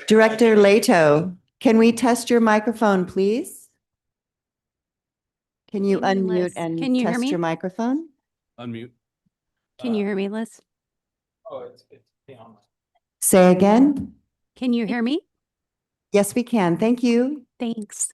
Director Leto, can we test your microphone, please? Can you Can you, unmute Liz? and Can you hear test me? your microphone? Unmute. Can you hear me, Liz? Oh, it's beyond. Say again? Can you hear me? Yes, we can. Thank you. Thanks.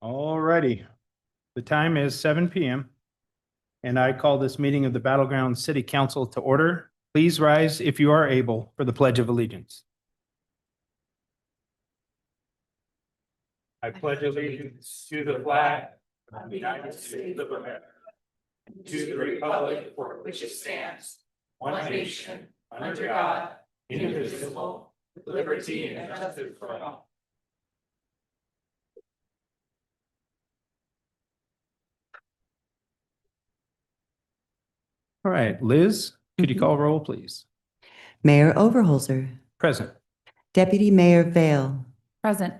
All righty. The time is 7 PM. And I call this meeting of the Battleground City Council to order. Please rise if you are able for the Pledge of Allegiance. I pledge allegiance to the flag of the United States of America, to the republic for which it stands, one nation, under God, indivisible, with liberty and justice for all. All right, Liz, could you call roll, please? Mayor Overholser, Present. Deputy Mayor Vale, Present.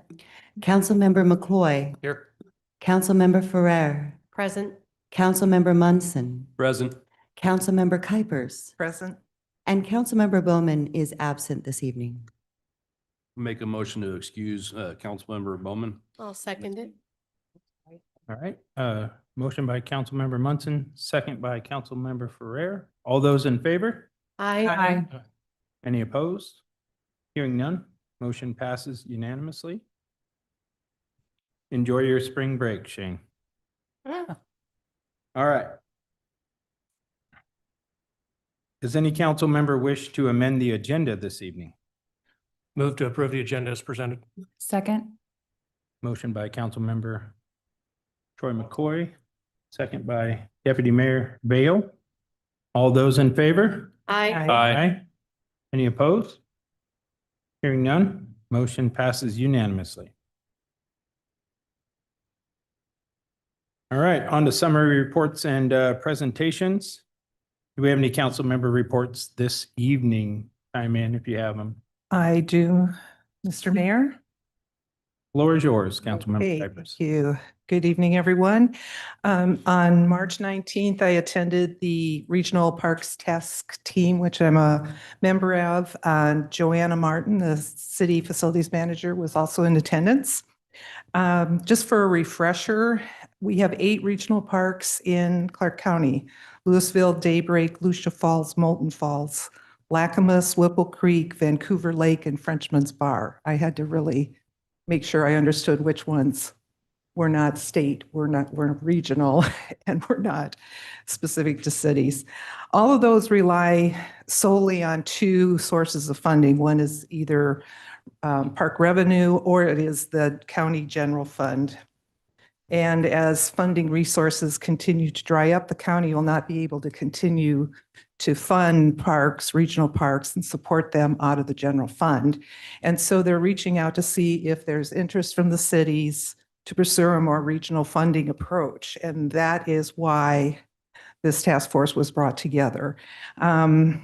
Councilmember McCoy, Here. Councilmember Ferrer, Present. Councilmember Munson, Present. Councilmember Kuipers, Present. and Councilmember Bowman is absent this evening. Make a motion to excuse Councilmember Bowman. I'll second it. All right, motion by Councilmember Munson, second by Councilmember Ferrer. All those in favor? Aye. Any opposed? Hearing none, motion passes unanimously. Enjoy your spring break, Shane. All right. Does any council member wish to amend the agenda this evening? Move to approve the agenda as presented. Second. Motion by Councilmember Troy McCoy, second by Deputy Mayor Vale. All those in favor? Aye. Any opposed? Hearing none, motion passes unanimously. All right, on to summary reports and presentations. Do we have any council member reports this evening? Chime in if you have them. I do, Mr. Mayor. Floor is yours, Councilmember Okay, Kuipers. thank you. Good evening, everyone. On March 19th, I attended the Regional Parks Task Team, which I'm a member of. Joanna Martin, the City Facilities Manager, was also in attendance. Just for a refresher, we have 8 regional parks in Clark County: Louisville, Daybreak, Lucia Falls, Moulton Falls, Lacamas, Whipple Creek, Vancouver Lake, and Frenchman's Bar. I had to really make sure I understood which ones were not state, we're regional, and we're not specific to cities. All of those rely solely on 2 sources of funding. One is either park revenue, or it is the county general fund. And as funding resources continue to dry up, the county will not be able to continue to fund parks, regional parks, and support them out of the general fund. And so they're reaching out to see if there's interest from the cities to pursue a more regional funding approach. And that is why this task force was brought together. As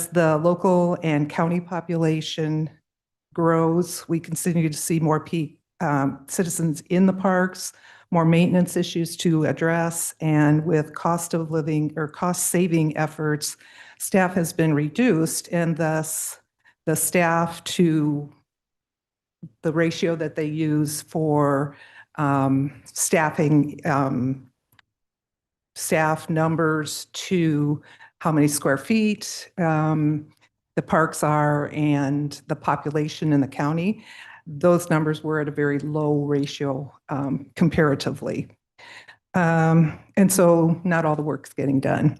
the local and county population grows, we continue to see more citizens in the parks, more maintenance issues to address, and with cost of living or cost saving efforts, staff has been reduced, and thus the staff to the ratio that they use for staffing, staff numbers to how many square feet the parks are and the population in the county. Those numbers were at a very low ratio comparatively. And so not all the work's getting done.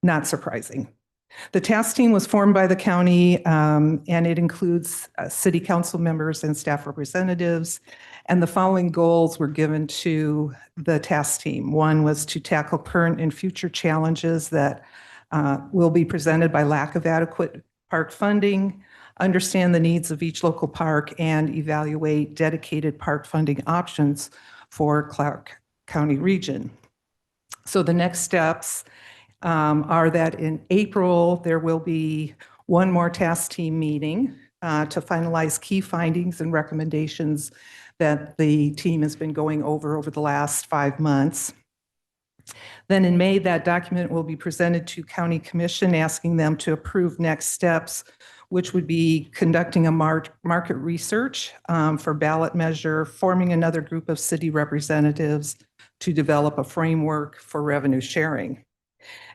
Not surprising. The task team was formed by the county, and it includes city council members and staff representatives. And the following goals were given to the task team. One was to tackle current and future challenges that will be presented by lack of adequate park funding, understand the needs of each local park, and evaluate dedicated park funding options for Clark County region. So the next steps are that in April, there will be one more task team meeting to finalize key findings and recommendations that the team has been going over the last 5 months. Then in May, that document will be presented to County Commission, asking them to approve next steps, which would be conducting a market research for ballot measure, forming another group of city representatives to develop a framework for revenue sharing.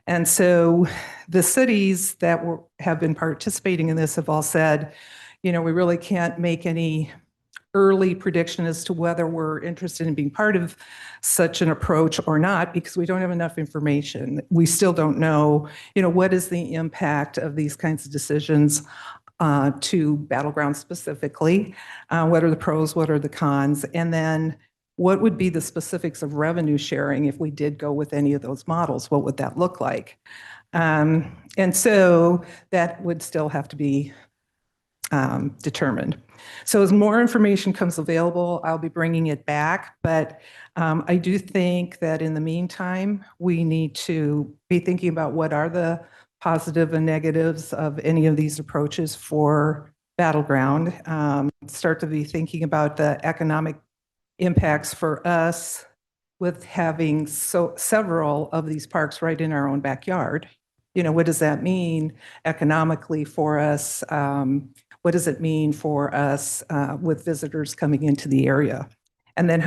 And so the cities that have been participating in this have all said, you know, we really can't make any early prediction as to whether we're interested in being part of such an approach or not, because we don't have enough information. We still don't know, what is the impact of these kinds of decisions to Battleground specifically? What are the pros? What are the cons? And then what would be the specifics of revenue sharing if we did go with any of those models? What would that look like? And so that would still have to be determined. So as more information comes available, I'll be bringing it back. But I do think that in the meantime, we need to be thinking about what are the positive and negatives of any of these approaches for Battleground. Start to be thinking about the economic impacts for us with having several of these parks right in our own backyard. What does that mean economically for us? What does it mean for us with visitors coming into the area? And then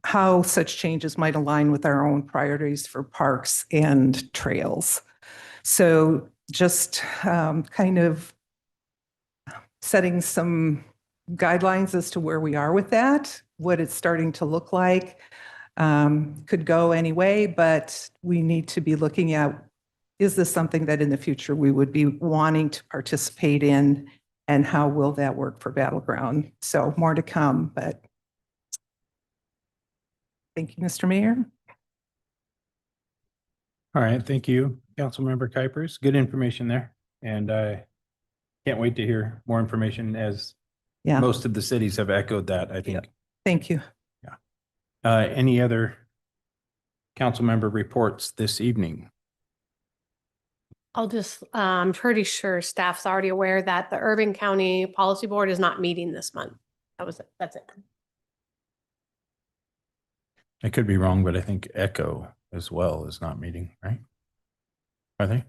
how such changes might align with our own priorities for parks and trails. So just kind of setting some guidelines as to where we are with that, what it's starting to look like. Could go any way, but we need to be looking at, is this something that in the future we would be wanting to participate in, and how will that work for Battleground? So more to come, but thank you, Mr. Mayor. All right, thank you, Councilmember Kuipers. Good information there. And I can't wait to hear more information, as Yeah, most of the cities have echoed that, I think. thank you. Any other council member reports this evening? I'm pretty sure staff's already aware that the Urban County Policy Board is not meeting this month. That's it. I could be wrong, but I think Echo as well is not meeting, right? Are they?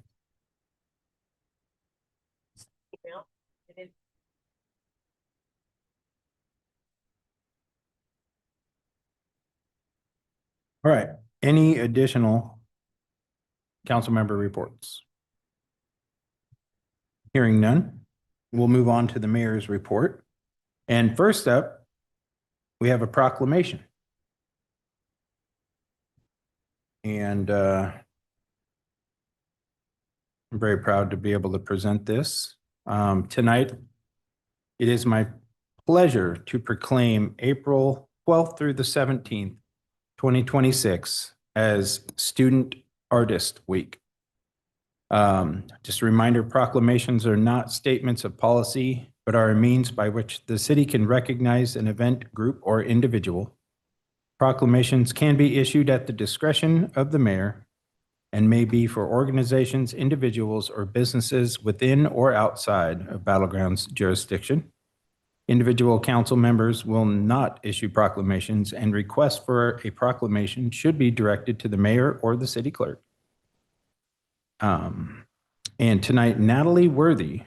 All right, any additional council member reports? Hearing none, we'll move on to the mayor's report. And first up, we have a proclamation. And I'm very proud to be able to present this. Tonight, it is my pleasure to proclaim April 12th through the 17th, 2026 as Student Artist Week. Just a reminder, proclamations are not statements of policy, but are a means by which the city can recognize an event, group, or individual. Proclamations can be issued at the discretion of the mayor and may be for organizations, individuals, or businesses within or outside of Battleground's jurisdiction. Individual council members will not issue proclamations, and requests for a proclamation should be directed to the mayor or the city clerk. And tonight, Natalie Worthy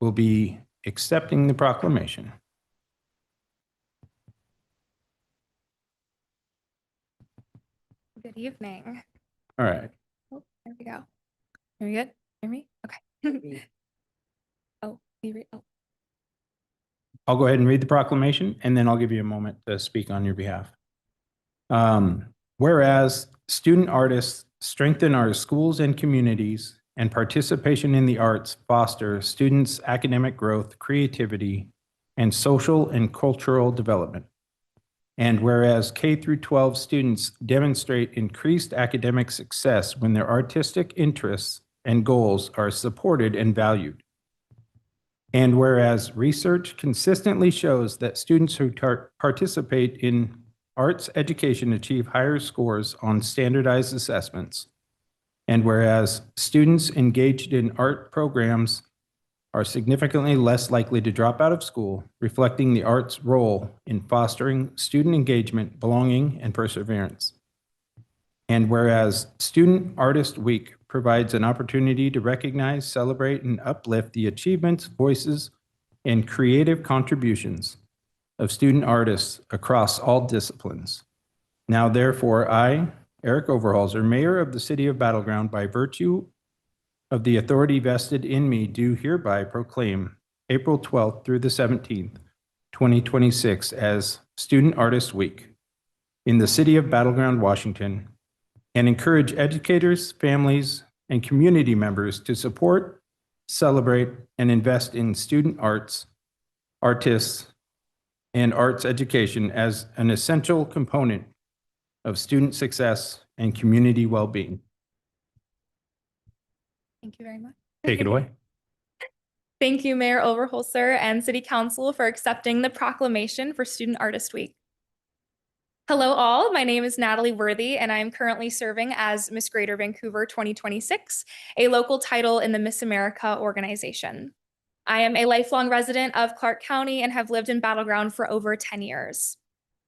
will be accepting the proclamation. Good evening. All right. Oh, there we go. Are we good? Hear me? Okay. Oh, you read. Oh, I'll go ahead and read the proclamation, and then I'll give you a moment to speak on your behalf. Whereas student artists strengthen our schools and communities, and participation in the arts foster students' academic growth, creativity, and social and cultural development. And whereas K through 12 students demonstrate increased academic success when their artistic interests and goals are supported and valued. And whereas research consistently shows that students who participate in arts education achieve higher scores on standardized assessments. And whereas students engaged in art programs are significantly less likely to drop out of school, reflecting the arts' role in fostering student engagement, belonging, and perseverance. And whereas Student Artist Week provides an opportunity to recognize, celebrate, and uplift the achievements, voices, and creative contributions of student artists across all disciplines. Now, therefore, I, Eric Overhalser, Mayor of the City of Battleground, by virtue of the authority vested in me, do hereby proclaim April 12th through the 17th 2026 as Student Artist Week in the city of Battle Ground, Washington, and encourage educators, families, and community members to support, celebrate, and invest in student arts, artists, and arts education as an essential component of student success and community well-being. Thank you very much. Take it away. Thank you, Mayor Overholser and City Council for accepting the proclamation for Student Artist Week. Hello all, my name is Natalie Worthy and I am currently serving as Miss Greater Vancouver 2026, a local title in the Miss America organization. I am a lifelong resident of Clark County and have lived in Battle Ground for over 10 years.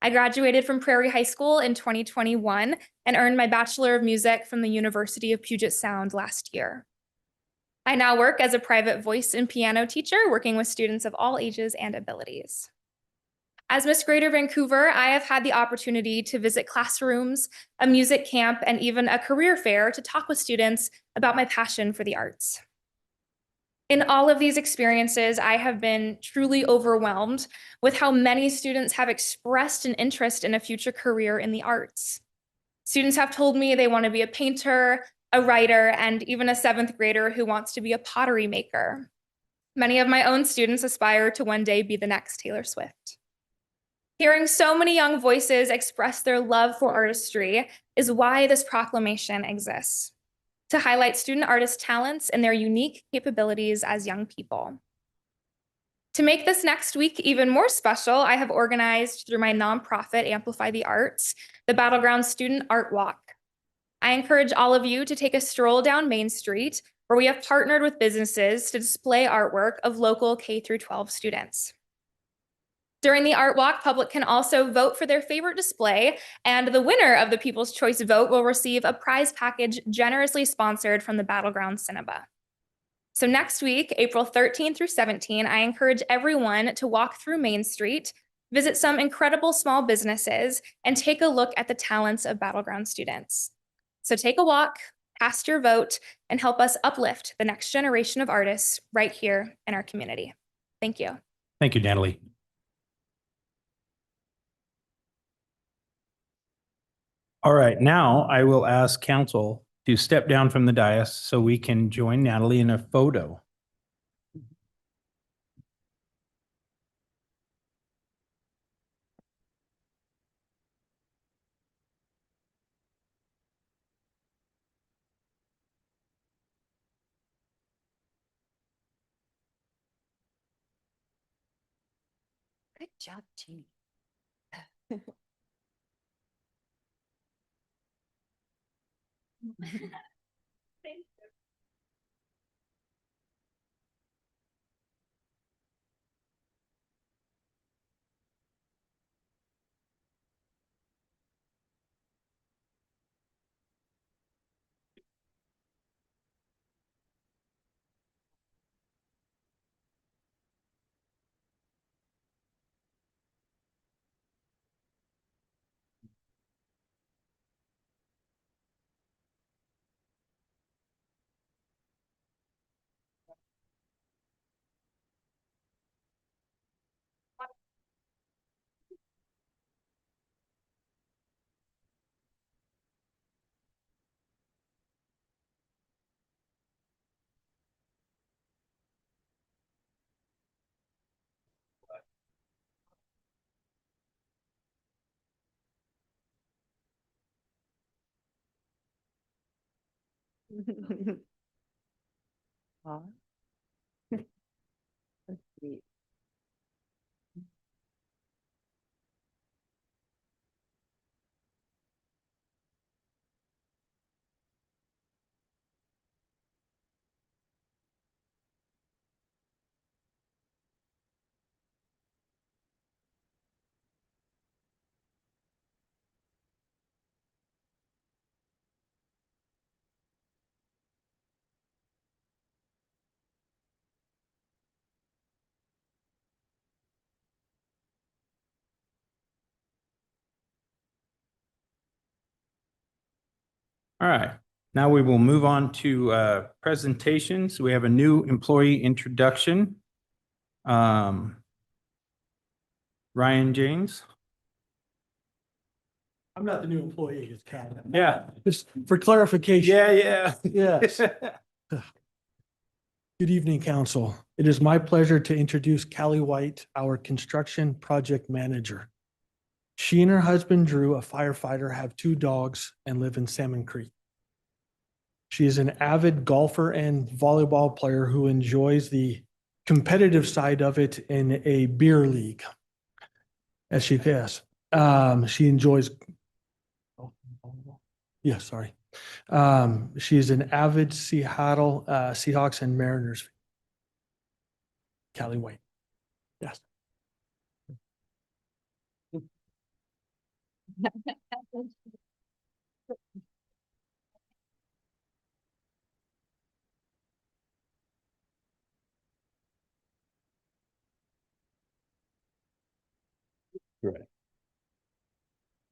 I graduated from Prairie High School in 2021 and earned my Bachelor of Music from the University of Puget Sound last year. I now work as a private voice and piano teacher, working with students of all ages and abilities. As Miss Greater Vancouver, I have had the opportunity to visit classrooms, a music camp, and even a career fair to talk with students about my passion for the arts. In all of these experiences, I have been truly overwhelmed with how many students have expressed an interest in a future career in the arts. Students have told me they want to be a painter, a writer, and even a seventh grader who wants to be a pottery maker. Many of my own students aspire to one day be the next Taylor Swift. Hearing so many young voices express their love for artistry is why this proclamation exists, to highlight student artist talents and their unique capabilities as young people. To make this next week even more special, I have organized through my nonprofit Amplify the Arts, the Battle Ground Student Art Walk. I encourage all of you to take a stroll down Main Street, where we have partnered with businesses to display artwork of local K-12 students. During the art walk, public can also vote for their favorite display, and the winner of the People's Choice vote will receive a prize package generously sponsored from the Battle Ground Cinema. So next week, April 13 through 17, I encourage everyone to walk through Main Street, visit some incredible small businesses, and take a look at the talents of Battle Ground students. So take a walk, cast your vote, and help us uplift the next generation of artists right here in our community. Thank you. Thank you, Natalie. All right, now I will ask council to step down from the dais so we can join Natalie in a photo. Good job, Jeannie. Aw. That's sweet. All right, now we will move on to presentations. We have a new employee introduction. Ryan James. I'm not the new employee, it's Cal. Yeah. Just for clarification. Yeah. Yes. Good evening, council. It is my pleasure to introduce Callie White, our construction project manager. She and her husband Drew, a firefighter, have 2 dogs and live in Salmon Creek. She is an avid golfer and volleyball player who enjoys the competitive side of it in a beer league. As she says, she enjoys. Yeah, sorry. She is an avid Seattle Seahawks and Mariners. Callie White. Yes.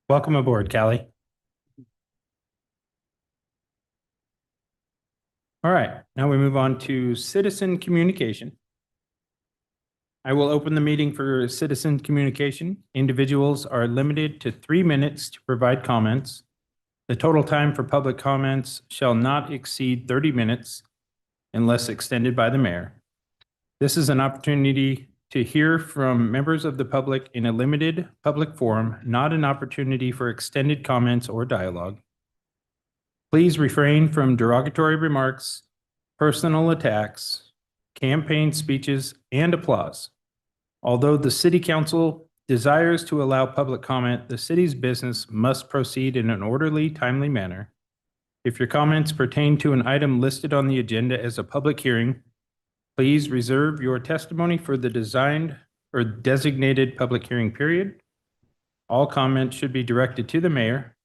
Welcome aboard, Callie. All right, now we move on to citizen communication. I will open the meeting for citizen communication. Individuals are limited to 3 minutes to provide comments. The total time for public comments shall not exceed 30 minutes unless extended by the mayor. This is an opportunity to hear from members of the public in a limited public forum, not an opportunity for extended comments or dialogue. Please refrain from derogatory remarks, personal attacks, campaign speeches, and applause. Although the city council desires to allow public comment, the city's business must proceed in an orderly, timely manner. If your comments pertain to an item listed on the agenda as a public hearing, please reserve your testimony for the designed or designated public hearing period. All comments should be directed to the mayor.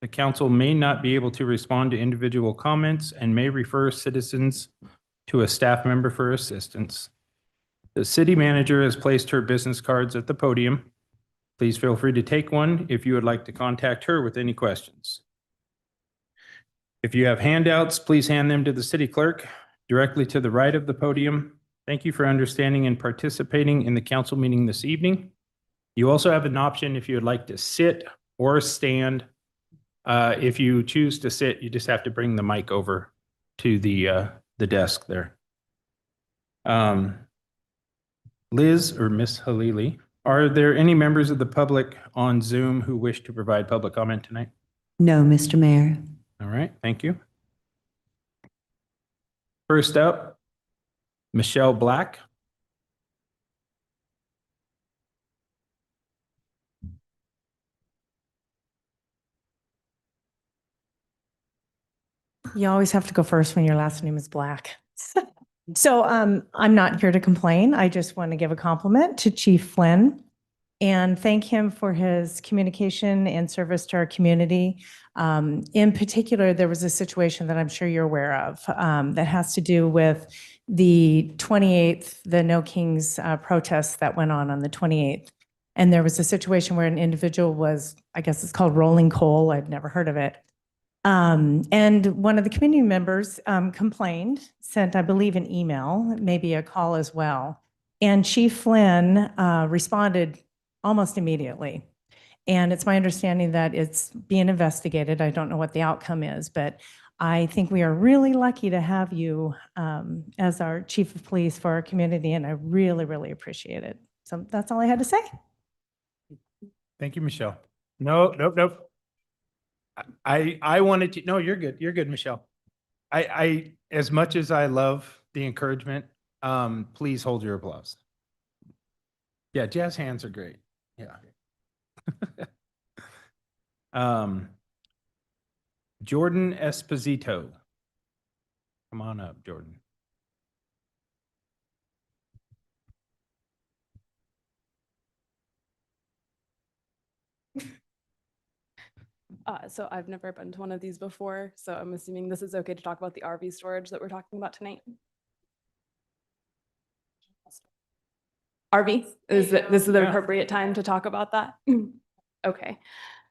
The council may not be able to respond to individual comments and may refer citizens to a staff member for assistance. The city manager has placed her business cards at the podium. Please feel free to take one if you would like to contact her with any questions. If you have handouts, please hand them to the city clerk directly to the right of the podium. Thank you for understanding and participating in the council meeting this evening. You also have an option if you would like to sit or stand. If you choose to sit, you just have to bring the mic over to the desk there. Liz or Miss Halili, are there any members of the public on Zoom who wish to provide public comment tonight? No, Mr. Mayor. All right, thank you. First up, Michelle Black. You always have to go first when your last name is Black. So I'm not here to complain. I just want to give a compliment to Chief Flynn and thank him for his communication and service to our community. In particular, there was a situation that I'm sure you're aware of that has to do with the 28th, the No Kings protests that went on the 28th. And there was a situation where an individual was, I guess it's called rolling coal. I'd never heard of it. And one of the community members complained, sent, I believe, an email, maybe a call as well. And Chief Flynn responded almost immediately. And it's my understanding that it's being investigated. I don't know what the outcome is, but I think we are really lucky to have you as our chief of police for our community, and I really, really appreciate it. So that's all I had to say. Thank you, Michelle. Nope. I wanted to, no, you're good. You're good, Michelle. I, as much as I love the encouragement, please hold your applause. Yeah, jazz hands are great. Yeah. Jordan Esposito. Come on up, Jordan. So I've never been to one of these before, so I'm assuming this is okay to talk about the RV storage that we're talking about tonight. RV, this is the appropriate time to talk about that? Okay.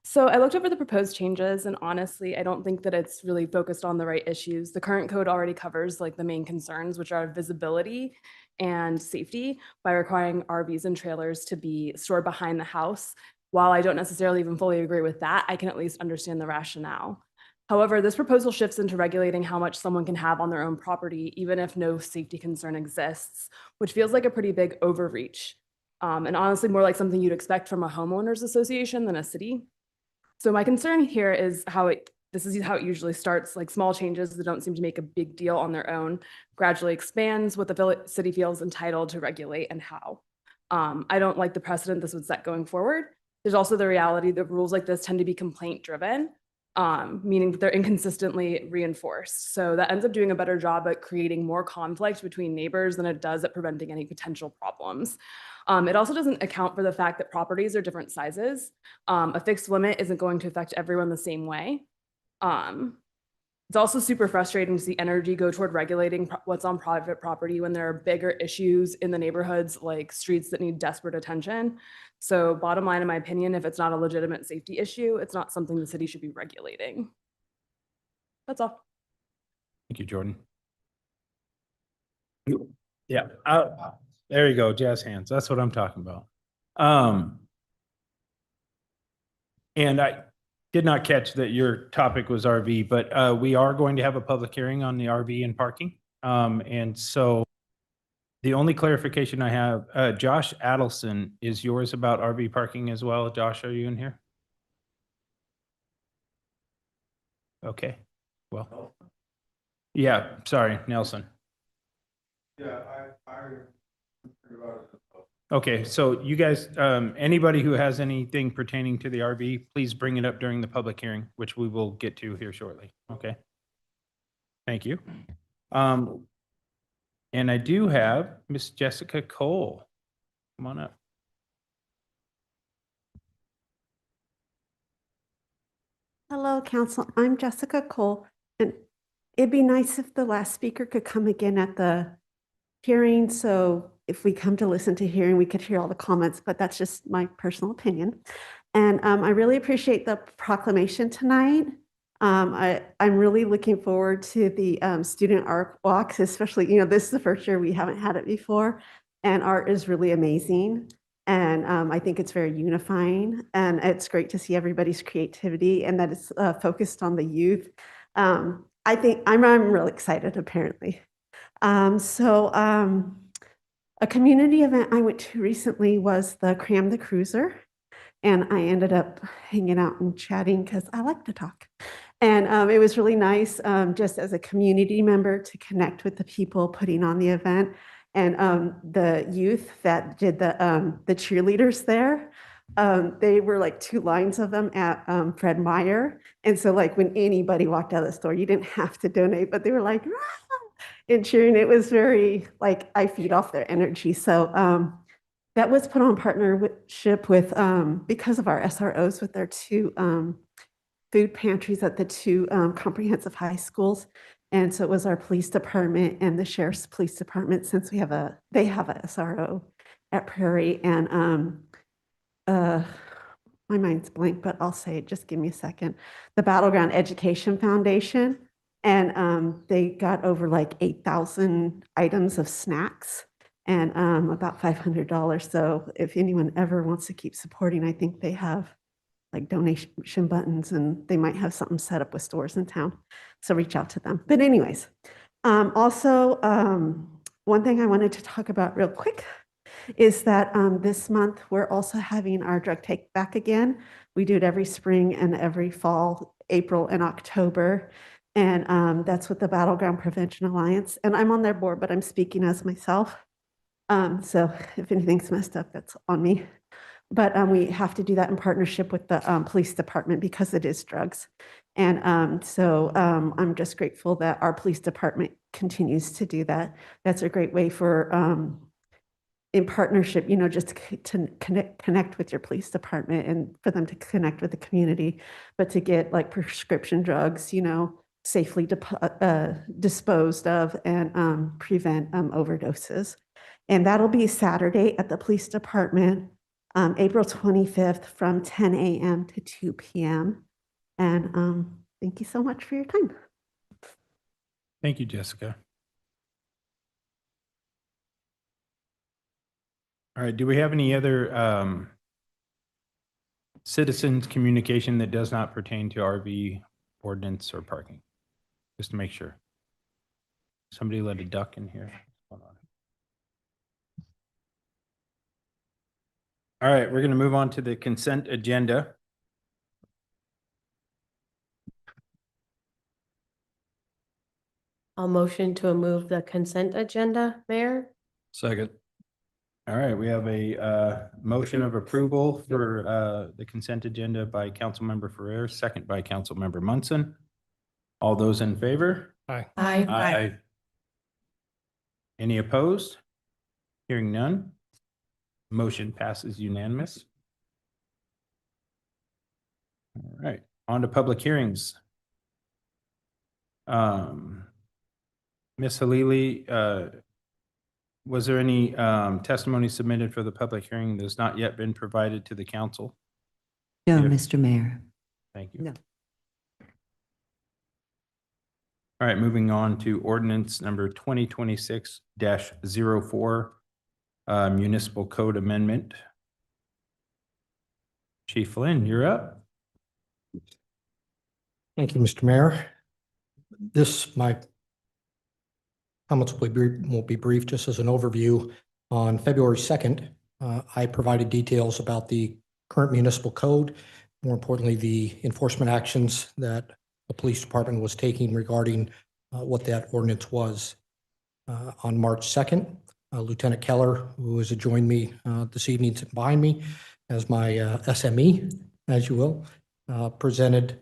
So I looked over the proposed changes and honestly, I don't think that it's really focused on the right issues. The current code already covers like the main concerns, which are visibility and safety by requiring RVs and trailers to be stored behind the house. While I don't necessarily even fully agree with that, I can at least understand the rationale. However, this proposal shifts into regulating how much someone can have on their own property, even if no safety concern exists, which feels like a pretty big overreach. And honestly, more like something you'd expect from a homeowners association than a city. So my concern here is this is how it usually starts, like small changes that don't seem to make a big deal on their own, gradually expands what the city feels entitled to regulate and how. I don't like the precedent this would set going forward. There's also the reality that rules like this tend to be complaint driven, meaning that they're inconsistently reinforced. So that ends up doing a better job at creating more conflict between neighbors than it does at preventing any potential problems. It also doesn't account for the fact that properties are different sizes. A fixed limit isn't going to affect everyone the same way. It's also super frustrating to see energy go toward regulating what's on private property when there are bigger issues in the neighborhoods, like streets that need desperate attention. So bottom line, in my opinion, if it's not a legitimate safety issue, it's not something the city should be regulating. That's all. Thank you, Jordan. Yeah, there you go, jazz hands. That's what I'm talking about. And I did not catch that your topic was RV, but we are going to have a public hearing on the RV and parking. And so the only clarification I have, Josh Adelson, is yours about RV parking as well? Josh, are you in here? Okay, well. Yeah, sorry, Nelson. Yeah, Okay, so you guys, anybody who has anything pertaining to the RV, please bring it up during the public hearing, which we will get to here shortly. Okay. Thank you. And I do have Miss Jessica Cole. Come on up. Hello, Council. I'm Jessica Cole, and it'd be nice if the last speaker could come again at the hearing. So if we come to listen to hearing, we could hear all the comments, but that's just my personal opinion. And I really appreciate the proclamation tonight. I'm really looking forward to the student art walks, especially, this is the first year we haven't had it before, and art is really amazing. And I think it's very unifying, and it's great to see everybody's creativity and that it's focused on the youth. I think I'm really excited, apparently. A community event I went to recently was the Cram the Cruiser, and I ended up hanging out and chatting because I like to talk. And it was really nice just as a community member to connect with the people putting on the event and the youth that did the cheerleaders there. They were like 2 lines of them at Fred Meyer. And so like when anybody walked out of the store, you didn't have to donate, but they were like, "Ah!" and cheering. It was very like, I feed off their energy. So that was put on partnership with, because of our SROs with their 2 food pantries at the 2 comprehensive high schools. And so it was our police department and the sheriff's police department, since they have a SRO at Prairie. And my mind's blank, but I'll say it, just give me a second. The Battleground Education Foundation, and they got over like 8,000 items of snacks and about $500. So if anyone ever wants to keep supporting, I think they have like donation buttons, and they might have something set up with stores in town. So reach out to them. But anyways, also one thing I wanted to talk about real quick is that this month we're also having our drug take back again. We do it every spring and every fall, April and October. And that's with the Battleground Prevention Alliance. And I'm on their board, but I'm speaking as myself. So if anything's messed up, that's on me. But we have to do that in partnership with the police department because it is drugs. And so I'm just grateful that our police department continues to do that. That's a great way for, in partnership, just to connect with your police department and for them to connect with the community, but to get like prescription drugs, safely disposed of and prevent overdoses. And that'll be Saturday at the police department April 25th from 10 a.m. to 2 p.m. And thank you so much for your time. Thank you, Jessica. All right, do we have any other citizens communication that does not pertain to RV ordinance or parking? Just to make sure. Somebody let a duck in here. Hold on. All right, we're going to move on to the consent agenda. I'll motion to move the consent agenda, Mayor. Second. All right, we have a motion of approval for the consent agenda by Councilmember Ferrer, second by Councilmember Munson. All those in favor? Aye. Aye. Any opposed? Hearing none. Motion passes unanimous. All right, on to public hearings. Ms. Halili, was there any testimony submitted for the public hearing that has not yet been provided to the council? No, If- Mr. Mayor. Thank you. No. All right, moving on to ordinance number 2026-04, municipal code amendment. Chief Flynn, you're up. Thank you, Mr. Mayor. My comments will be brief, just as an overview. On February 2nd, I provided details about the current municipal code, more importantly, the enforcement actions that the police department was taking regarding what that ordinance was. On March 2nd, Lieutenant Keller, who has joined me this evening behind me as my SME, as you will, presented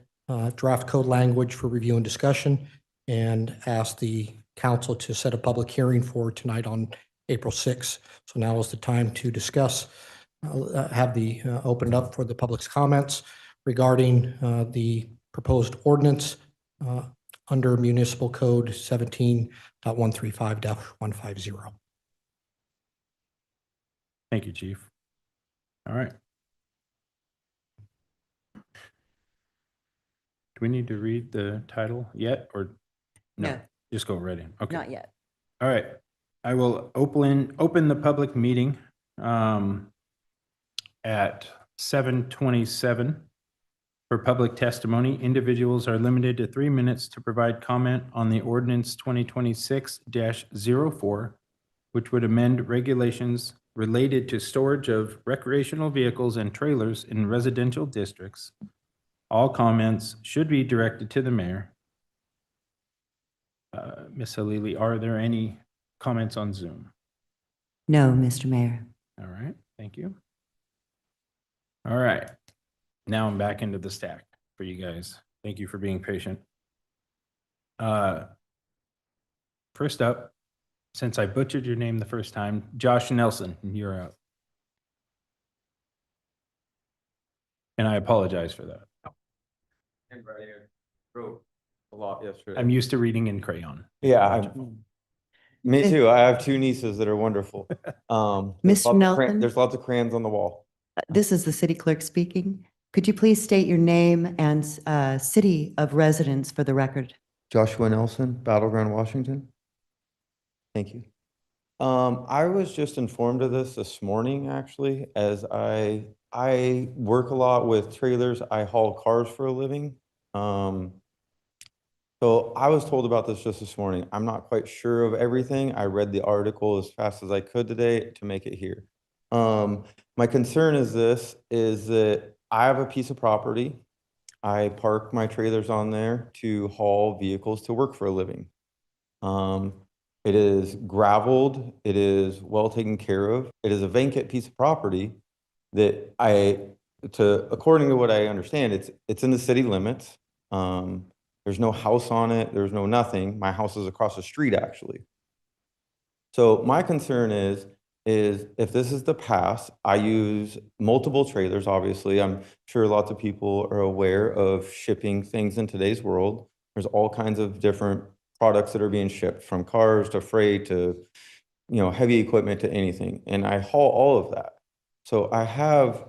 draft code language for review and discussion and asked the council to set a public hearing for tonight on April 6th. So now is the time to discuss, open it up for the public's comments regarding the proposed ordinance under Municipal Code 17.135-150. Thank you, Chief. All right. Do we need to read the title yet or no? No. Just go right in. Okay. Not yet. All right. I will open the public meeting at 7:27 for public testimony. Individuals are limited to 3 minutes to provide comment on the ordinance 2026-04, which would amend regulations related to storage of recreational vehicles and trailers in residential districts. All comments should be directed to the mayor. Ms. Halili, are there any comments on Zoom? No, Mr. Mayor. All right, thank you. All right, now I'm back into the stack for you guys. Thank you for being patient. First up, since I butchered your name the first time, Josh Nelson, you're up. And I apologize for that. Wrote a lot yesterday. I'm used to reading in crayon. Yeah, me too. I have two nieces that are wonderful. Mr. Nelson? There's lots of crayons on the wall. This is the city clerk speaking. Could you please state your name and city of residence for the record? Joshua Nelson, Battleground, Washington. Thank you. I was just informed of this morning, actually, as I work a lot with trailers. I haul cars for a living. So I was told about this just this morning. I'm not quite sure of everything. I read the article as fast as I could today to make it here. My concern is that I have a piece of property. I park my trailers on there to haul vehicles to work for a living. It is gravelled. It is well taken care of. It is a vacant piece of property that according to what I understand, it's in the city limits. There's no house on it. There's no nothing. My house is across the street, actually. So my concern is if this is the past, I use multiple trailers, obviously. I'm sure lots of people are aware of shipping things in today's world. There's all kinds of different products that are being shipped, from cars to freight to, heavy equipment to anything. And I haul all of that. So I have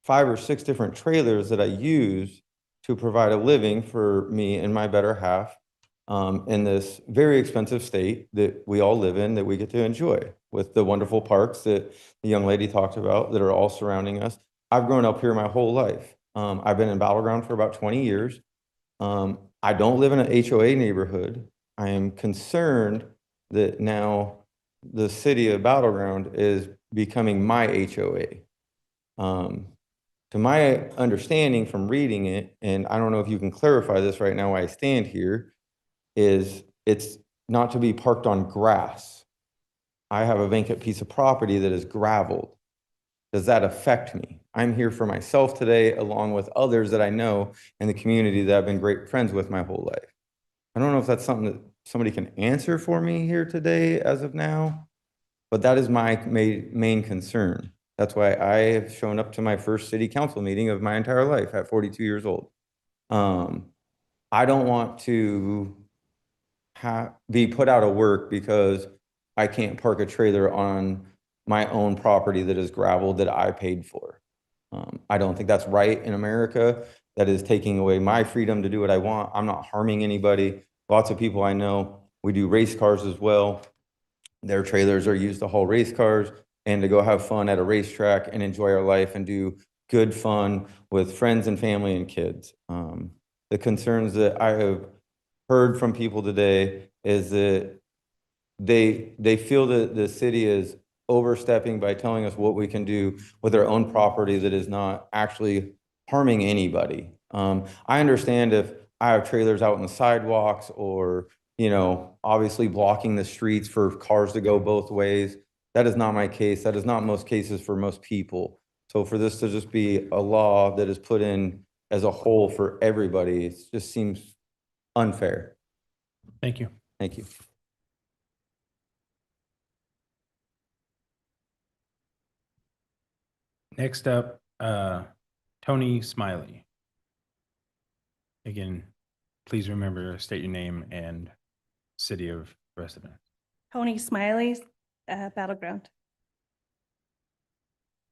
5 or 6 different trailers that I use to provide a living for me and my better half in this very expensive state that we all live in, that we get to enjoy with the wonderful parks that the young lady talked about that are all surrounding us. I've grown up here my whole life. I've been in Battleground for about 20 years. I don't live in an HOA neighborhood. I am concerned that now the city of Battleground is becoming my HOA. To my understanding from reading it, and I don't know if you can clarify this right now while I stand here, is it's not to be parked on grass. I have a vacant piece of property that is graveled. Does that affect me? I'm here for myself today, along with others that I know in the community that I've been great friends with my whole life. I don't know if that's something that somebody can answer for me here today as of now, but that is my main concern. That's why I have shown up to my first city council meeting of my entire life at 42 years old. I don't want to be put out of work because I can't park a trailer on my own property that is gravel that I paid for. I don't think that's right in America. That is taking away my freedom to do what I want. I'm not harming anybody. Lots of people I know, we do race cars as well. Their trailers are used to haul race cars and to go have fun at a racetrack and enjoy our life and do good fun with friends and family and kids. The concerns that I have heard from people today is that they feel that the city is overstepping by telling us what we can do with our own property that is not actually harming anybody. I understand if I have trailers out on the sidewalks or, you know, obviously blocking the streets for cars to go both ways. That is not my case. That is not most cases for most people. So for this to just be a law that is put in as a whole for everybody, it just seems unfair. Thank you. Thank you. Next up, Tony Smiley. Again, please remember to state your name and city of residence. Tony Smiley, Battleground.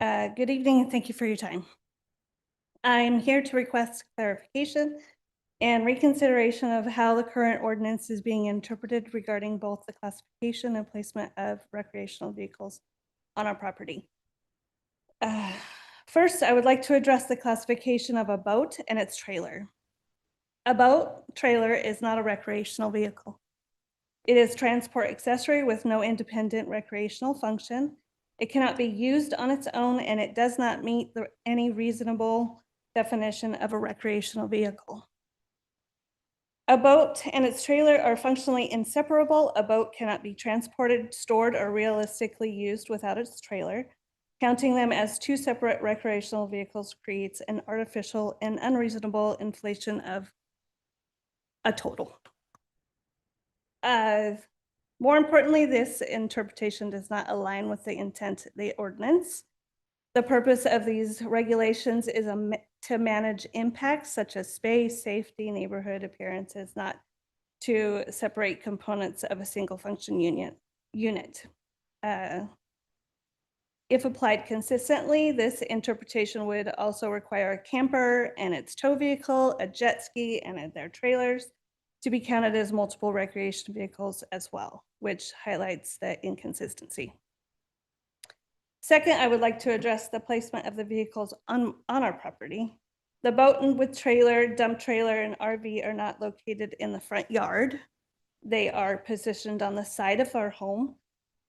Good evening and thank you for your time. I'm here to request clarification and reconsideration of how the current ordinance is being interpreted regarding both the classification and placement of recreational vehicles on our property. First, I would like to address the classification of a boat and its trailer. A boat trailer is not a recreational vehicle. It is transport accessory with no independent recreational function. It cannot be used on its own, and it does not meet any reasonable definition of a recreational vehicle. A boat and its trailer are functionally inseparable. A boat cannot be transported, stored, or realistically used without its trailer. Counting them as two separate recreational vehicles creates an artificial and unreasonable inflation of a total. More importantly, this interpretation does not align with the intent of the ordinance. The purpose of these regulations is to manage impacts such as space, safety, neighborhood appearances, not to separate components of a single function unit. If applied consistently, this interpretation would also require a camper and its tow vehicle, a jet ski, and their trailers to be counted as multiple recreation vehicles as well, which highlights the inconsistency. Second, I would like to address the placement of the vehicles on our property. The boat with trailer, dump trailer, and RV are not located in the front yard. They are positioned on the side of our home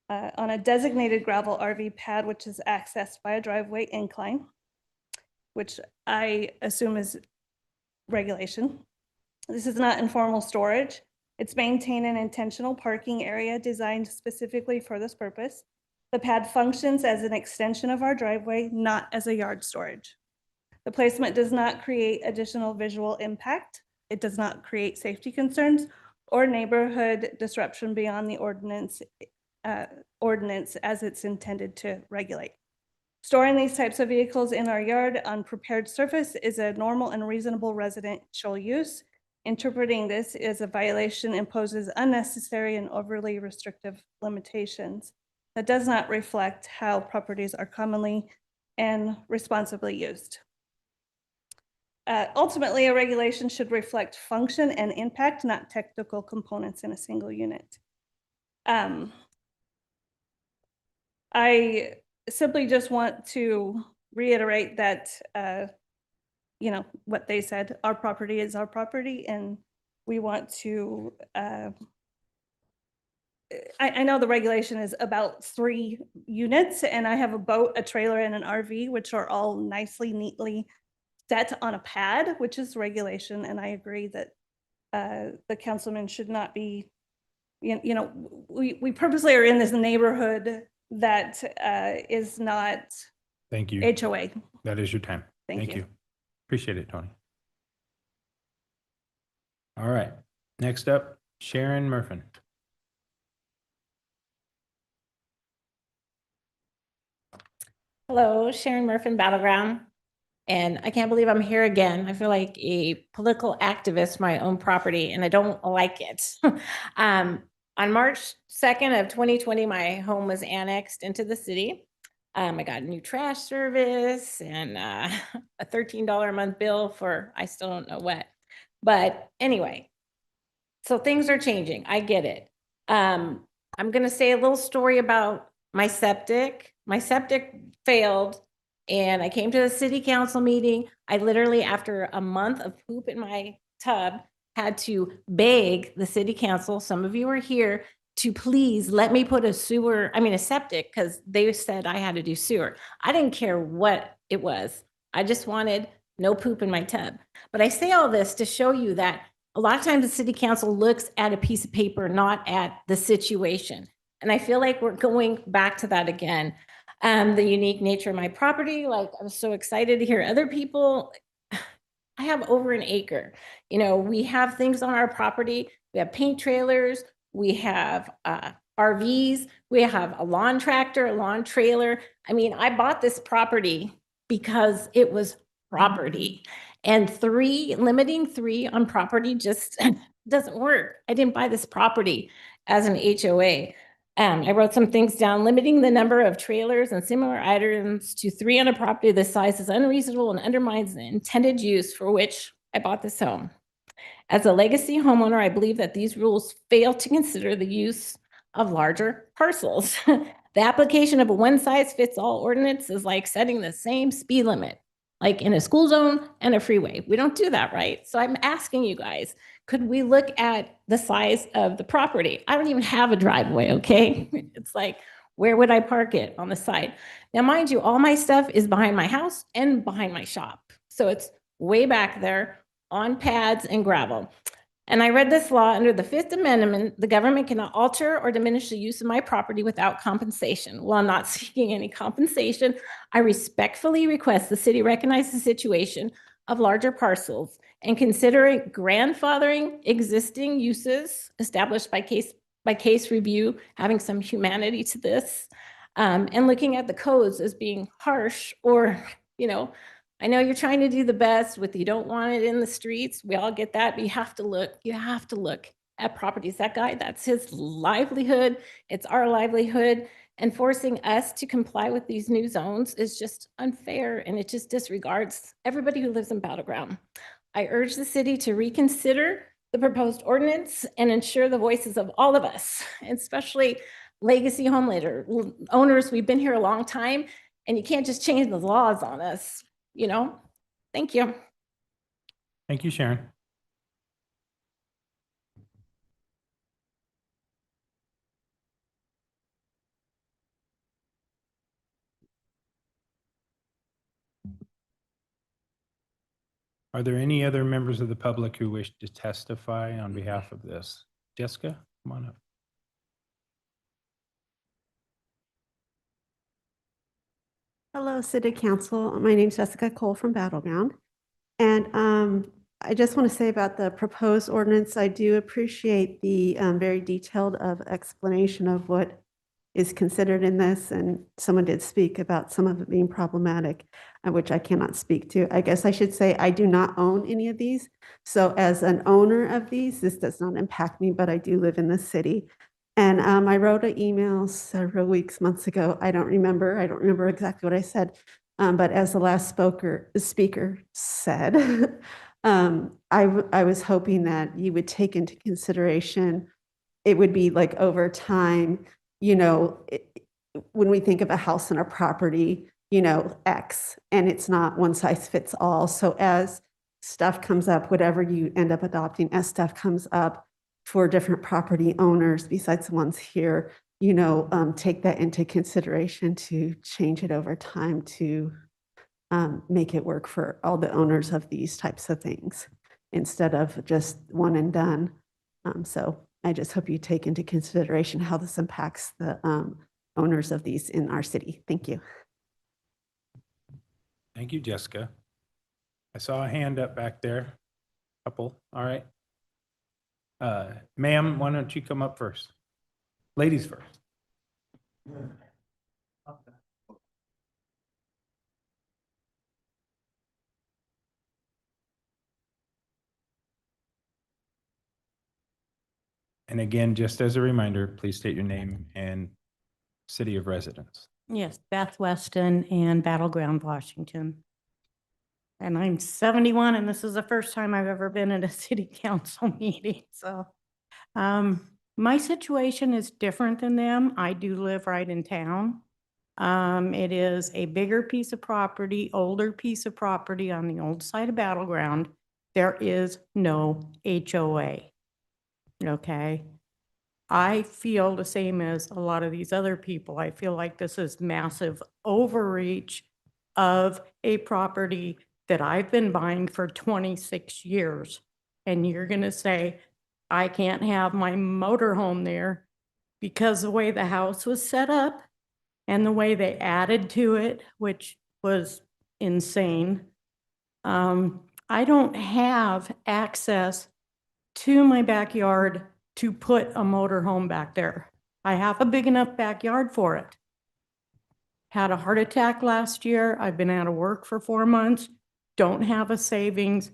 on a designated gravel RV pad, which is accessed by a driveway incline, which I assume is regulation. This is not informal storage. It's maintained an intentional parking area designed specifically for this purpose. The pad functions as an extension of our driveway, not as a yard storage. The placement does not create additional visual impact. It does not create safety concerns or neighborhood disruption beyond the ordinance as it's intended to regulate. Storing these types of vehicles in our yard on prepared surface is a normal and reasonable residential use. Interpreting this as a violation imposes unnecessary and overly restrictive limitations that does not reflect how properties are commonly and responsibly used. Ultimately, a regulation should reflect function and impact, not technical components in a single unit. I simply just want to reiterate that, you know, what they said, our property is our property, and we want to, I know the regulation is about 3 units, and I have a boat, a trailer, and an RV, which are all nicely, neatly set on a pad, which is regulation, and I agree that the councilman should not be, you know, we purposely are in this neighborhood that is not Thank you. HOA. That is your time. Thank you. Appreciate it, Tony. All right. Next up, Sharon Murphin. Hello, Sharon Murphin, Battleground. And I can't believe I'm here again. I feel like a political activist for my own property, and I don't like it. On March 2nd of 2020, my home was annexed into the city. I got a new trash service and a $13 a month bill for, I still don't know what. But anyway, so things are changing. I get it. I'm going to say a little story about my septic. My septic failed, and I came to the city council meeting. I literally, after a month of poop in my tub, had to beg the city council, some of you are here, to please let me put a septic, because they said I had to do sewer. I didn't care what it was. I just wanted no poop in my tub. But I say all this to show you that a lot of times the city council looks at a piece of paper, not at the situation. And I feel like we're going back to that again. The unique nature of my property, like I'm so excited to hear other people. I have over an acre. You know, we have things on our property. We have paint trailers. We have RVs. We have a lawn tractor, a lawn trailer. I mean, I bought this property because it was property. And limiting 3 on property just doesn't work. I didn't buy this property as an HOA. I wrote some things down. Limiting the number of trailers and similar items to 3 on a property this size is unreasonable and undermines the intended use for which I bought this home. As a legacy homeowner, I believe that these rules fail to consider the use of larger parcels. The application of a one-size-fits-all ordinance is like setting the same speed limit, like in a school zone and a freeway. We don't do that, right? So I'm asking you guys, could we look at the size of the property? I don't even have a driveway, okay? It's like, where would I park it? On the side. Now, mind you, all my stuff is behind my house and behind my shop. So it's way back there on pads and gravel. And I read this law under the 5th Amendment, the government cannot alter or diminish the use of my property without compensation. While I'm not seeking any compensation, I respectfully request the city recognize the situation of larger parcels and considering grandfathering existing uses established by case review, having some humanity to this, and looking at the codes as being harsh or, you know, I know you're trying to do the best with you don't want it in the streets. We all get that, but you have to look at properties. That guy, that's his livelihood. It's our livelihood. And forcing us to comply with these new zones is just unfair, and it just disregards everybody who lives in Battleground. I urge the city to reconsider the proposed ordinance and ensure the voices of all of us, especially legacy homeowner owners. We've been here a long time, and you can't just change the laws on us. You know, thank you. Thank you, Sharon. Are there any other members of the public who wish to testify on behalf of this? Jessica, come on up. Hello, City Council. My name is Jessica Cole from Battleground. And I just want to say about the proposed ordinance, I do appreciate the very detailed explanation of what is considered in this. And someone did speak about some of it being problematic, which I cannot speak to. I guess I should say I do not own any of these. So as an owner of these, this does not impact me, but I do live in the city. And I wrote an email several months ago. I don't remember exactly what I said, But as the last speaker said, I was hoping that you would take into consideration, it would be like over time, when we think of a house and a property, X, and it's not one size fits all. So as stuff comes up, whatever you end up adopting, as stuff comes up for different property owners besides the ones here, take that into consideration to change it over time to make it work for all the owners of these types of things instead of just one and done. So I just hope you take into consideration how this impacts the owners of these in our city. Thank you. Thank you, Jessica. I saw a hand up back there. Couple, all right. Ma'am, why don't you come up first? Ladies first. And again, just as a reminder, please state your name and city of residence. Yes, Beth Weston and Battleground, Washington. And I'm 71, and this is the first time I've ever been at a city council meeting. So my situation is different than them. I do live right in town. It is a bigger piece of property, older piece of property on the old side of Battleground. There is no HOA. Okay. I feel the same as a lot of these other people. I feel like this is massive overreach of a property that I've been buying for 26 years. And you're going to say, I can't have my motorhome there because the way the house was set up and the way they added to it, which was insane. I don't have access to my backyard to put a motorhome back there. I have a big enough backyard for it. Had a heart attack last year. I've been out of work for 4 months. Don't have a savings.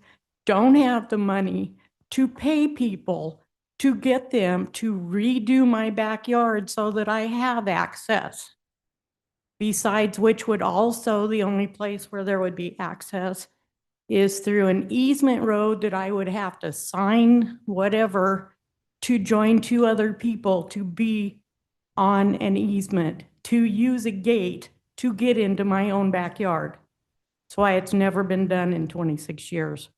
Don't have the money to pay people to get them to redo my backyard so that I have access. Besides which would also, the only place where there would be access is through an easement road that I would have to sign whatever to join 2 other people to be on an easement, to use a gate to get into my own backyard. That's why it's never been done in 26 years.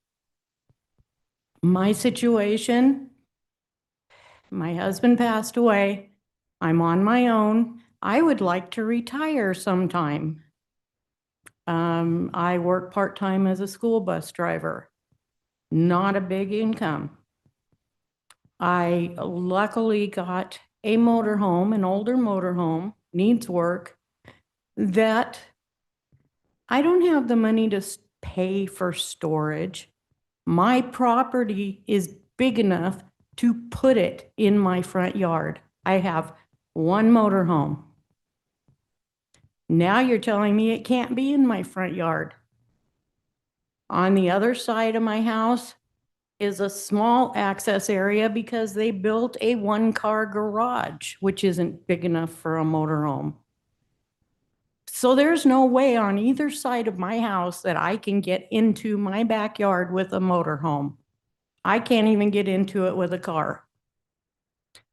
My situation, my husband passed away. I'm on my own. I would like to retire sometime. I work part-time as a school bus driver. Not a big income. I luckily got a motorhome, an older motorhome, needs work, that I don't have the money to pay for storage. My property is big enough to put it in my front yard. I have 1 motorhome. Now you're telling me it can't be in my front yard. On the other side of my house is a small access area because they built a 1-car garage, which isn't big enough for a motorhome. So there's no way on either side of my house that I can get into my backyard with a motorhome. I can't even get into it with a car.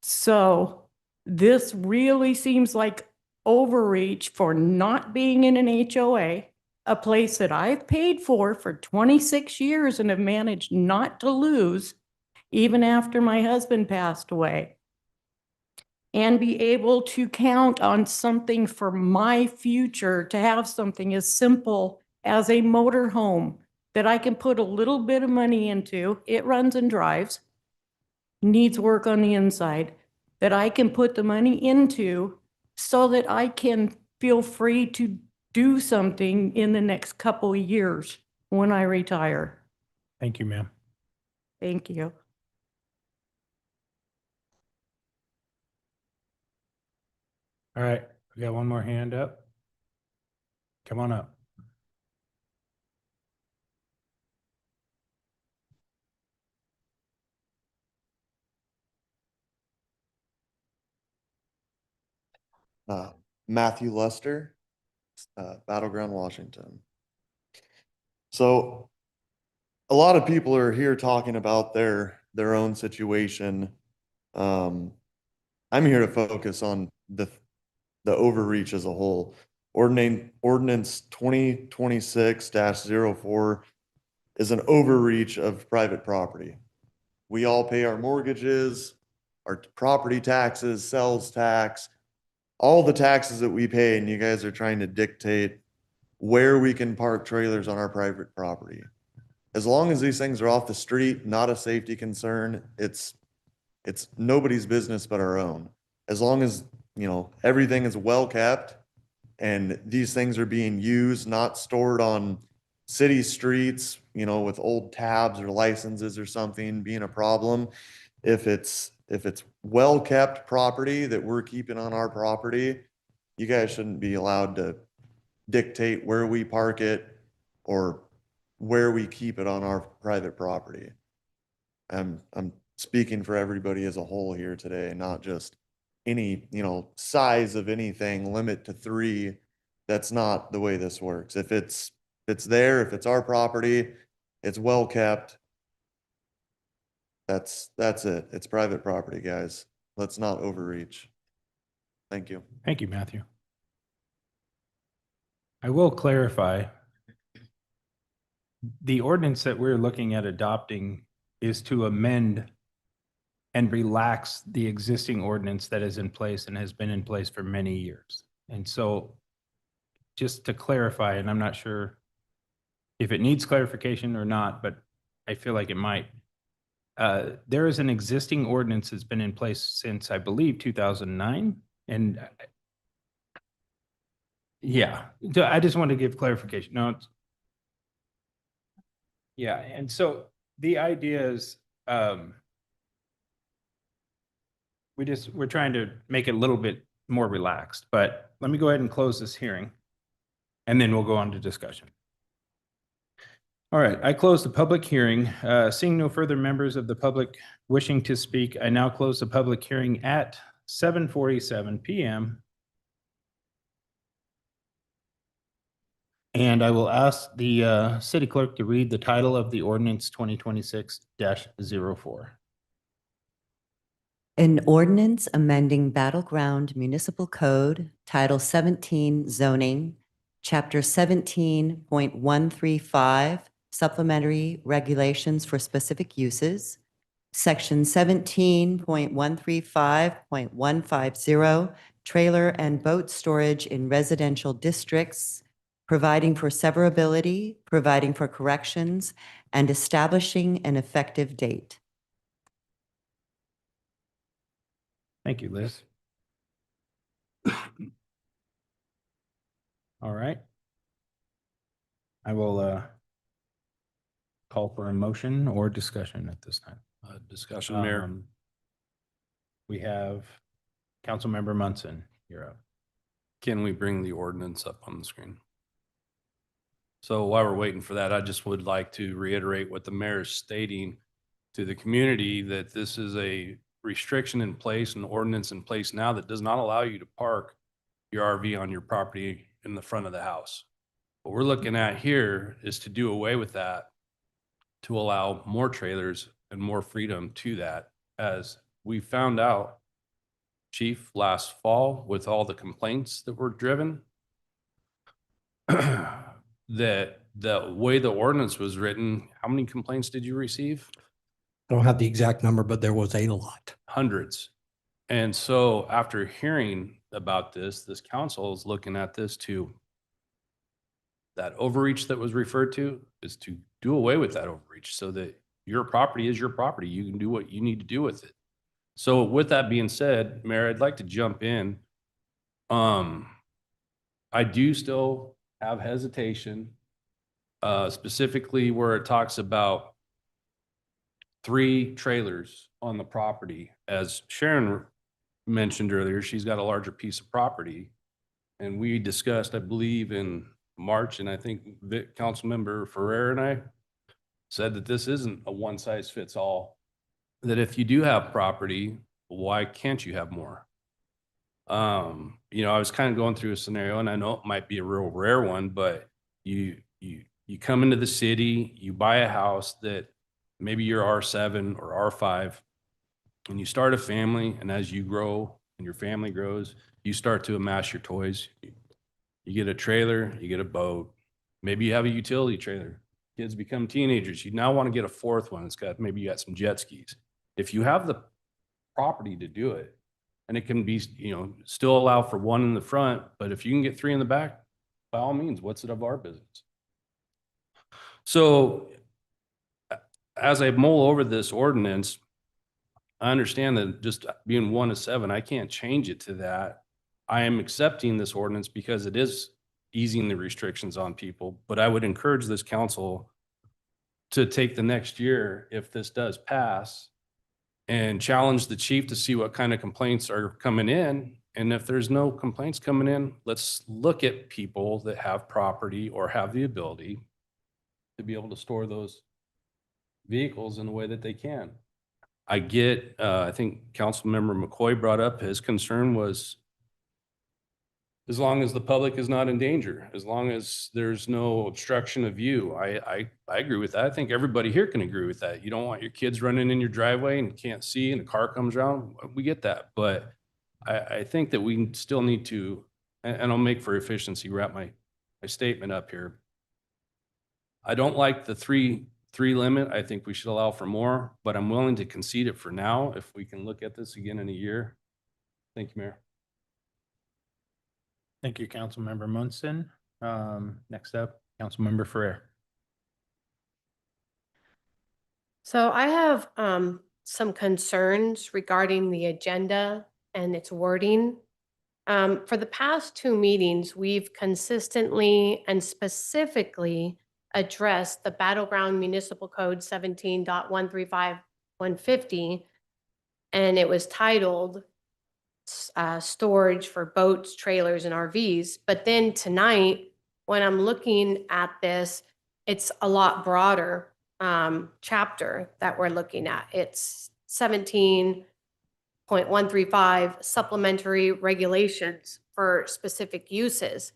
So this really seems like overreach for not being in an HOA, a place that I've paid for 26 years and have managed not to lose, even after my husband passed away, and be able to count on something for my future, to have something as simple as a motorhome that I can put a little bit of money into. It runs and drives, needs work on the inside, that I can put the money into so that I can feel free to do something in the next couple of years when I retire. Thank you, ma'am. Thank you. All right, we got one more hand up. Come on up. Matthew Luster, Battleground, Washington. So a lot of people are here talking about their own situation. I'm here to focus on the overreach as a whole. Ordinance 2026-04 is an overreach of private property. We all pay our mortgages, our property taxes, sales tax, all the taxes that we pay, and you guys are trying to dictate where we can park trailers on our private property. As long as these things are off the street, not a safety concern, it's nobody's business but our own. As long as, you know, everything is well kept and these things are being used, not stored on city streets, you know, with old tabs or licenses or something being a problem. If it's well kept property that we're keeping on our property, you guys shouldn't be allowed to dictate where we park it or where we keep it on our private property. I'm speaking for everybody as a whole here today, not just any, you know, size of anything, limit to 3. That's not the way this works. If it's there, if it's our property, it's well kept. That's it. It's private property, guys. Let's not overreach. Thank you. Thank you, Matthew. I will clarify. The ordinance that we're looking at adopting is to amend and relax the existing ordinance that is in place and has been in place for many years. And so just to clarify, and I'm not sure if it needs clarification or not, but I feel like it might. There is an existing ordinance that's been in place since, I believe, 2009. And yeah, I just want to give clarification. No, yeah. And so the idea is, we're trying to make it a little bit more relaxed, but let me go ahead and close this hearing and then we'll go on to discussion. All right, I close the public hearing. Seeing no further members of the public wishing to speak, I now close the public hearing at 7:47 p.m. And I will ask the city clerk to read the title of the ordinance 2026-04. An ordinance amending Battleground Municipal Code, Title 17 Zoning, Chapter 17.135, Supplementary Regulations for Specific Uses, Section 17.135.150, Trailer and Boat Storage in Residential Districts, providing for severability, providing for corrections, and establishing an effective date. Thank you, Liz. All right. I will call for a motion or discussion at this time. Discussion, Mayor. We have Councilmember Munson. You're up. Can we bring the ordinance up on the screen? So while we're waiting for that, I just would like to reiterate what the mayor is stating to the community, that this is a restriction in place, an ordinance in place now that does not allow you to park your RV on your property in the front of the house. What we're looking at here is to do away with that, to allow more trailers and more freedom to that. As we found out, Chief, last fall with all the complaints that were driven, that the way the ordinance was written, how many complaints did you receive? I don't have the exact number, but there was a lot. Hundreds. And so after hearing about this council is looking at this to, that overreach that was referred to is to do away with that overreach so that your property is your property. You can do what you need to do with it. So with that being said, Mayor, I'd like to jump in. I do still have hesitation, specifically where it talks about 3 trailers on the property. As Sharon mentioned earlier, she's got a larger piece of property. And we discussed, I believe in March, and I think Councilmember Ferrer and I said that this isn't a one size fits all, that if you do have property, why can't you have more? I was kind of going through a scenario, and I know it might be a real rare one, but you come into the city, you buy a house that maybe you're R7 or R5, and you start a family, and as you grow and your family grows, you start to amass your toys. You get a trailer, you get a boat, maybe you have a utility trailer. Kids become teenagers. You now want to get a fourth one. Maybe you got some jet skis. If you have the property to do it, and it can be, still allow for one in the front, but if you can get three in the back, by all means, what's it of our business? So as I mull over this ordinance, I understand that just being 1 to 7, I can't change it to that. I am accepting this ordinance because it is easing the restrictions on people, but I would encourage this council to take the next year, if this does pass, and challenge the chief to see what kind of complaints are coming in. And if there's no complaints coming in, let's look at people that have property or have the ability to be able to store those vehicles in the way that they can. I get, I think Councilmember McCoy brought up, his concern was as long as the public is not in danger, as long as there's no obstruction of view. I agree with that. I think everybody here can agree with that. You don't want your kids running in your driveway and can't see and a car comes around. We get that. But I think that we still need to, and I'll make for efficiency, wrap my statement up here. I don't like the three limit. I think we should allow for more, but I'm willing to concede it for now if we can look at this again in a year. Thank you, Mayor. Thank you, Councilmember Munson. Next up, Councilmember Ferrer. So I have some concerns regarding the agenda and its wording. For the past 2 meetings, we've consistently and specifically addressed the Battleground Municipal Code 17.135.150, and it was titled storage for boats, trailers, and RVs. But then tonight, when I'm looking at this, it's a lot broader chapter that we're looking at. It's 17.135 supplementary regulations for specific uses.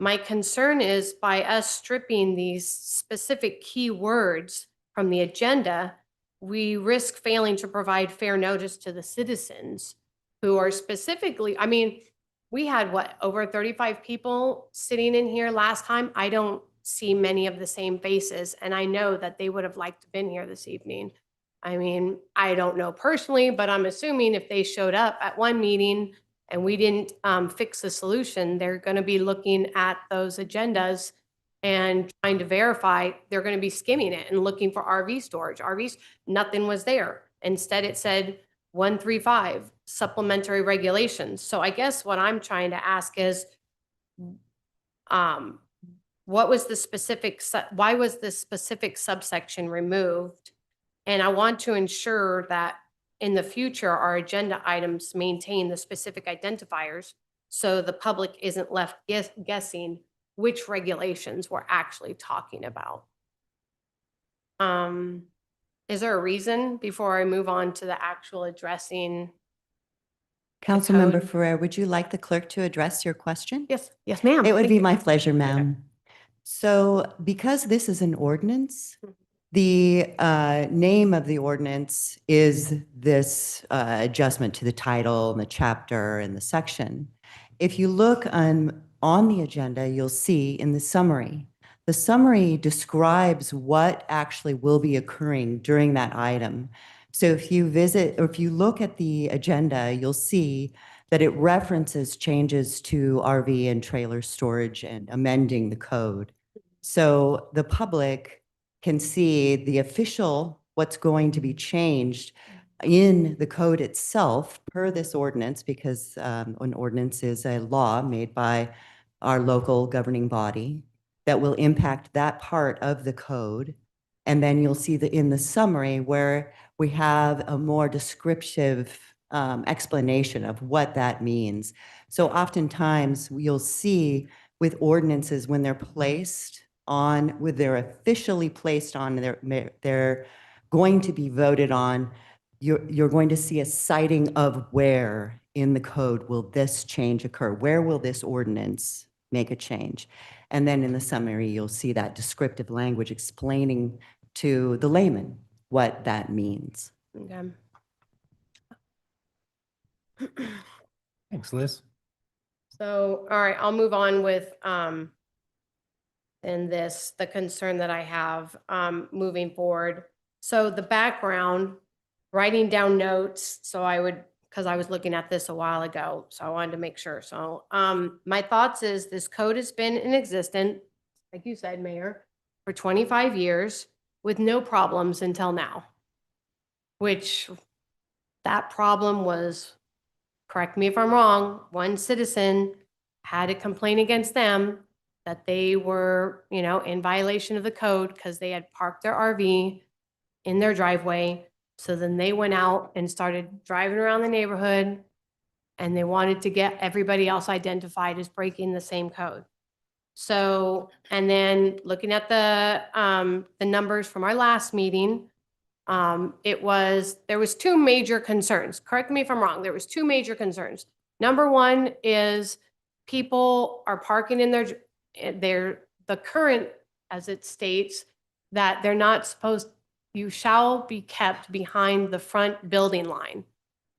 My concern is by us stripping these specific key words from the agenda, we risk failing to provide fair notice to the citizens who are specifically, I mean, we had over 35 people sitting in here last time. I don't see many of the same faces, and I know that they would have liked to have been here this evening. I mean, I don't know personally, but I'm assuming if they showed up at one meeting and we didn't fix the solution, they're going to be looking at those agendas and trying to verify. They're going to be skimming it and looking for RV storage. RVs, nothing was there. Instead, it said 135 supplementary regulations. So I guess what I'm trying to ask is, what was the specific, why was this specific subsection removed? And I want to ensure that in the future, our agenda items maintain the specific identifiers so the public isn't left guessing which regulations we're actually talking about. Is there a reason before I move on to the actual addressing? Councilmember code? Ferrer, would you like the clerk to address your question? Yes, yes, ma'am. It would Thank be you. my pleasure, ma'am. So because this is an ordinance, the name of the ordinance is this adjustment to the title and the chapter and the section. If you look on the agenda, you'll see in the summary describes what actually will be occurring during that item. So if you visit or if you look at the agenda, you'll see that it references changes to RV and trailer storage and amending the code. So the public can see the official, what's going to be changed in the code itself per this ordinance, because an ordinance is a law made by our local governing body that will impact that part of the code. And then you'll see in the summary where we have a more descriptive explanation of what that means. So oftentimes you'll see with ordinances when they're placed on, when they're officially placed on, they're going to be voted on, you're going to see a citing of where in the code will this change occur? Where will this ordinance make a change? And then in the summary, you'll see that descriptive language explaining to the layman what that means. Okay. Thanks, Liz. So, all right, I'll move on with, and the concern that I have, moving forward. So the background, writing down notes, so because I was looking at this a while ago, so I wanted to make sure. So, my thoughts is this code has been in existence, like you said, Mayor, for 25 years with no problems until now, which that problem was, correct me if I'm wrong, one citizen had a complaint against them that they were, in violation of the code because they had parked their RV in their driveway. So then they went out and started driving around the neighborhood and they wanted to get everybody else identified as breaking the same code. So, and then looking at the numbers from our last meeting, there was two major concerns. Correct me if I'm wrong. There was two major concerns. Number one is people are parking in the current, as it states, that they're not supposed, you shall be kept behind the front building line.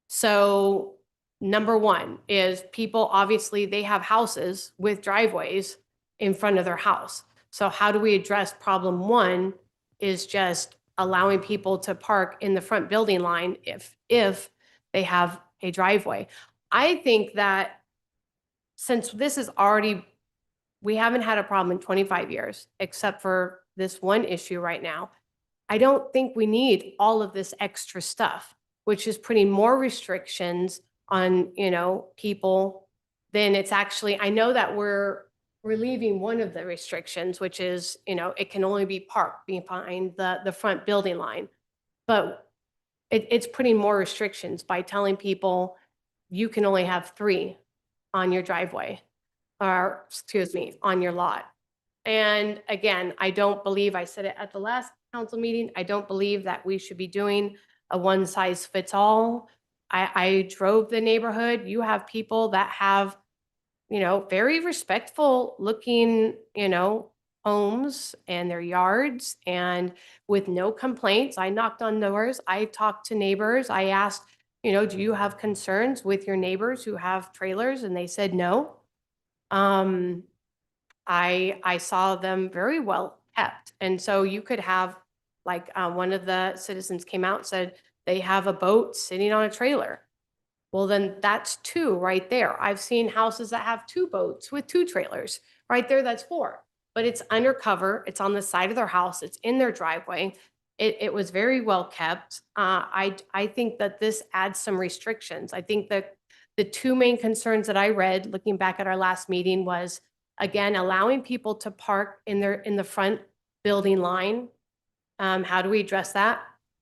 So number one is people, obviously they have houses with driveways in front of their house. So how do we address problem one is just allowing people to park in the front building line if they have a driveway. I think that since this is already, we haven't had a problem in 25 years, except for this one issue right now. I don't think we need all of this extra stuff, which is putting more restrictions on, people than it's actually, I know that we're relieving one of the restrictions, which is, it can only be parked behind the front building line. But it's putting more restrictions by telling people you can only have 3 on your driveway, or excuse me, on your lot. And again, I don't believe, I said it at the last council meeting, I don't believe that we should be doing a one size fits all. I drove the neighborhood. You have people that have, very respectful looking, homes and their yards and with no complaints. I knocked on doors. I talked to neighbors. I asked, do you have concerns with your neighbors who have trailers? And they said no. I saw them very well kept. And so you could have, like, one of the citizens came out and said they have a boat sitting on a trailer. Well, then that's 2 right there. I've seen houses that have 2 boats with 2 trailers. Right there, that's 4. But it's undercover. It's on the side of their house. It's in their driveway. It was very well kept. I think that this adds some restrictions. I think that the 2 main concerns that I read, looking back at our last meeting, was, again, allowing people to park in the front building line. How do we address that?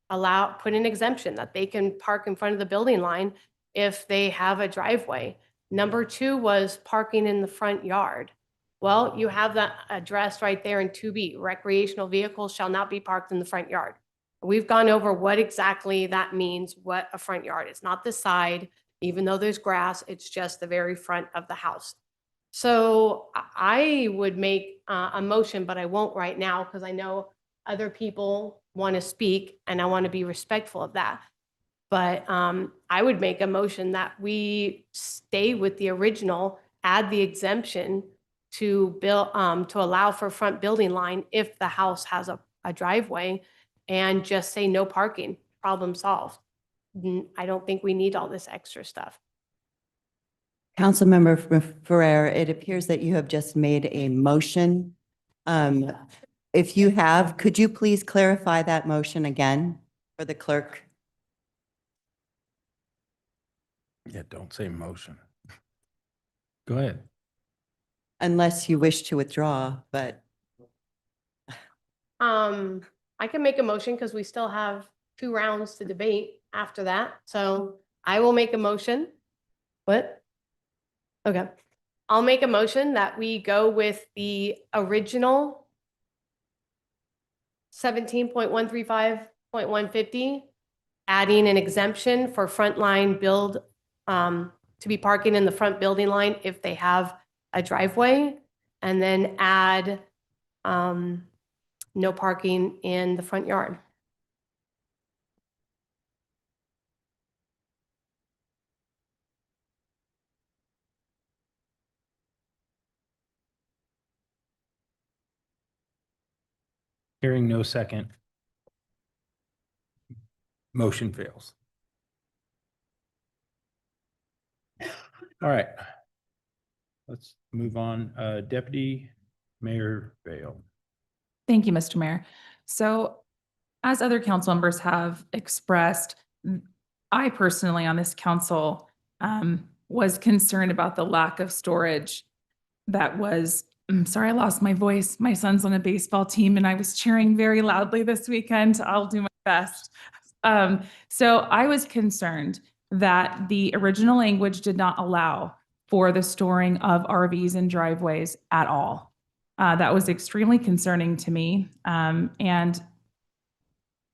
Put an exemption that they can park in front of the building line if they have a driveway. Number 2 was parking in the front yard. Well, you have that addressed right there in 2B. Recreational vehicles shall not be parked in the front yard. We've gone over what exactly that means, what a front yard is. Not the side, even though there's grass, it's just the very front of the house. So I would make a motion, but I won't right now because I know other people want to speak and I want to be respectful of that. But I would make a motion that we stay with the original, add the exemption to allow for front building line if the house has a driveway, and just say no parking, problem solved. I don't think we need all this extra stuff. Councilmember Ferrer, it appears that you have just made a motion. If you have, could you please clarify that motion again for the clerk? Yeah, don't say motion. Go ahead. Unless you wish to withdraw, but I can make a motion because we still have 2 rounds to debate after that. So I will make a motion. What? Okay. I'll make a motion that we go with the original 17.135.150, adding an exemption for frontline to be parking in the front building line if they have a driveway, and then add no parking in the front yard. Hearing no second. Motion fails. All right. Let's move on. Deputy Mayor Vale. Thank you, Mr. Mayor. So as other council members have expressed, I personally on this council was concerned about the lack of storage that was, I'm sorry, I lost my voice. My son's on a baseball team and I was cheering very loudly this weekend. I'll do my best. So I was concerned that the original language did not allow for the storing of RVs in driveways at all. That was extremely concerning to me. And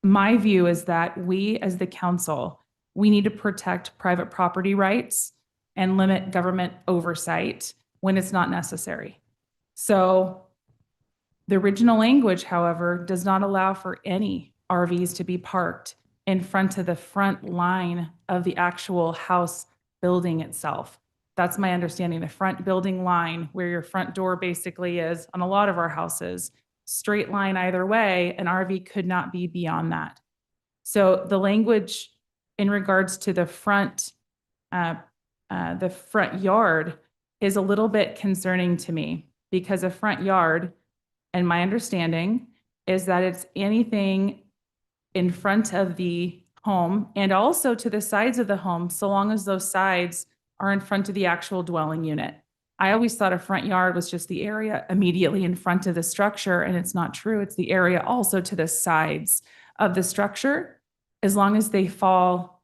my view is that we, as the council, we need to protect private property rights and limit government oversight when it's not necessary. So the original language, however, does not allow for any RVs to be parked in front of the front line of the actual house building itself. That's my understanding. The front building line where your front door basically is on a lot of our houses, straight line either way, an RV could not be beyond that. So the language in regards to the front yard is a little bit concerning to me, because a front yard, and my understanding is that it's anything in front of the home and also to the sides of the home, so long as those sides are in front of the actual dwelling unit. I always thought a front yard was just the area immediately in front of the structure, and it's not true. It's the area also to the sides of the structure, as long as they fall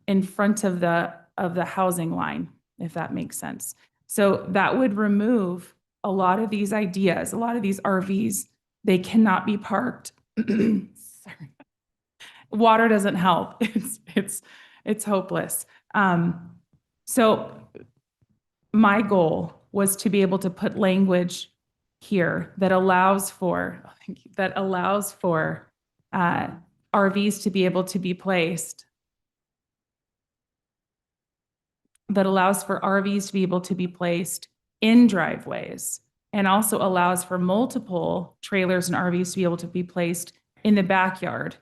in front of the housing line, if that makes sense. So that would remove a lot of these ideas, a lot of these RVs. They cannot be parked. Sorry. Water doesn't help. It's hopeless. So my goal was to be able to put language here that allows for RVs to be able to be placed, in driveways, and also allows for multiple trailers and RVs to be able to be placed in the backyard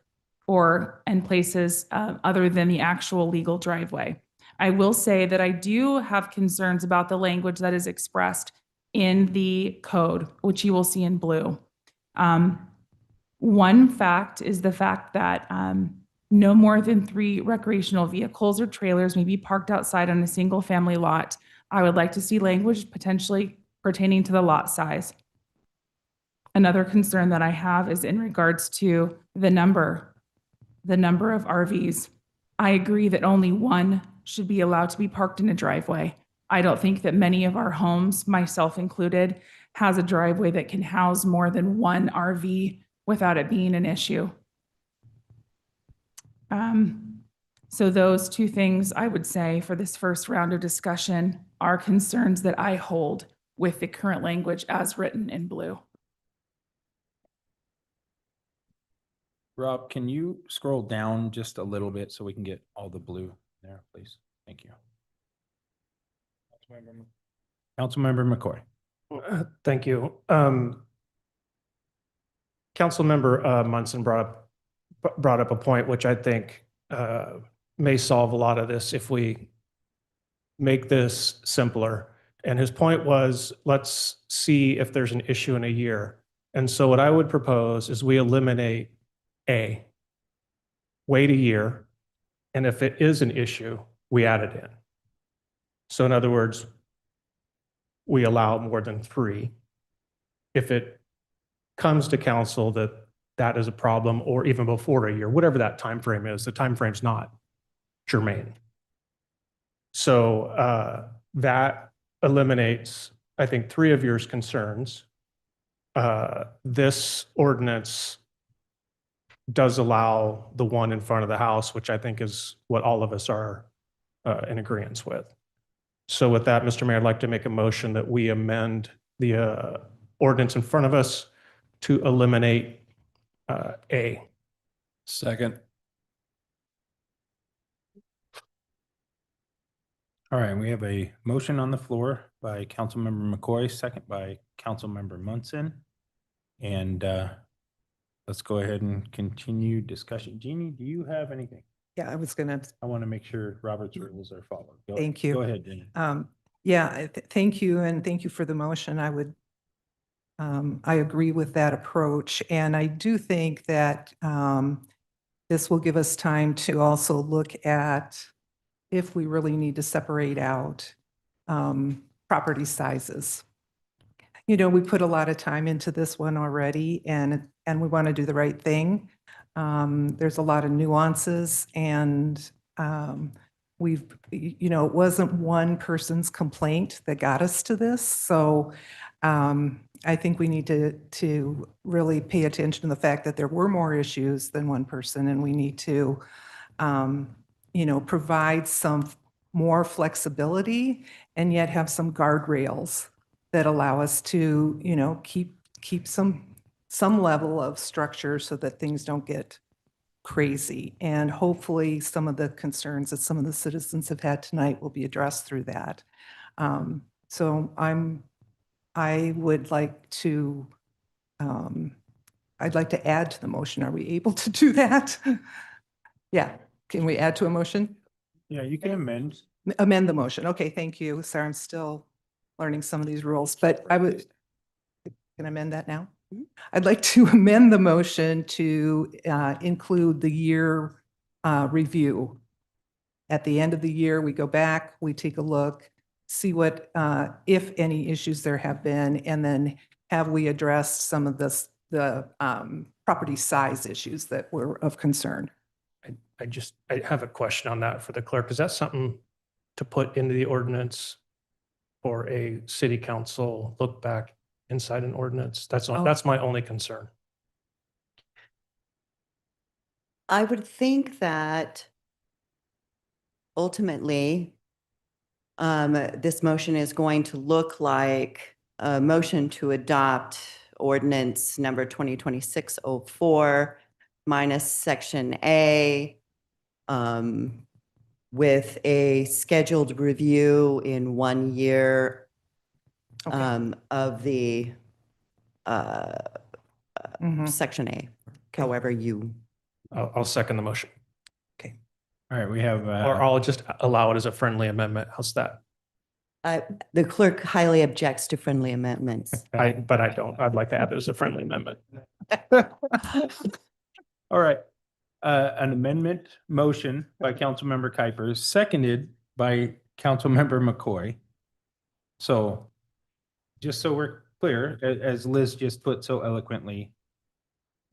or in places other than the actual legal driveway. I will say that I do have concerns about the language that is expressed in the code, which you will see in blue. One fact is the fact that no more than 3 recreational vehicles or trailers may be parked outside on a single family lot. I would like to see language potentially pertaining to the lot size. Another concern that I have is in regards to the number of RVs. I agree that only one should be allowed to be parked in a driveway. I don't think that many of our homes, myself included, has a driveway that can house more than one RV without it being an issue. So those 2 things I would say for this first round of discussion are concerns that I hold with the current language as written in blue. Rob, can you scroll down just a little bit so we can get all the blue there, please? Thank you. Councilmember McCoy. Thank you. Councilmember Munson brought up a point which I think may solve a lot of this if we make this simpler. And his point was, let's see if there's an issue in a year. And so what I would propose is we eliminate A, wait a year, and if it is an issue, we add it in. So in other words, we allow more than 3. If it comes to council that is a problem, or even before a year, whatever that time frame is, the time frame's not germane. So that eliminates, I think, 3 of your concerns. This ordinance does allow the one in front of the house, which I think is what all of us are in agreement with. So with that, Mr. Mayor, I'd like to make a motion that we amend the ordinance in front of us to eliminate A. Second. All right, we have a motion on the floor by Councilmember McCoy, second by Councilmember Munson. And let's go ahead and continue discussion. Jeannie, do you have anything? Yeah, I was gonna, I want to make sure Robert's rules are followed. Thank you. Go ahead, Jeannie. thank you, and thank you for the motion. I agree with that approach, and I do think that this will give us time to also look at if we really need to separate out property sizes. You know, we put a lot of time into this one already, and we want to do the right thing. There's a lot of nuances, and it wasn't one person's complaint that got us to this. So I think we need to really pay attention to the fact that there were more issues than one person, and we need to, provide some more flexibility and yet have some guardrails that allow us to, keep some level of structure so that things don't get crazy. And hopefully some of the concerns that some of the citizens have had tonight will be addressed through that. So I would like to, I'd like to add to the motion. Are we able to do that? Yeah. Can we add to a motion? Yeah, you can amend. Amend the motion. Okay, thank you. Sorry, I'm still learning some of these rules, but can I amend that now? I'd like to amend the motion to include the year review. At the end of the year, we go back, we take a look, see what, if any issues there have been, and then have we addressed some of the property size issues that were of concern. I have a question on that for the clerk. Is that something to put into the ordinance for a city council look back inside an ordinance? That's my only concern. I would think that ultimately, this motion is going to look like a motion to adopt ordinance number 2026-04 minus section A, with a scheduled review in 1 year of the section A, however you. I'll second the motion. All right, we have. Or I'll just allow it as a friendly amendment. How's that? The clerk highly objects to friendly amendments. But I don't. I'd like to add it as a friendly amendment. All right. An amendment motion by Councilmember Kuiper, seconded by Councilmember McCoy. So just so we're clear, as Liz just put so eloquently,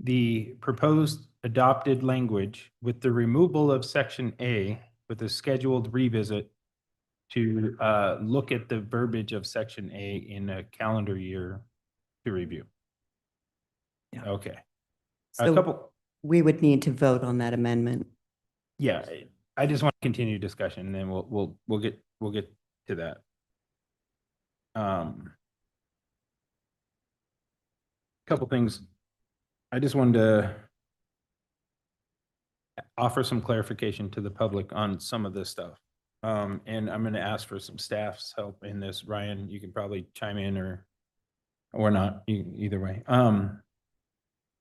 the proposed adopted language with the removal of section A with a scheduled revisit to look at the verbiage of section A in a calendar year to review. Yeah. Okay. So we would need to vote on that amendment. Yeah, I just want to continue discussion, and then we'll get to that. Couple things. I just wanted to offer some clarification to the public on some of this stuff. And I'm going to ask for some staff's help in this. Ryan, you can probably chime in or not, either way.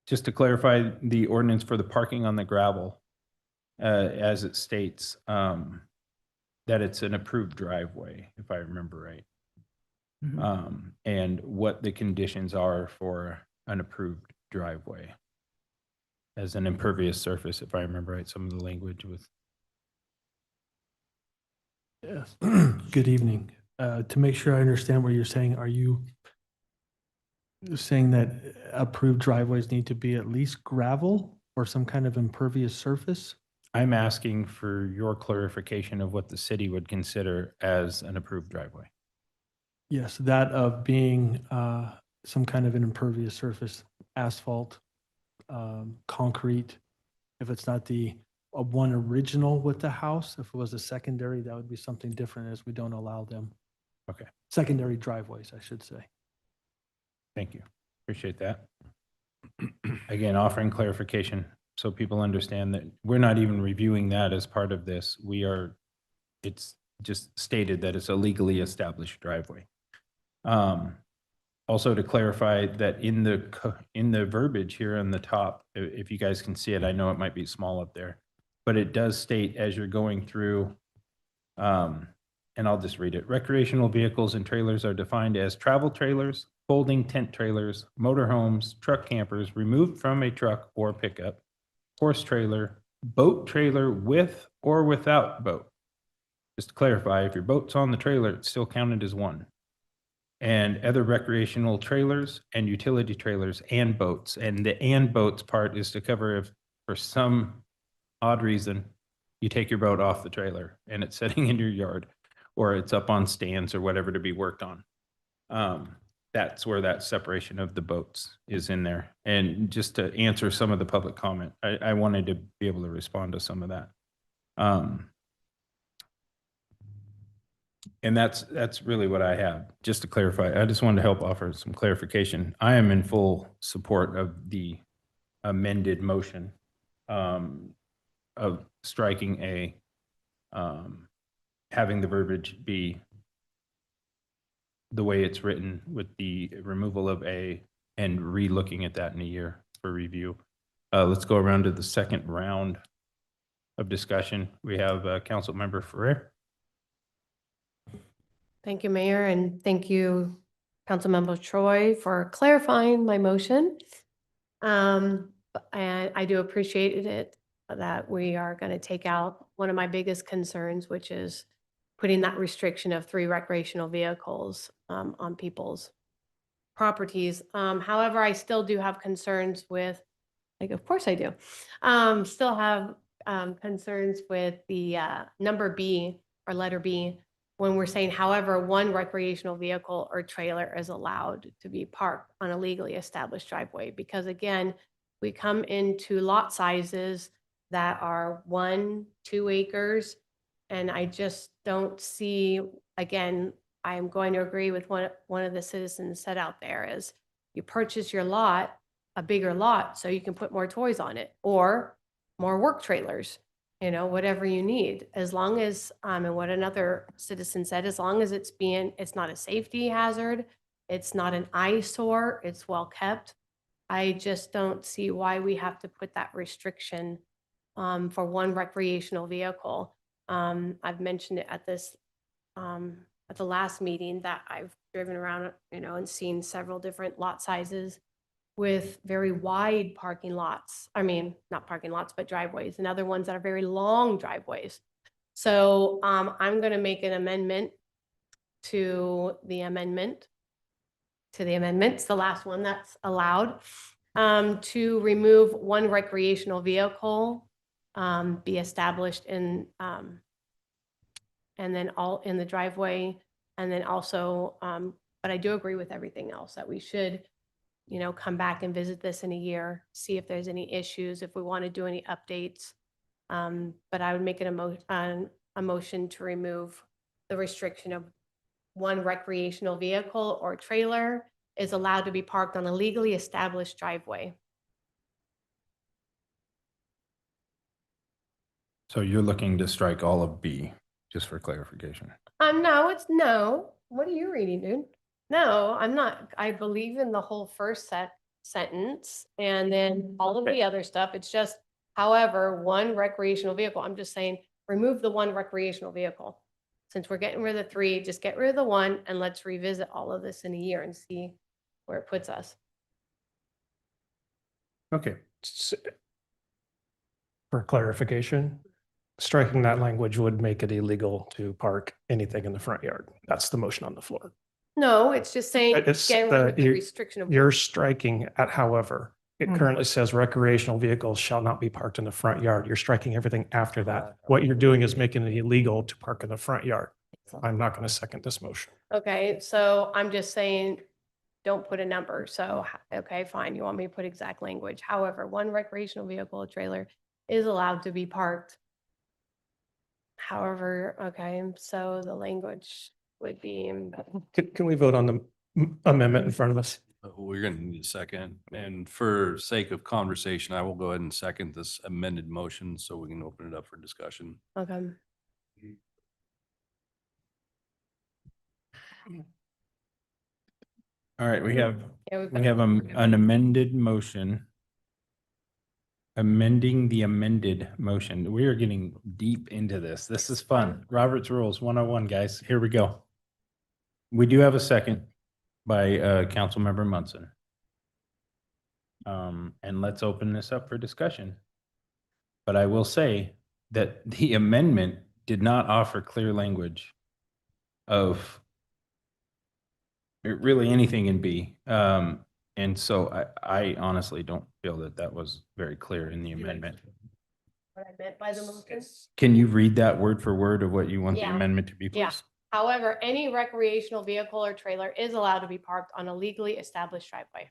Just to clarify the ordinance for the parking on the gravel, as it states, that it's an approved driveway, if I remember right. And what the conditions are for an approved driveway as an impervious surface, if I remember right, some of the language with. Yes. Good evening. To make sure I understand what you're saying, are you saying that approved driveways need to be at least gravel or some kind of impervious surface? I'm asking for your clarification of what the city would consider as an approved driveway. Yes, that of being some kind of an impervious surface, asphalt, concrete. If it's not the one original with the house. If it was a secondary, that would be something different as we don't allow them. Okay. Secondary driveways, I should say. Thank you. Appreciate that. Again, offering clarification so people understand that we're not even reviewing that as part of this. It's just stated that it's a legally established driveway. Also to clarify that in the verbiage here on the top, if you guys can see it, I know it might be small up there, but it does state as you're going through, and I'll just read it. Recreational vehicles and trailers are defined as travel trailers, folding tent trailers, motorhomes, truck campers removed from a truck or pickup, horse trailer, boat trailer with or without boat. Just to clarify, if your boat's on the trailer, it's still counted as one. And other recreational trailers and utility trailers and boats. And the and boats part is to cover if for some odd reason you take your boat off the trailer and it's sitting in your yard or it's up on stands or whatever to be worked on. That's where that separation of the boats is in there. And just to answer some of the public comment, I wanted to be able to respond to some of that. And that's really what I have. Just to clarify, I just wanted to help offer some clarification. I am in full support of the amended motion of striking having the verbiage be the way it's written with the removal of A and re-looking at that in a year for review. Let's go around to the second round of discussion. We have Councilmember Ferrer. Thank you, Mayor, and thank you, Councilmember Troy, for clarifying my motion. And I do appreciate it that we are going to take out one of my biggest concerns, which is putting that restriction of 3 recreational vehicles on people's properties. However, I still do have concerns with, like, of course I do, still have concerns with the number B or letter B, when we're saying, however, 1 recreational vehicle or trailer is allowed to be parked on a legally established driveway. Because again, we come into lot sizes that are 1, 2 acres. And I just don't see, again, I'm going to agree with one of the citizens said out there is you purchase your lot, a bigger lot, so you can put more toys on it or more work trailers. Whatever you need, as long as, and what another citizen said, as long as it's not a safety hazard, it's not an eyesore, it's well kept. I just don't see why we have to put that restriction for 1 recreational vehicle. I've mentioned it at the last meeting that I've driven around, and seen several different lot sizes with very wide parking lots. I mean, not parking lots, but driveways, and other ones that are very long driveways. So I'm going to make an amendment to the amendment. It's the last one that's allowed, to remove 1 recreational vehicle be established in, and then all in the driveway. And then also, but I do agree with everything else that we should come back and visit this in a year, see if there's any issues, if we want to do any updates. But I would make it a motion to remove the restriction of 1 recreational vehicle or trailer is allowed to be parked on a legally established driveway. So you're looking to strike all of B, just for clarification. No. What are you reading, dude? No, I'm not. I believe in the whole first sentence and then all of the other stuff. It's just, however, 1 recreational vehicle. I'm just saying, remove the 1 recreational vehicle. Since we're getting rid of the 3, just get rid of the 1 and let's revisit all of this in a year and see where it puts us. Okay. For clarification, striking that language would make it illegal to park anything in the front yard. That's the motion on the floor. No, it's just saying, It's getting rid of the restriction of. You're striking at however. It currently says recreational vehicles shall not be parked in the front yard. You're striking everything after that. What you're doing is making it illegal to park in the front yard. I'm not going to second this motion. Okay, so I'm just saying, don't put a number. So, okay, fine. You want me to put exact language. However, 1 recreational vehicle or trailer is allowed to be parked. However, okay, so the language would be, Can we vote on the amendment in front of us? We're going to need a second. And for sake of conversation, I will go ahead and second this amended motion so we can open it up for discussion. okay. All right, we have Yeah, we've We got- have an amended motion. Amending the amended motion. We are getting deep into this. This is fun. Robert's Rules 101, guys. Here we go. We do have a second by Councilmember Munson. And let's open this up for discussion. But I will say that the amendment did not offer clear language of really anything in B. And so I honestly don't feel that that was very clear in the amendment. What I meant by the motion? Can you read that word for word of what you want the Yeah. amendment to be, Yeah. please? However, any recreational vehicle or trailer is allowed to be parked on a legally established driveway.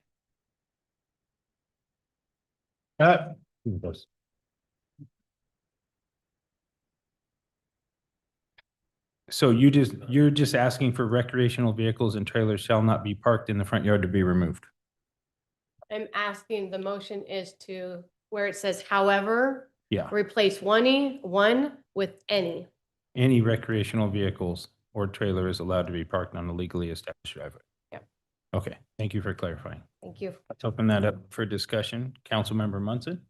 So you're just asking for recreational vehicles and trailers shall not be parked in the front yard to be removed. I'm asking, the motion is to, where it says however, Yeah. replace one with any. Any recreational vehicles or trailer is allowed to be parked on a legally established driveway. Yep. Okay, thank you for clarifying. Thank you. Let's open that up for discussion. Councilmember Munson?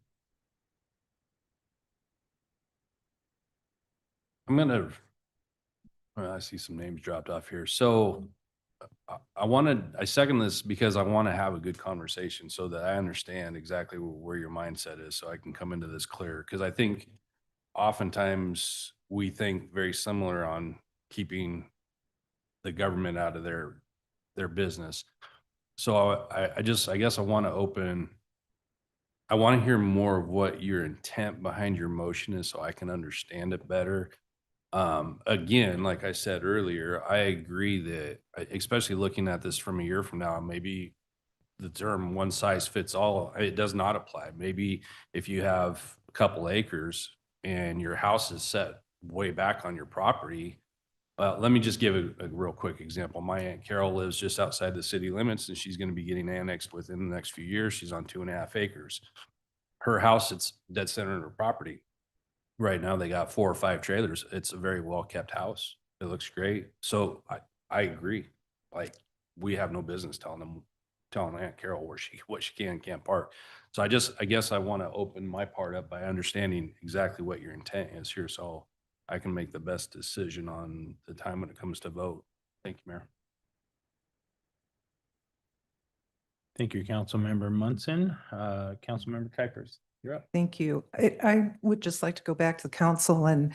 I see some names dropped off here. So I second this because I want to have a good conversation so that I understand exactly where your mindset is, so I can come into this clear. Because I think oftentimes we think very similar on keeping the government out of their business. So I guess I want to hear more of what your intent behind your motion is so I can understand it better. Again, like I said earlier, I agree that, especially looking at this from a year from now, maybe the term one size fits all, it does not apply. Maybe if you have a couple acres and your house is set way back on your property. Let me just give a real quick example. My Aunt Carol lives just outside the city limits and she's going to be getting annexed within the next few years. She's on 2.5 acres. Her house, it's dead center in her property. Right now, they got 4 or 5 trailers. It's a very well-kept house. It looks great. So I agree. Like, we have no business telling Aunt Carol what she can and can't park. So I guess I want to open my part up by understanding exactly what your intent is here, so I can make the best decision on the time when it comes to vote. Thank you, Mayor. Thank you, Councilmember Munson. Councilmember Kuipers, you're up. Thank you. I would just like to go back to the council, and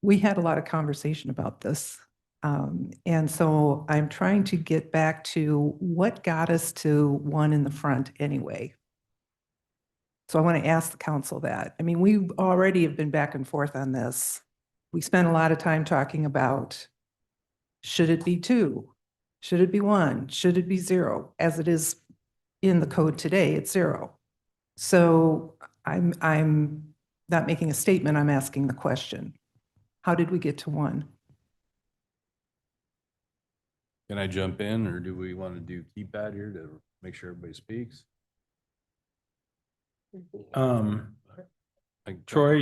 we had a lot of conversation about this. And so I'm trying to get back to what got us to one in the front anyway. So I want to ask the council that. I mean, we already have been back and forth on this. We spent a lot of time talking about, should it be 2? Should it be 1? Should it be 0? As it is in the code today, it's 0. So I'm not making a statement, I'm asking the question. How did we get to 1? Can I jump in, or do we want to do keypad here to make sure everybody speaks? Troy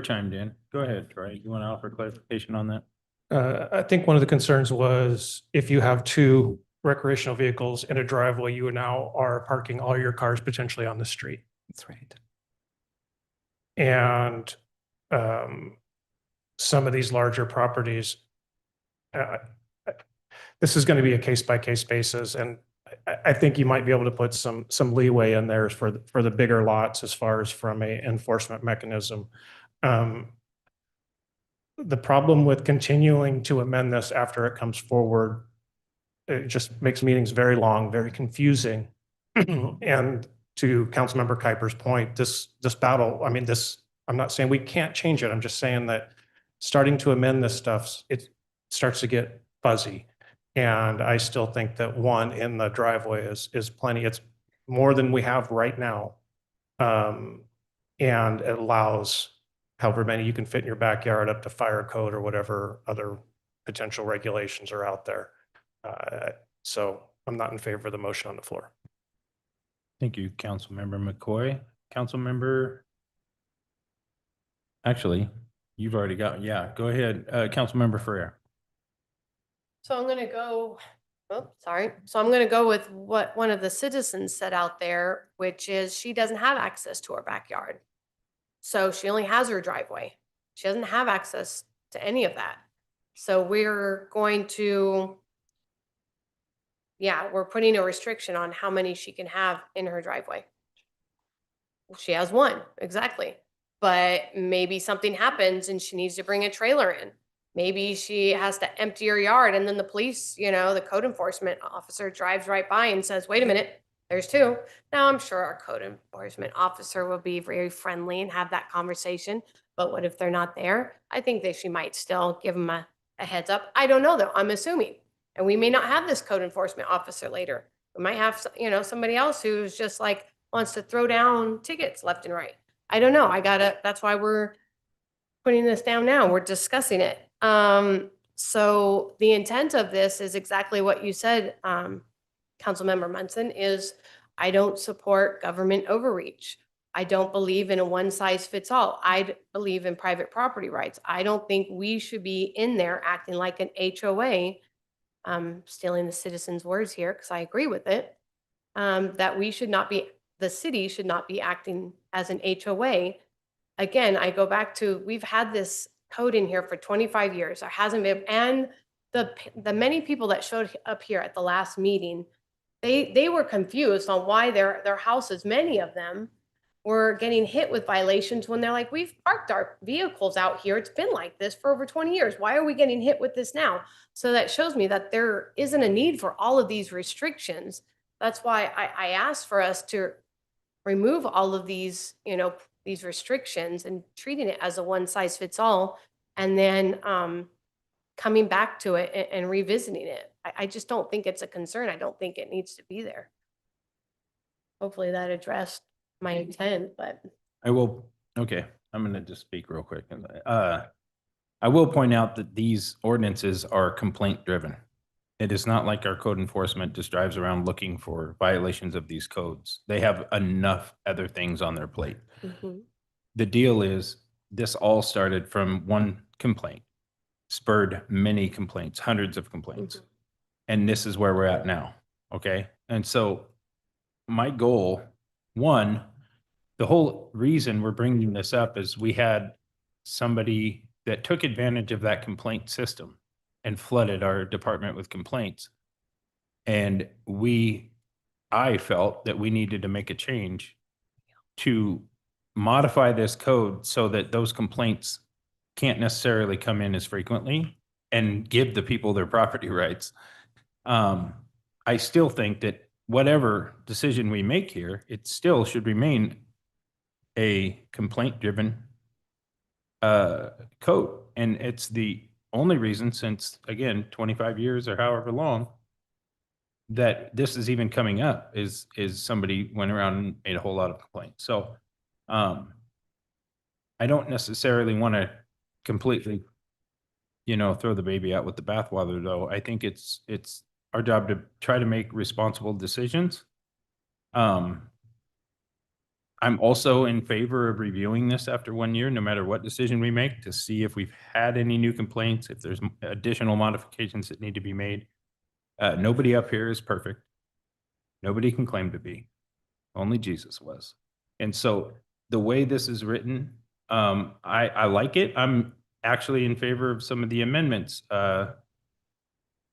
chimed in. Go ahead, Troy. You want to offer clarification on that? I think one of the concerns was if you have 2 recreational vehicles in a driveway, you now are parking all your cars potentially on the street. That's right. And some of these larger properties, this is going to be a case-by-case basis, and I think you might be able to put some leeway in there for the bigger lots as far as from a enforcement mechanism. The problem with continuing to amend this after it comes forward, it just makes meetings very long, very confusing. And to Councilmember Kuiper's point, this battle, I mean, I'm not saying we can't change it. I'm just saying that starting to amend this stuff, it starts to get fuzzy. And I still think that 1 in the driveway is plenty. It's more than we have right now. And it allows however many you can fit in your backyard up to fire code or whatever other potential regulations are out there. So I'm not in favor of the motion on the floor. Thank you, Councilmember McCoy. Councilmember, actually, you've already got, yeah, go ahead. Councilmember Ferrer. So I'm going to go, oh, sorry. So I'm going to go with what one of the citizens said out there, which is she doesn't have access to her backyard. So she only has her driveway. She doesn't have access to any of that. So we're going to, yeah, we're putting a restriction on how many she can have in her driveway. She has one, exactly. But maybe something happens and she needs to bring a trailer in. Maybe she has to empty her yard and then the police, you know, the code enforcement officer drives right by and says, wait a minute, there's two. Now, I'm sure our code enforcement officer will be very friendly and have that conversation. But what if they're not there? I think that she might still give them a heads up. I don't know though, I'm assuming. And we may not have this code enforcement officer later. We might have, you know, somebody else who's just like wants to throw down tickets left and right. I don't know. That's why we're putting this down now. We're discussing it. So the intent of this is exactly what you said, Councilmember Munson, is I don't support government overreach. I don't believe in a one size fits all. I believe in private property rights. I don't think we should be in there acting like an HOA. I'm stealing the citizens' words here because I agree with it. That we should not be, the city should not be acting as an HOA. Again, I go back to, we've had this code in here for 25 years. There hasn't been, and the many people that showed up here at the last meeting, they were confused on why their houses, many of them, were getting hit with violations when they're like, we've parked our vehicles out here. It's been like this for over 20 years. Why are we getting hit with this now? So that shows me that there isn't a need for all of these restrictions. That's why I asked for us to remove all of these, you know, these restrictions and treating it as a one size fits all, and then coming back to it and revisiting it. I just don't think it's a concern. I don't think it needs to be there. Hopefully that addressed my intent, but. I will, okay, I'm going to just speak real quick. I will point out that these ordinances are complaint driven. It is not like our code enforcement just drives around looking for violations of these codes. They have enough other things on their plate. Mhm. The deal is, this all started from one complaint, spurred many complaints, hundreds of complaints. And this is where we're at now, okay? And so my goal, one, the whole reason we're bringing this up is we had somebody that took advantage of that complaint system and flooded our department with complaints. And I felt that we needed to make a change to modify this code so that those complaints can't necessarily come in as frequently and give the people their property rights. I still think that whatever decision we make here, it still should remain a complaint-driven code. And it's the only reason since, again, 25 years or however long, that this is even coming up is somebody went around and made a whole lot of complaints. So I don't necessarily want to completely, throw the baby out with the bathwater, though. I think it's our job to try to make responsible decisions. I'm also in favor of reviewing this after 1 year, no matter what decision we make, to see if we've had any new complaints, if there's additional modifications that need to be made. Nobody up here is perfect. Nobody can claim to be. Only Jesus was. And so the way this is written, I like it. I'm actually in favor of some of the amendments, but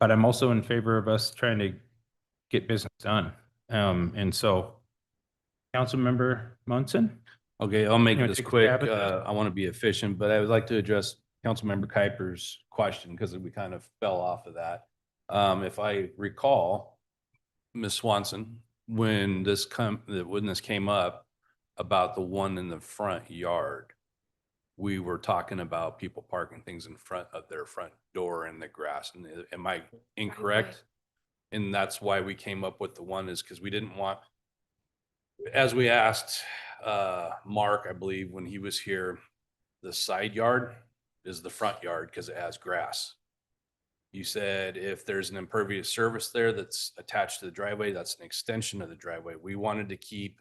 I'm also in favor of us trying to get business done. And so, Councilmember Munson? Okay, I'll make You wanna this take a quick. stab at it? I want to be efficient, but I would like to address Councilmember Kuiper's question because we kind of fell off of that. If I recall, Ms. Swanson, when this came up about the one in the front yard, we were talking about people parking things in front of their front door in the grass. And am I incorrect? And that's why we came up with the one, is because we didn't want, as we asked Mark, I believe, when he was here, the side yard is the front yard because it has grass. You said if there's an impervious surface there that's attached to the driveway, that's an extension of the driveway. We wanted to keep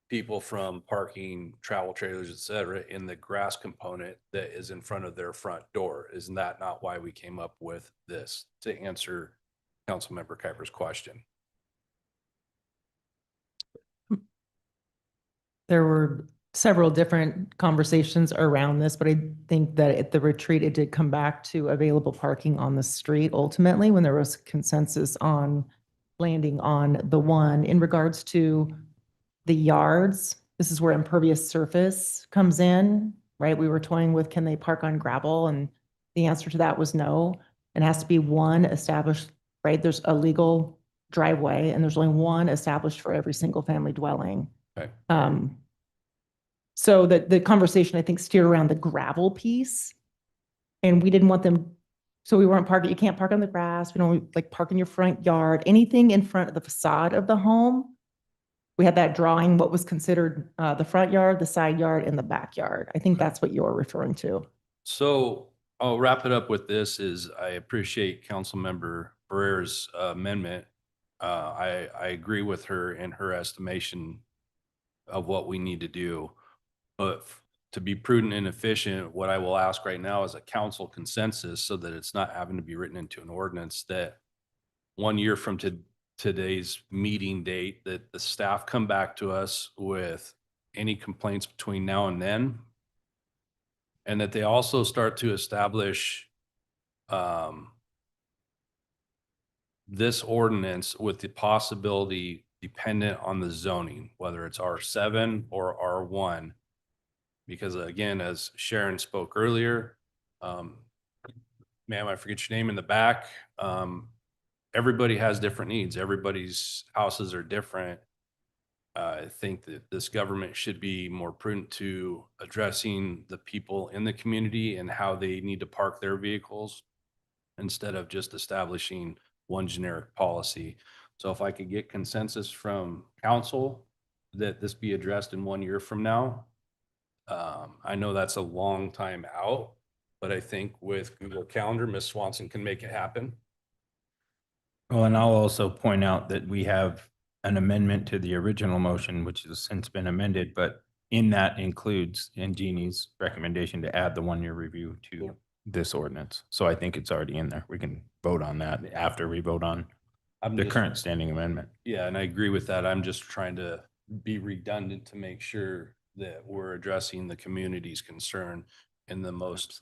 people from parking travel trailers, et cetera, in the grass component that is in front of their front door. Isn't that not why we came up with this? To answer Councilmember Kuiper's question. There were several different conversations around this, but I think that at the retreat, it did come back to available parking on the street ultimately, when there was consensus on landing on the one. In regards to the yards, this is where impervious surface comes in, right? We were toying with, can they park on gravel? And the answer to that was no. It has to be one established, right? There's a legal driveway and there's only one established for every single family dwelling. Okay. So the conversation, I think, steered around the gravel piece. And we didn't want them, so we weren't parking, you can't park on the grass. We don't like park in your front yard, anything in front of the facade of the home. We had that drawing, what was considered the front yard, the side yard, and the backyard. I think that's what you're referring to. So I'll wrap it up with this is I appreciate Councilmember Barrera's amendment. I agree with her in her estimation of what we need to do. But to be prudent and efficient, what I will ask right now is a council consensus so that it's not having to be written into an ordinance that 1 year from today's meeting date, that the staff come back to us with any complaints between now and then. And that they also start to establish this ordinance with the possibility dependent on the zoning, whether it's R7 or R1. Because again, as Sharon spoke earlier, ma'am, I forget your name in the back. Everybody has different needs. Everybody's houses are different. I think that this government should be more prudent to addressing the people in the community and how they need to park their vehicles instead of just establishing one generic policy. So if I could get consensus from council that this be addressed in 1 year from now, I know that's a long time out, but I think with Google Calendar, Ms. Swanson can make it happen. Well, and I'll also point out that we have an amendment to the original motion, which has since been amended, but in that includes in Jeannie's recommendation to add the 1 year review to this ordinance. So I think it's already in there. We can vote on that after we vote on the current standing amendment. Yeah, and I agree with that. I'm just trying to be redundant to make sure that we're addressing the community's concern in the most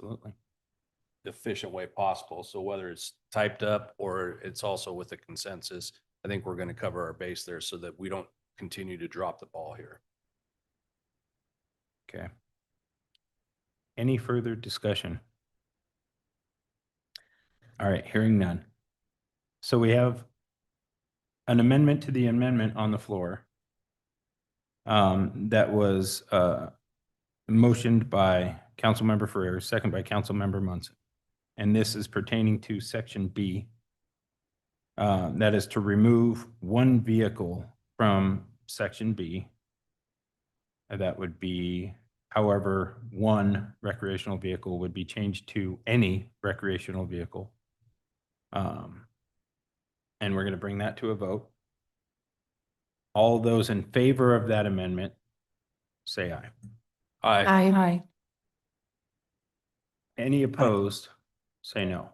efficient way possible. So whether it's typed up or it's also with a consensus, I think we're going to cover our base there so that we don't continue to drop the ball here. Okay. Any further discussion? All right, hearing none. So we have an amendment to the amendment on the floor. That was motioned by Councilmember Ferrer, second by Councilmember Munson. And this is pertaining to section B. That is to remove one vehicle from section B. That would be, however, one recreational vehicle would be changed to any recreational vehicle. And we're going to bring that to a vote. All those in favor of that amendment, say aye. Aye. Aye. Any opposed, say no.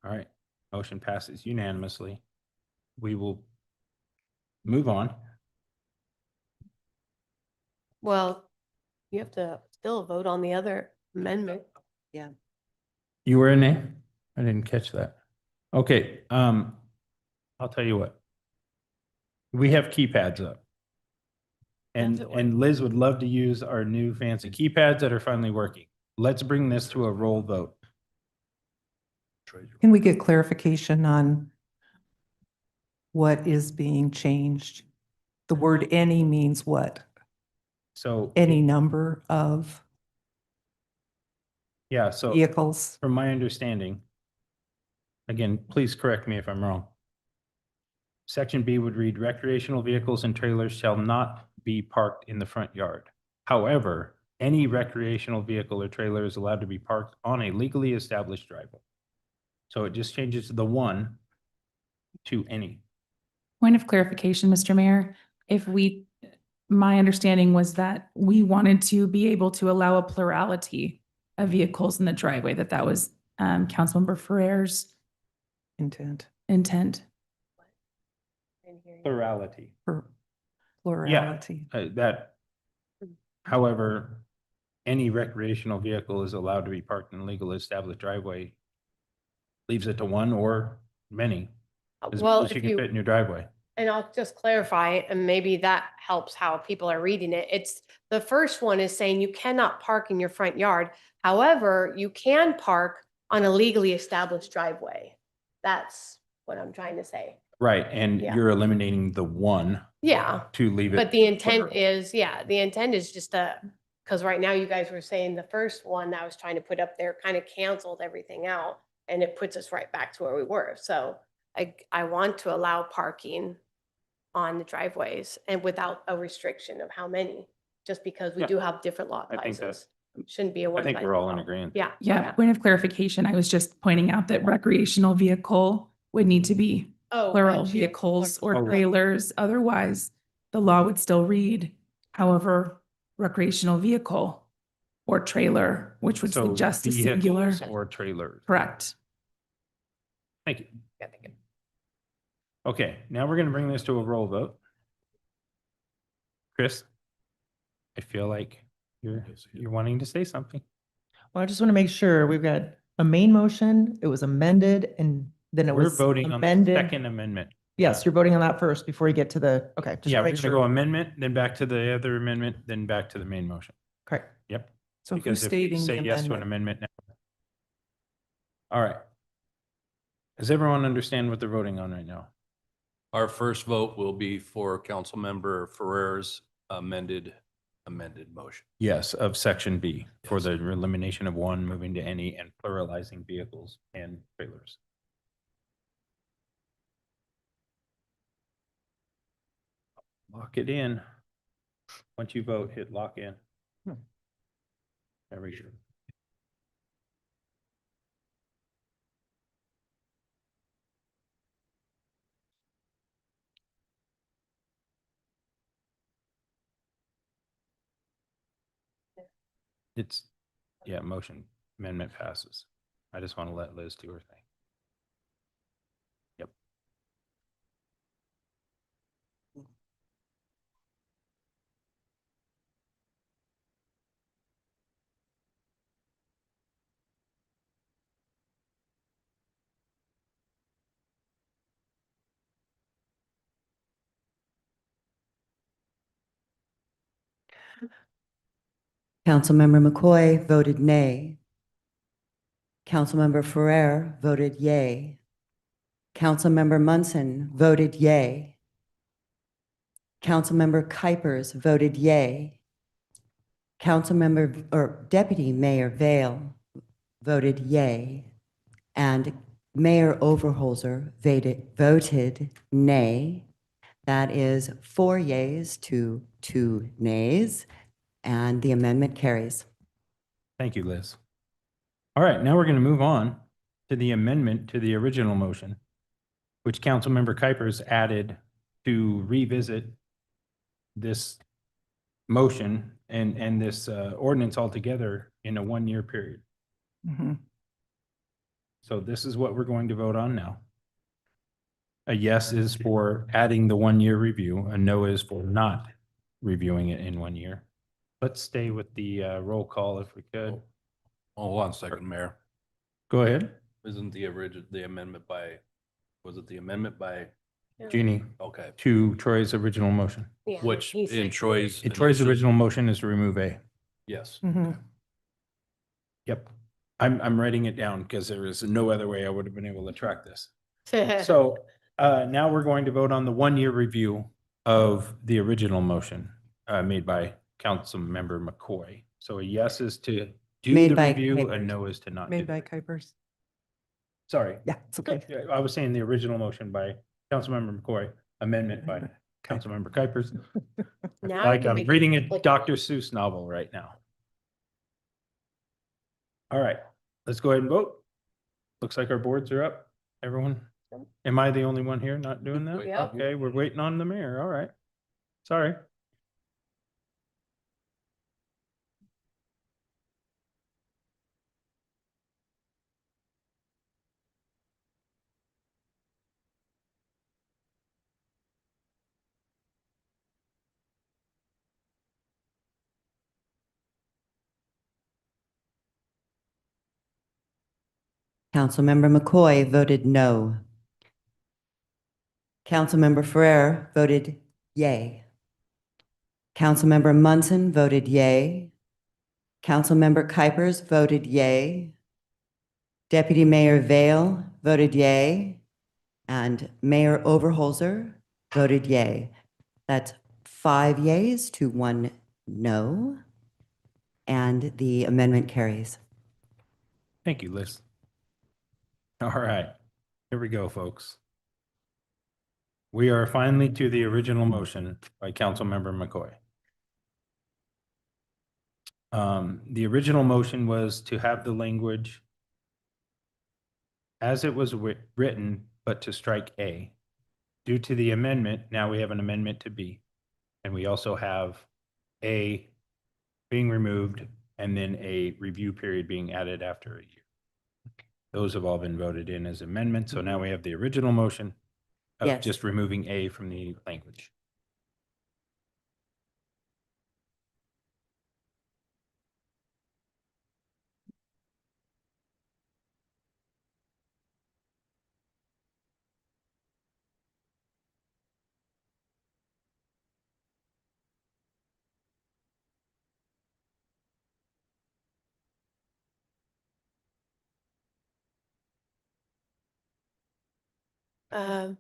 All right, motion passes unanimously. We will move on. Well, you have to still vote on the other amendment. Yeah. You were a nay? I didn't catch that. Okay, I'll tell you what. We have keypads up. And Liz would love to use our new fancy keypads that are finally working. Let's bring this to a roll vote. Can we get clarification on what is being changed? The word any means what? So Any number of yeah, so vehicles? from my understanding, again, please correct me if I'm wrong. Section B would read recreational vehicles and trailers shall not be parked in the front yard. However, any recreational vehicle or trailer is allowed to be parked on a legally established driveway. So it just changes the one to any. Point of clarification, Mr. Mayor, my understanding was that we wanted to be able to allow a plurality of vehicles in the driveway, that was Councilmember Ferrer's Intent. intent. Plurality. Plurality. However, any recreational vehicle is allowed to be parked in a legal established driveway. Leaves it to one or many. As Well, long as you if can you, fit in your driveway. and I'll just clarify, and maybe that helps how people are reading it. It's, the first one is saying you cannot park in your front yard. However, you can park on a legally established driveway. That's what I'm trying to say. Right, and Yeah. you're eliminating the one Yeah. to leave it. But the intent is, the intent is just because right now you guys were saying the first one that I was trying to put up there kind of canceled everything out, and it puts us right back to where we were. So I want to allow parking on the driveways and without a restriction of how many, just because we Yeah. do have different lot I think that- sizes. Shouldn't be a one. I think size we're all fits in all. agreement. Yeah. Yeah, point of clarification, I was just pointing out that recreational vehicle would need to be Oh, plural got you. vehicles or Oh. trailers. Otherwise, the law would still read, however, recreational vehicle or trailer, which would So suggest a singular. vehicles or trailers. Correct. Thank you. Yeah, thank you. Okay, now we're gonna bring this to a roll vote. Chris, I feel like you're wanting to say something. Well, I just want to make sure we've got a main motion, it was amended, and then it We're was voting on the amended. second amendment. Yes, you're voting on that first before you get to the, okay. just Yeah, wanna we're make gonna go sure. amendment, then back to the other amendment, then back to the main motion. Correct. Yep. So who's Because if you stating the say yes to an amendment? amendment now. All right. Does everyone understand what they're voting on right now? Our first vote will be for Councilmember Ferrer's amended motion. Yes, of section B for the elimination of one, moving to any, and pluralizing vehicles and trailers. Lock it in. Once you vote, hit lock in. There we go. It's, yeah, motion amendment passes. I just want to let Liz do her thing. Yep. Councilmember McCoy voted nay. Councilmember Ferrer voted yay. Councilmember Munson voted yay. Councilmember Kuipers voted yay. Councilmember or Deputy Mayor Vale voted yay. And Mayor Overholser voted nay. That is 4 yays to 2 nays, and the amendment carries. Thank you, Liz. All right, now we're going to move on to the amendment to the original motion, which Councilmember Kuipers added to revisit this motion and this ordinance altogether in a 1-year period. Mhm. So this is what we're going to vote on now. A yes is for adding the 1-year review, a no is for not reviewing it in 1 year. Let's stay with the roll call if we could. Hold on a second, Mayor. Go ahead. Isn't the amendment by, was it the amendment by? Jeannie. Okay. To Troy's original motion. Yeah, Which he's in like- Troy's. Troy's original motion is to remove A. Yes. Mhm. Yep. I'm writing it down because there is no other way I would have been able to track this. So now we're going to vote on the 1-year review of the original motion made by Councilmember McCoy. So a yes is to do Made the by review, a Kuipers. no is to not. Made do by the- Kuipers. Sorry. Yeah, it's okay. I was saying the original motion by Councilmember McCoy, amendment by Councilmember Kuipers. Now Like you're I'm making reading a it look- Dr. Seuss novel right now. All right, let's go ahead and vote. Looks like our boards are up. Everyone? Am I the only one here not doing that? Yep. Okay, we're waiting on the mayor. All right. Sorry. Councilmember McCoy voted no. Councilmember Ferrer voted yay. Councilmember Munson voted yay. Councilmember Kuipers voted yay. Deputy Mayor Vale voted yay. And Mayor Overholser voted yay. That's 5 yays to 1 no. And the amendment carries. Thank you, Liz. All right, here we go, folks. We are finally to the original motion by Councilmember McCoy. The original motion was to have the language as it was written, but to strike A. Due to the amendment, now we have an amendment to B. And we also have A being removed and then a review period being added after a year. Those have all been voted in as amendments. So now we have the original motion of Yes. just removing A from the language.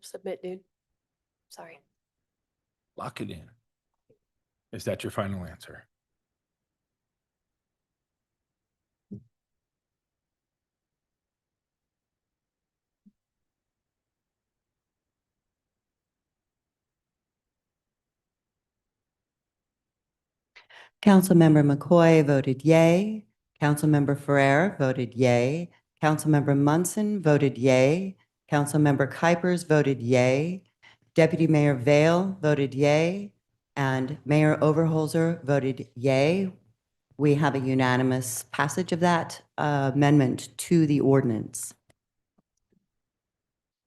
Submit, dude. Sorry. Lock it in. Is that your final answer? Councilmember McCoy voted yay. Councilmember Ferrer voted yay. Councilmember Munson voted yay. Councilmember Kuipers voted yay. Deputy Mayor Vale voted yay. And Mayor Overholser voted yay. We have a unanimous passage of that amendment to the ordinance.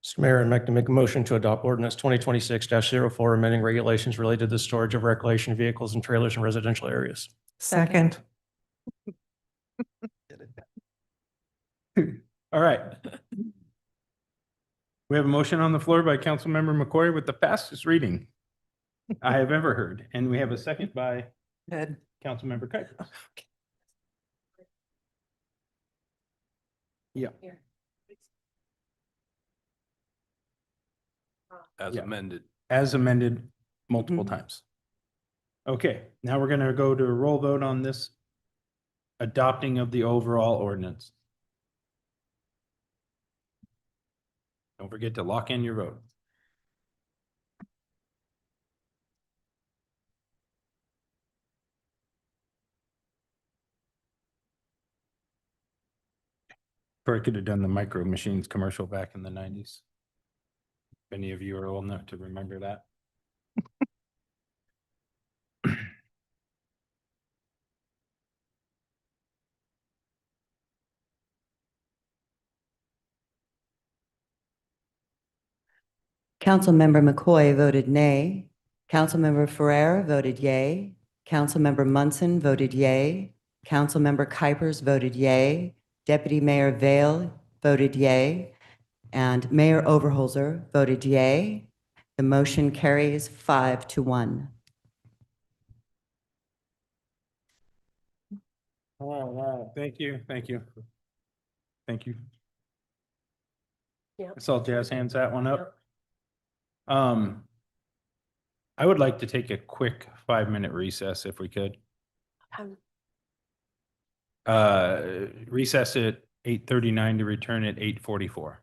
Mr. Mayor, I'd like to make a motion to adopt ordinance 2026-04, amending regulations related to the storage of recreation vehicles and trailers in residential areas. Second. All right. We have a motion on the floor by Councilmember McCoy with the fastest reading I have ever heard. And we have a second by Ed. Councilmember Kuipers. Yeah. As Yeah. amended. As amended multiple times. Okay, now we're going to go to a roll vote on this adopting of the overall ordinance. Don't forget to lock in your vote. Or I could have done the Micro Machines commercial back in the 90s. If any of you are old enough to remember that. Councilmember McCoy voted nay. Councilmember Ferrer voted yay. Councilmember Munson voted yay. Councilmember Kuipers voted yay. Deputy Mayor Vale voted yay. And Mayor Overholser voted yay. The motion carries 5-1. All right, thank you, thank you. Thank you. Yep. I saw Jazz hands that one up. I would like to take a quick 5-minute recess if we could. Um, Recess at 8:39 to return at 8:44.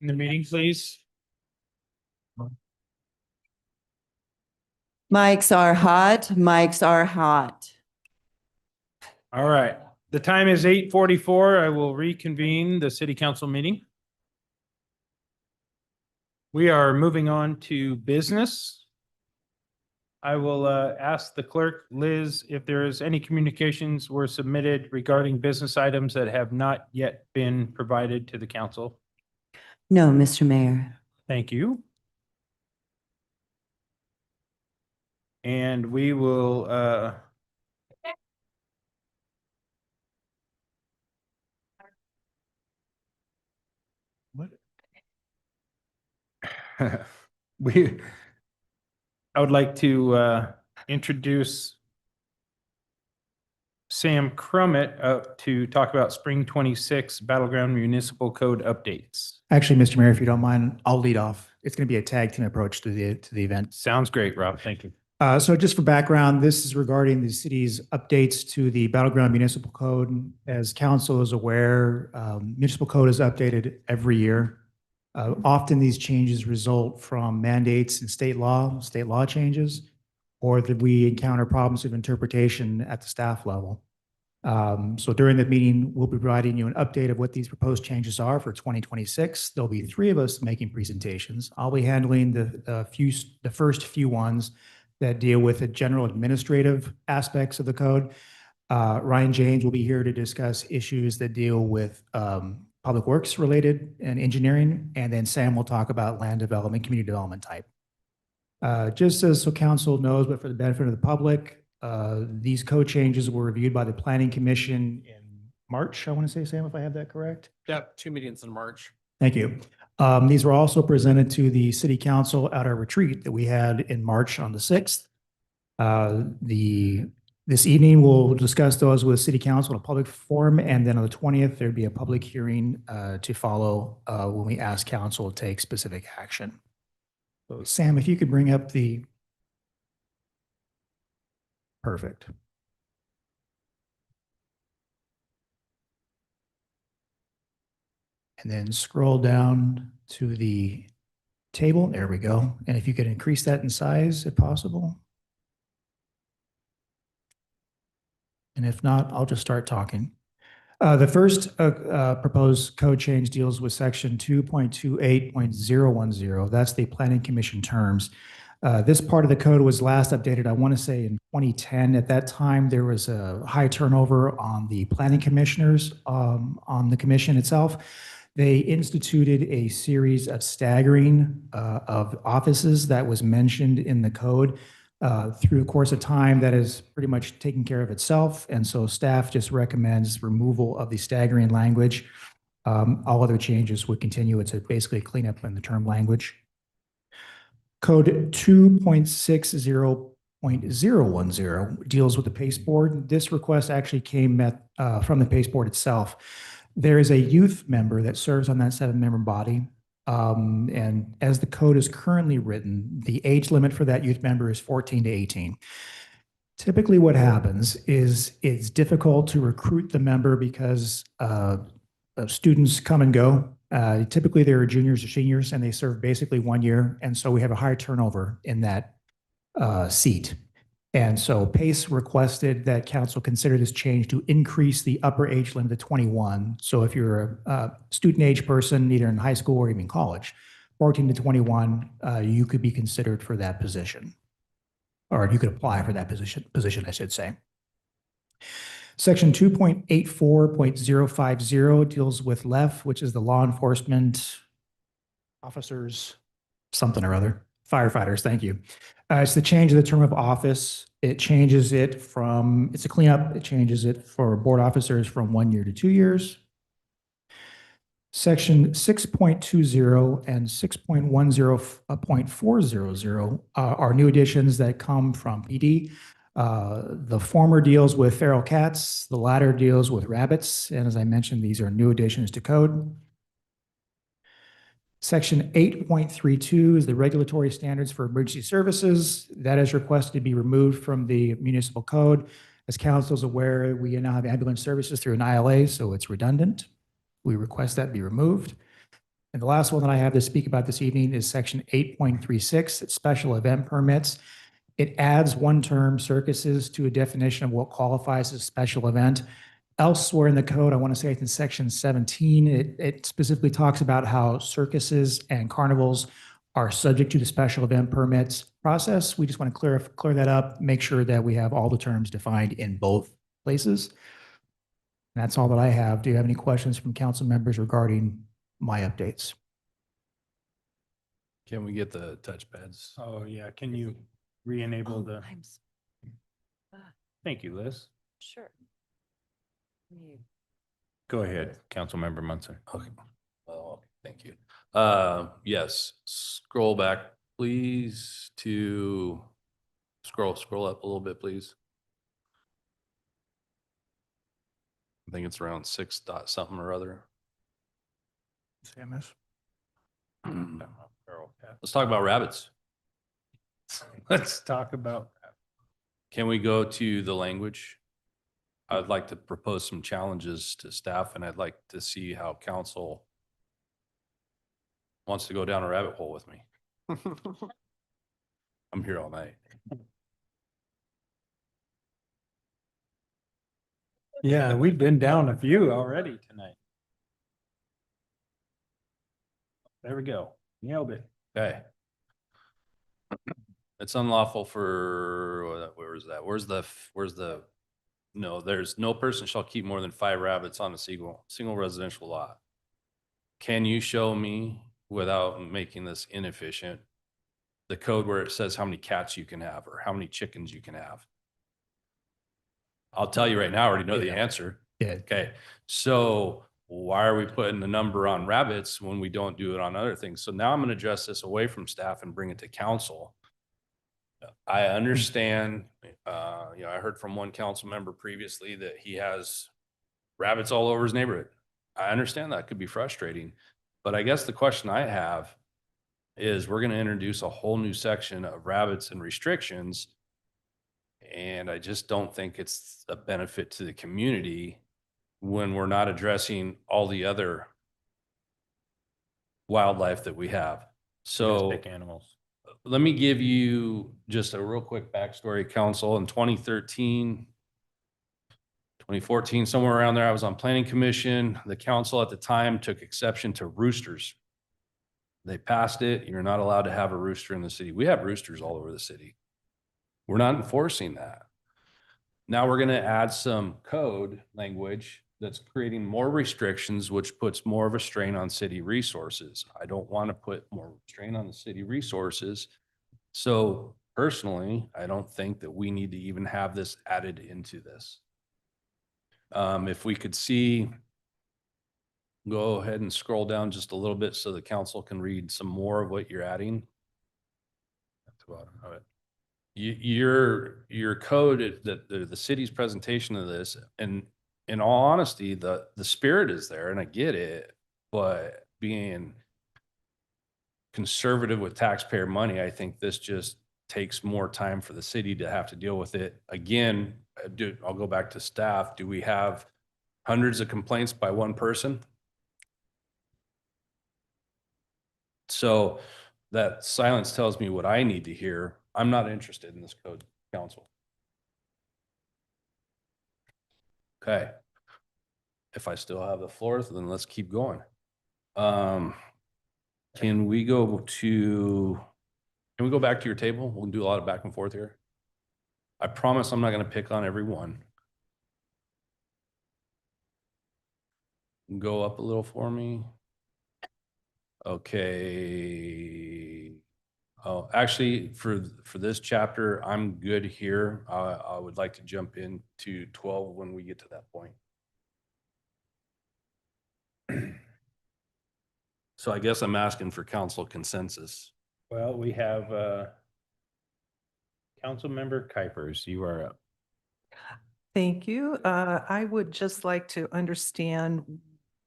in the meeting, please? Mics are hot. Mics are hot. All right. The time is 8:44. I will reconvene the city council meeting. We are moving on to business. I will ask the clerk, Liz, if there is any communications were submitted regarding business items that have not yet been provided to the council. No, Mr. Mayor. Thank you. And we will what? I would like to introduce Sam Crummett up to talk about Spring 26 Battleground Municipal Code updates. Actually, Mr. Mayor, if you don't mind, I'll lead off. It's going to be a tag team approach to the event. Sounds great, Rob. Thank you. So just for background, this is regarding the city's updates to the Battleground Municipal Code. As council is aware, municipal code is updated every year. Often these changes result from mandates in state law changes, or that we encounter problems of interpretation at the staff level. So during the meeting, we'll be providing you an update of what these proposed changes are for 2026. There'll be 3 of us making presentations. I'll be handling the first few ones that deal with the general administrative aspects of the code. Ryan James will be here to discuss issues that deal with public works related and engineering. And then Sam will talk about land development, community development type. Just as so council knows, but for the benefit of the public, these code changes were reviewed by the Planning Commission in March, I want to say, Sam, if I have that correct. Yeah, 2 meetings in March. Thank you. These were also presented to the city council at our retreat that we had in March on the 6th. This evening, we'll discuss those with city council in a public forum, and then on the 20th, there'd be a public hearing to follow when we ask council to take specific action. So Sam, if you could bring up the perfect. And then scroll down to the table. There we go. And if you could increase that in size if possible. And if not, I'll just start talking. The first proposed code change deals with section 2.28.010. That's the Planning Commission terms. This part of the code was last updated, I want to say, in 2010. At that time, there was a high turnover on the planning commissioners on the commission itself. They instituted a series of staggering of offices that was mentioned in the code. Through the course of time, that is pretty much taken care of itself. And so staff just recommends removal of the staggering language. All other changes would continue. It's basically a cleanup in the term language. Code 2.60.010 deals with the pasteboard. This request actually came from the pasteboard itself. There is a youth member that serves on that 7-member body. And as the code is currently written, the age limit for that youth member is 14 to 18. Typically what happens is it's difficult to recruit the member because students come and go. Typically they're juniors or seniors and they serve basically 1 year. And so we have a high turnover in that seat. And so PACE requested that council consider this change to increase the upper age limit to 21. So if you're a student age person, either in high school or even college, 14 to 21, you could be considered for that position. Or you could apply for that position, I should say. Section 2.84.050 deals with LEF, which is the law enforcement officers, something or other, firefighters, thank you. It's the change of the term of office. It changes it from, it's a cleanup, it changes it for board officers from 1 year to 2 years. Section 6.20 and 6.10.400 are new additions that come from PD. The former deals with feral cats, the latter deals with rabbits. And as I mentioned, these are new additions to code. Section 8.32 is the regulatory standards for emergency services. That is requested to be removed from the municipal code. As council is aware, we now have ambulance services through an ILA, so it's redundant. We request that be removed. And the last one that I have to speak about this evening is section 8.36, it's special event permits. It adds one term, circuses, to a definition of what qualifies as a special event. Elsewhere in the code, I want to say it's in section 17, it specifically talks about how circuses and carnivals are subject to the special event permits process. We just want to clear that up, make sure that we have all the terms defined in both places. And that's all that I have. Do you have any questions from council members regarding my updates? Can we get the touchpads? Oh, yeah. Can you re-enable the? Thank you, Liz. Sure. Go ahead, Councilmember Munson. Okay. Oh, thank you. Yes, scroll back, please, to scroll up a little bit, please. I think it's around 6 dot something or other. Samus. Let's talk about rabbits. Let's talk about. Can we go to the language? I'd like to propose some challenges to staff, and I'd like to see how council wants to go down a rabbit hole with me. I'm here all night. Yeah, we've been down a few already tonight. There we go. Nailed it. Okay. It's unlawful for, where is that? Where's the, no, there's no person shall keep more than 5 rabbits on a single residential lot. Can you show me, without making this inefficient, the code where it says how many cats you can have or how many chickens you can have? I'll tell you right now, I already know the answer. Yeah. Okay, so why are we putting the number on rabbits when we don't do it on other things? So now I'm going to address this away from staff and bring it to council. I understand, I heard from one council member previously that he has rabbits all over his neighborhood. I understand that could be frustrating, but I guess the question I have is we're going to introduce a whole new section of rabbits and restrictions. And I just don't think it's a benefit to the community when we're not addressing all the other wildlife that we have. So Domestic animals. let me give you just a real quick backstory, council. In 2013, 2014, somewhere around there, I was on planning commission. The council at the time took exception to roosters. They passed it. You're not allowed to have a rooster in the city. We have roosters all over the city. We're not enforcing that. Now we're going to add some code language that's creating more restrictions, which puts more of a strain on city resources. I don't want to put more strain on the city resources. So personally, I don't think that we need to even have this added into this. If we could see, go ahead and scroll down just a little bit so the council can read some more of what you're adding. That's the bottom of it. Your code, the city's presentation of this, and in all honesty, the spirit is there and I get it, but being conservative with taxpayer money, I think this just takes more time for the city to have to deal with it. Again, I'll go back to staff. Do we have hundreds of complaints by one person? So that silence tells me what I need to hear. I'm not interested in this code, council. Okay. If I still have the floor, then let's keep going. Can we go back to your table? We'll do a lot of back and forth here. I promise I'm not going to pick on every one. Go up a little for me. Okay. Oh, actually, for this chapter, I'm good here. I would like to jump into 12 when we get to that point. So I guess I'm asking for council consensus. Well, we have Councilmember Kuipers, you are up. Thank you. I would just like to understand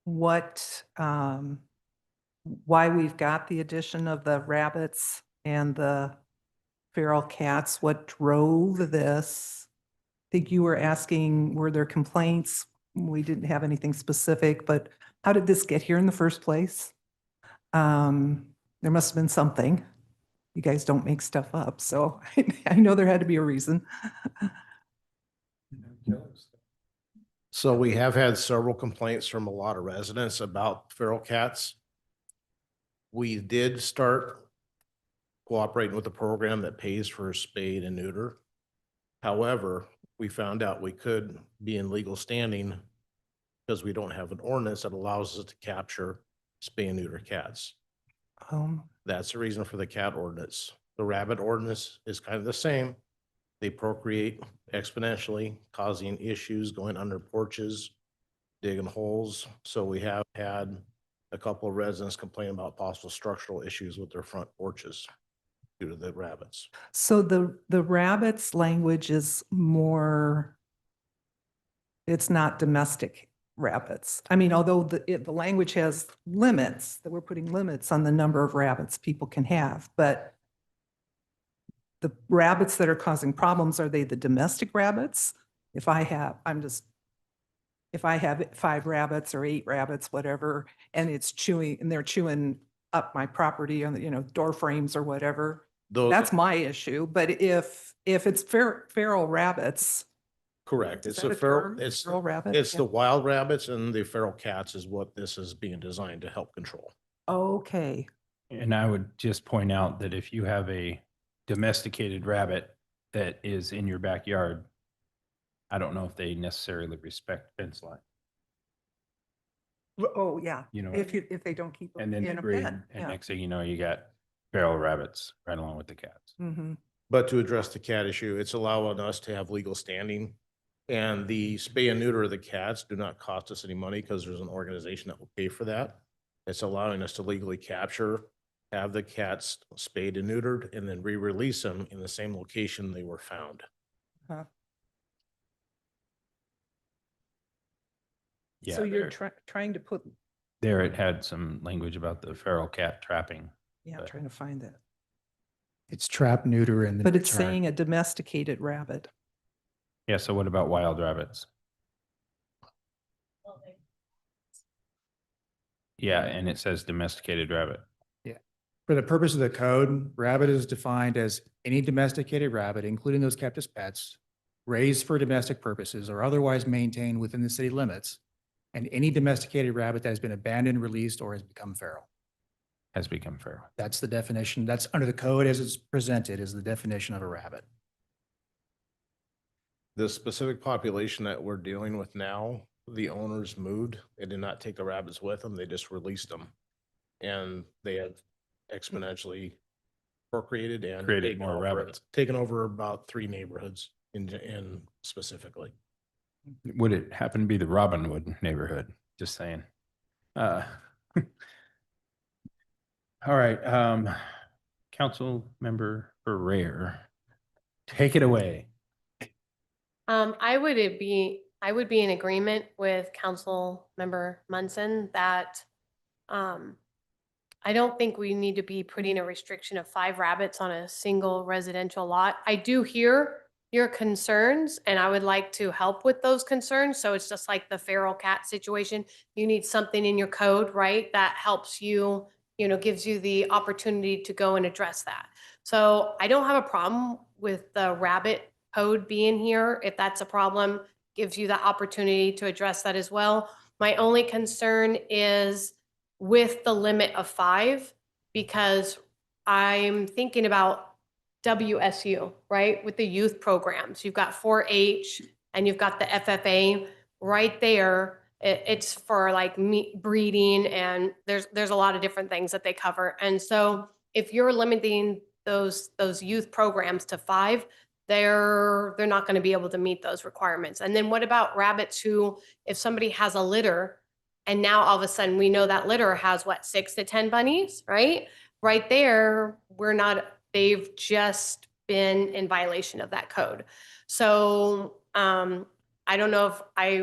what, why we've got the addition of the rabbits and the feral cats, what drove this? I think you were asking, were there complaints? We didn't have anything specific, but how did this get here in the first place? There must have been something. You guys don't make stuff up, so I know there had to be a reason. So we have had several complaints from a lot of residents about feral cats. We did start cooperating with a program that pays for spade and neuter. However, we found out we could be in legal standing because we don't have an ordinance that allows us to capture spay and neuter cats. That's the reason for the cat ordinance. The rabbit ordinance is kind of the same. They procreate exponentially, causing issues going under porches, digging holes. So we have had a couple of residents complain about possible structural issues with their front porches due to the rabbits. So the rabbits language is more, it's not domestic rabbits. I mean, although the language has limits, that we're putting limits on the number of rabbits people can have, but the rabbits that are causing problems, are they the domestic rabbits? If I have 5 rabbits or 8 rabbits, whatever, and they're chewing up my property on the, door frames or whatever, that's my issue. But if it's feral rabbits. Correct. Is It's that a a feral, term? it's, Feral rabbit? it's Yeah. the wild rabbits and the feral cats is what this is being designed to help control. Okay. And I would just point out that if you have a domesticated rabbit that is in your backyard, I don't know if they necessarily respect fence line. Oh, yeah. You know, If they don't keep And them then in a breed, pen. and Yeah. next thing you know, you got feral rabbits right along with the cats. Mhm. But to address the cat issue, it's allowing us to have legal standing. And the spay and neuter of the cats do not cost us any money because there's an organization that will pay for that. It's allowing us to legally capture, have the cats spayed and neutered, and then re-release them in the same location they were found. Huh. Yeah, So you're trying to put, there it had some language about the feral cat trapping. yeah, I'm but- trying to find that. It's trap, neuter, and then. But it's return. saying a domesticated rabbit. Yeah, so what about wild rabbits? Yeah, and it says domesticated rabbit. For the purpose of the code, rabbit is defined as any domesticated rabbit, including those kept as pets, raised for domestic purposes or otherwise maintained within the city limits, and any domesticated rabbit that has been abandoned, released, or has become feral. Has become feral. That's the definition. That's under the code as it's presented is the definition of a rabbit. The specific population that we're dealing with now, the owners moved. They did not take the rabbits with them. They just released them. And they have exponentially procreated and Created taken more over- rabbits. Taken over about 3 neighborhoods in specifically. Would it happen to be the Robinwood neighborhood? Just saying. All right, Council Member Ferrer, take it away. I would be in agreement with Council Member Munson that I don't think we need to be putting a restriction of 5 rabbits on a single residential lot. I do hear your concerns and I would like to help with those concerns. So it's just like the feral cat situation. You need something in your code, right? That helps you, gives you the opportunity to go and address that. So I don't have a problem with the rabbit code being here. If that's a problem, gives you the opportunity to address that as well. My only concern is with the limit of 5, because I'm thinking about WSU, right? With the youth programs, you've got 4-H and you've got the FFA right there. It's for like meat breeding and there's a lot of different things that they cover. And so if you're limiting those youth programs to 5, they're not going to be able to meet those requirements. And then what about rabbits who, if somebody has a litter and now all of a sudden we know that litter has 6 to 10 bunnies, right? Right there, they've just been in violation of that code. So I don't know if I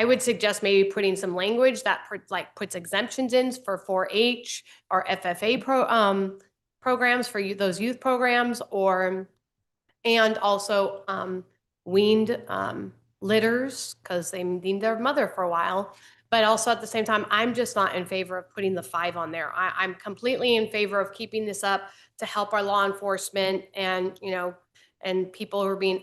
would suggest maybe putting some language that puts exemptions in for 4-H or FFA programs for those youth programs, and also weaned litters because they need their mother for a while. But also at the same time, I'm just not in favor of putting the 5 on there. I'm completely in favor of keeping this up to help our law enforcement and, and people who are being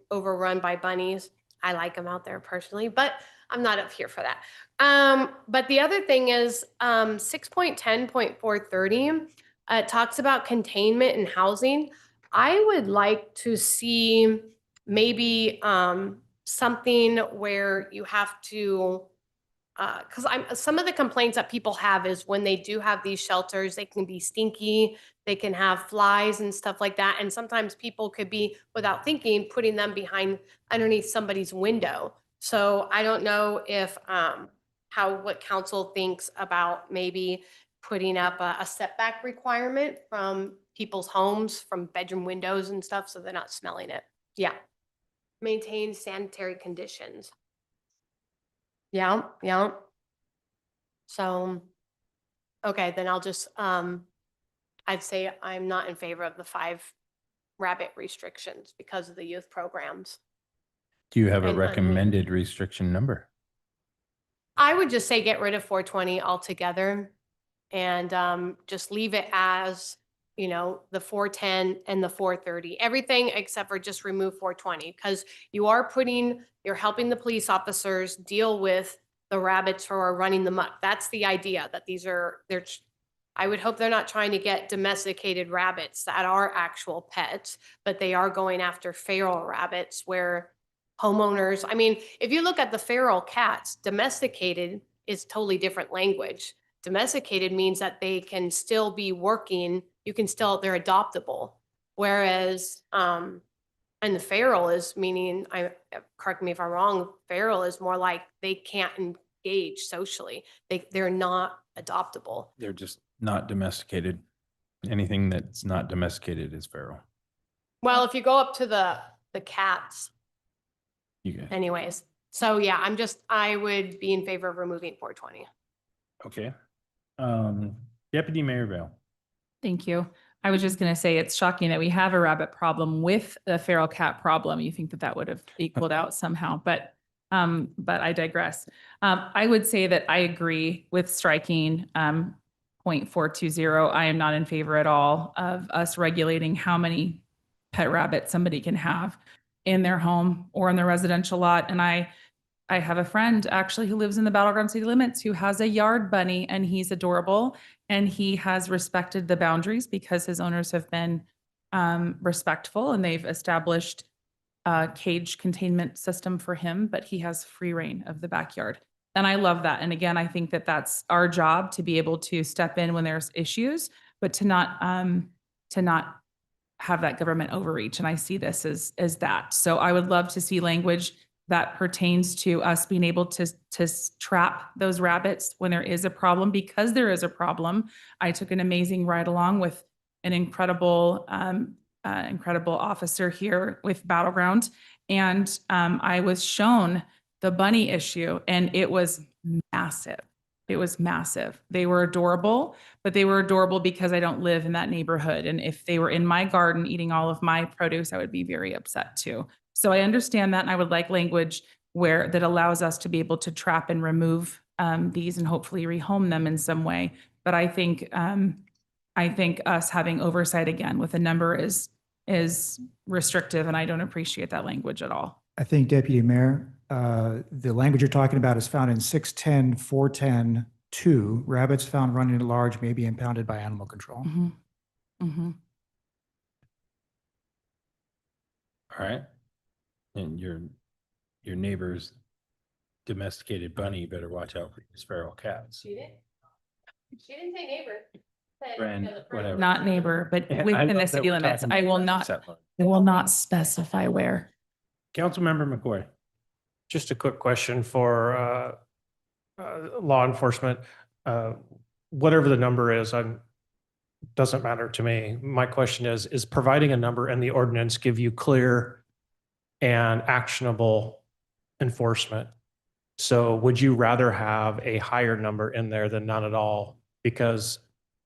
overrun by bunnies. I like them out there personally, but I'm not up here for that. But the other thing is 6.10.430 talks about containment and housing. I would like to see maybe something where you have to, because some of the complaints that people have is when they do have these shelters, they can be stinky, they can have flies and stuff like that. And sometimes people could be, without thinking, putting them underneath somebody's window. So I don't know if what council thinks about maybe putting up a setback requirement from people's homes, from bedroom windows and stuff, so they're not smelling it. Yeah. Maintain sanitary conditions. Yeah, yeah. So, okay, then I'll just, I'd say I'm not in favor of the 5 rabbit restrictions because of the youth programs. Do you have a And recommended restriction number? I would just say get rid of 420 altogether and just leave it as, the 410 and the 430, everything except for just remove 420 because you're helping the police officers deal with the rabbits who are running them up. That's the idea, that I would hope they're not trying to get domesticated rabbits that are actual pets, but they are going after feral rabbits where homeowners, if you look at the feral cats, domesticated is totally different language. Domesticated means that they can still be working, they're adoptable. Whereas, and the feral is meaning, correct me if I'm wrong, feral is more like they can't engage socially. They're not adoptable. They're just not domesticated. Anything that's not domesticated is feral. Well, if you go up to the cats, You anyways. So yeah, I would be in favor of removing 420. Okay. Deputy Mayor Bell. Thank you. I was just going to say, it's shocking that we have a rabbit problem with the feral cat problem. You think that would have equaled out somehow, but I digress. I would say that I agree with striking 0.420. I am not in favor at all of us regulating how many pet rabbits somebody can have in their home or in their residential lot. And I have a friend actually who lives in the Battleground city limits who has a yard bunny, and he's adorable. And he has respected the boundaries because his owners have been respectful, and they've established a cage containment system for him, but he has free reign of the backyard. And I love that. And again, I think that that's our job to be able to step in when there's issues, but to not have that government overreach. And I see this as that. So I would love to see language that pertains to us being able to trap those rabbits when there is a problem, because there is a problem. I took an amazing ride along with an incredible officer here with Battleground. And I was shown the bunny issue, and it was massive. It was massive. They were adorable, but they were adorable because I don't live in that neighborhood. And if they were in my garden eating all of my produce, I would be very upset too. So I understand that, and I would like language that allows us to be able to trap and remove these and hopefully rehome them in some way. But I think us having oversight again with a number is restrictive, and I don't appreciate that language at all. I think, Deputy Mayor, the language you're talking about is found in 610, 410-2. Rabbits found running at large may be impounded by animal control. Mm-hmm. Mm-hmm. All right. And your neighbor's domesticated bunny better watch out for these feral cats. She didn't say neighbor. Friend, whatever. Not neighbor, but Yeah, I within love the that city we're limits. talking I will about not, settler. I will not specify where. Councilmember McCoy. Just a quick question for law enforcement. Whatever the number is, doesn't matter to me. My question is providing a number in the ordinance give you clear and actionable enforcement? So would you rather have a higher number in there than none at all? Because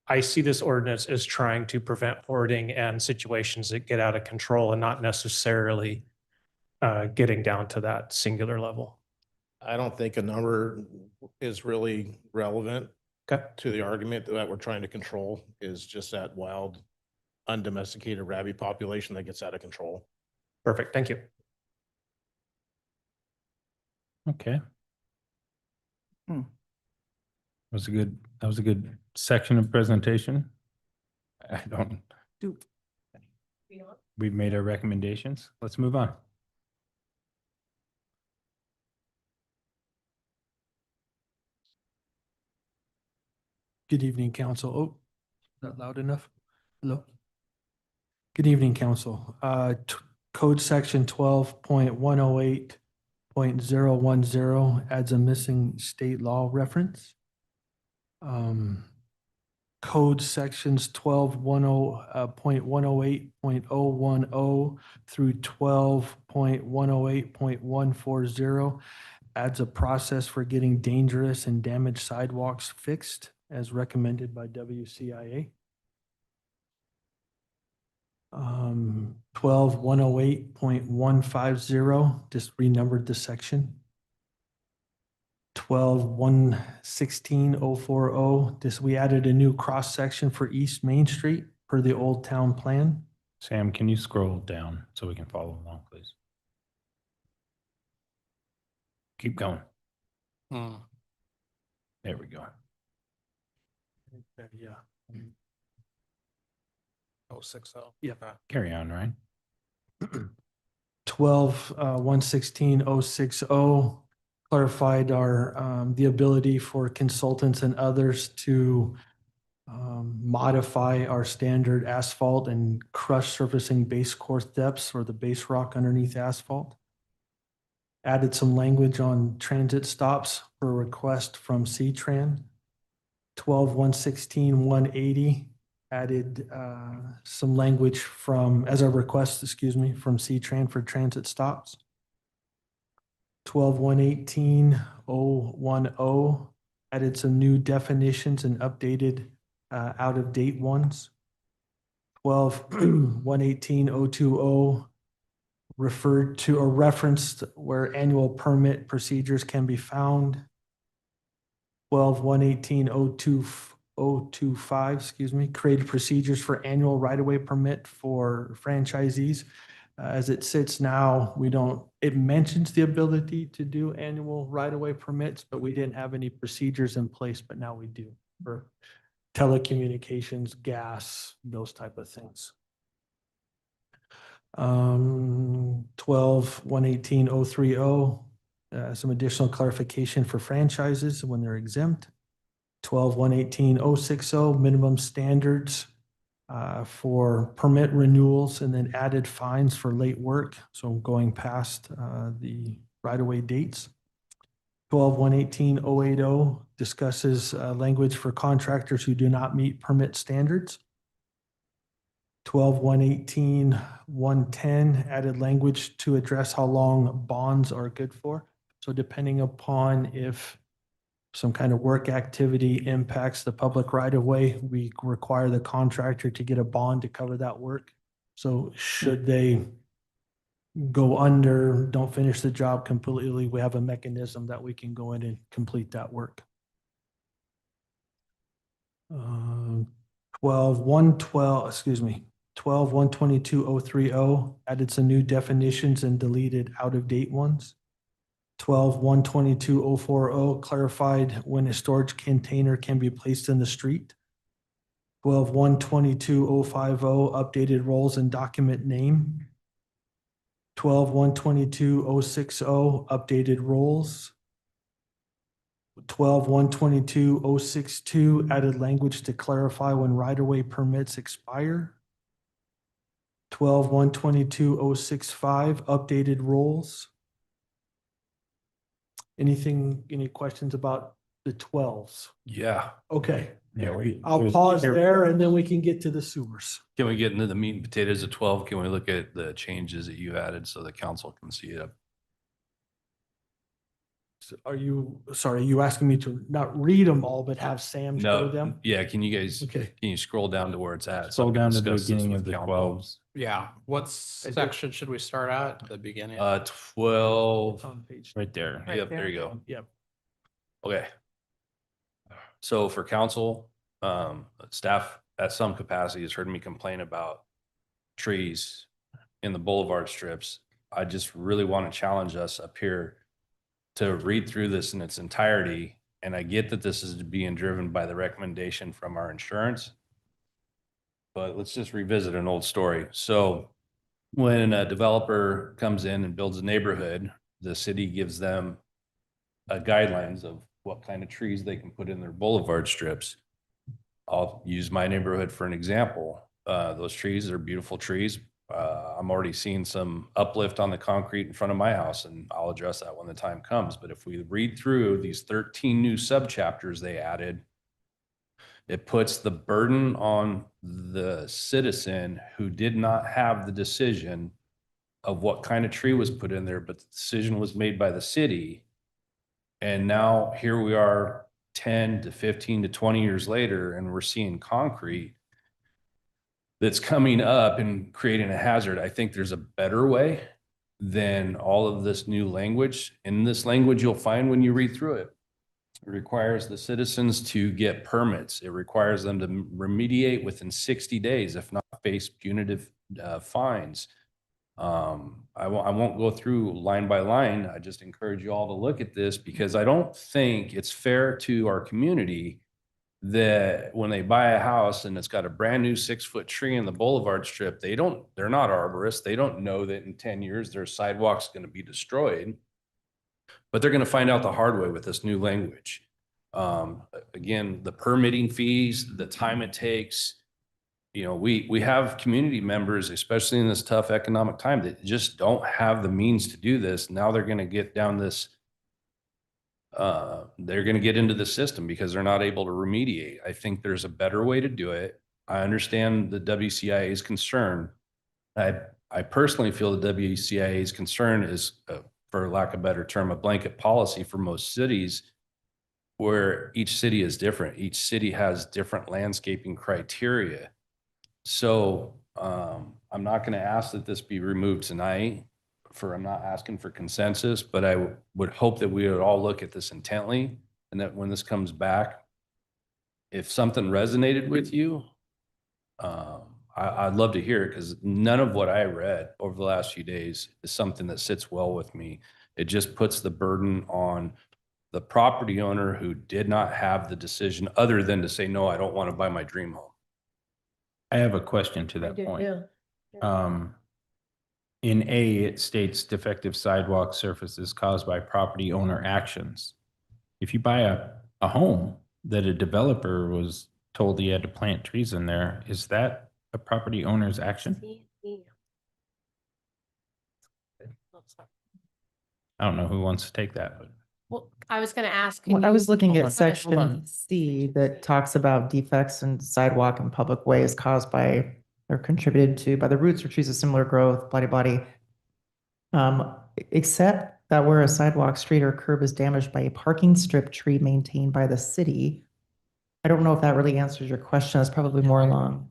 I see this ordinance as trying to prevent hoarding and situations that get out of control and not necessarily getting down to that singular level. I don't think a number is really relevant to the argument that we're trying to control is just that wild, undomesticated rabbit population that gets out of control. Perfect. Thank you. Okay. Hmm. That was a good section of presentation. I don't, Do- we've made our recommendations. Let's move on. Good evening, council. Oh, is that loud enough? Hello? Good evening, council. Code section 12.108.010 adds a missing state law reference. Code sections 12.108.010 through 12.108.140 adds a process for getting dangerous and damaged sidewalks fixed as recommended by WCIA. 12.108.150 just renumbered the section. 12.116.040 this we added a new cross section for East Main Street per the Old Town Plan. Sam, can you scroll down so we can follow along, please? Keep going. There we go. Yeah. 060. Yeah. Carry on, Ryan. 12.116.060 clarified our the ability for consultants and others to modify our standard asphalt and crush surfacing base course depths or the base rock underneath asphalt. Added some language on transit stops for a request from C-Tran. 12.116.180 added some language from, as a request, from C-Tran for transit stops. 12.118.010 added some new definitions and updated out-of-date ones. 12.118.020 referred to or referenced where annual permit procedures can be found. 12.118.025, created procedures for annual right-of-way permit for franchisees. As it sits now, it mentions the ability to do annual right-of-way permits, but we didn't have any procedures in place, but now we do for telecommunications, gas, those type of things. 12.118.030, some additional clarification for franchises when they're exempt. 12.118.060, minimum standards for permit renewals, and then added fines for late work. So going past the right-of-way dates. 12.118.080 discusses language for contractors who do not meet permit standards. 12.118.110 added language to address how long bonds are good for. So depending upon if some kind of work activity impacts the public right of way, we require the contractor to get a bond to cover that work. So should they go under, don't finish the job completely, we have a mechanism that we can go in and complete that work. 12.122.030 added some new definitions and deleted out-of-date ones. 12.122.040 clarified when a storage container can be placed in the street. 12.122.050 updated roles and document name. 12.122.060 updated roles. 12.122.062 added language to clarify when right-of-way permits expire. 12.122.065 updated roles. Any questions about the 12s? Yeah. Okay, Yeah, I'll pause there and then we can get to the sewers. Can we get into the meat and potatoes of 12? Can we look at the changes that you added so the council can see it? Are you, sorry, are you asking me to not read them all, but have Sam show No, them? yeah, can you guys, Okay. can you scroll down to where it's at? So Scroll I can down to the discuss this beginning with of the council. 12s. Yeah, what section should we start at? The beginning? 12, On page. Right there. yep, there you go. Yep. Okay. So for council, staff at some capacity has heard me complain about trees in the boulevard strips. I just really want to challenge us up here to read through this in its entirety. And I get that this is being driven by the recommendation from our insurance. But let's just revisit an old story. So when a developer comes in and builds a neighborhood, the city gives them guidelines of what kind of trees they can put in their boulevard strips. I'll use my neighborhood for an example. Those trees are beautiful trees. I'm already seeing some uplift on the concrete in front of my house, and I'll address that when the time comes. But if we read through these 13 new subchapters they added, it puts the burden on the citizen who did not have the decision of what kind of tree was put in there, but the decision was made by the city. And now here we are 10 to 15 to 20 years later, and we're seeing concrete that's coming up and creating a hazard. I think there's a better way than all of this new language. In this language, you'll find when you read through it, it requires the citizens to get permits. It requires them to remediate within 60 days, if not face punitive fines. I won't go through line by line. I just encourage you all to look at this because I don't think it's fair to our community that when they buy a house and it's got a brand new 6-foot tree in the boulevard strip, they're not arborists. They don't know that in 10 years their sidewalk's going to be destroyed, but they're going to find out the hard way with this new language. Again, the permitting fees, the time it takes, you know, we have community members, especially in this tough economic time, that just don't have the means to do this. Now they're going to get down this, they're going to get into the system because they're not able to remediate. I think there's a better way to do it. I understand the WCIA's concern. I personally feel the WCIA's concern is, for lack of a better term, a blanket policy for most cities where each city is different. Each city has different landscaping criteria. So I'm not going to ask that this be removed tonight. I'm not asking for consensus, but I would hope that we would all look at this intently and that when this comes back, if something resonated with you, I'd love to hear it because none of what I read over the last few days is something that sits well with me. It just puts the burden on the property owner who did not have the decision other than to say, no, I don't want to buy my dream home. I have a question to that point. In A, it states defective sidewalk surfaces caused by property owner actions. If you buy a home that a developer was told he had to plant trees in there, is that a property owner's action? I don't know who wants to take that, but. Well, I was going to ask. Well, I was looking Hold at on. section C that talks about defects in sidewalk and public ways caused by or contributed to by the roots or trees of similar growth, body. Except that where a sidewalk, street, or curb is damaged by a parking strip tree maintained by the city. I don't know if that really answers your question. It's probably more along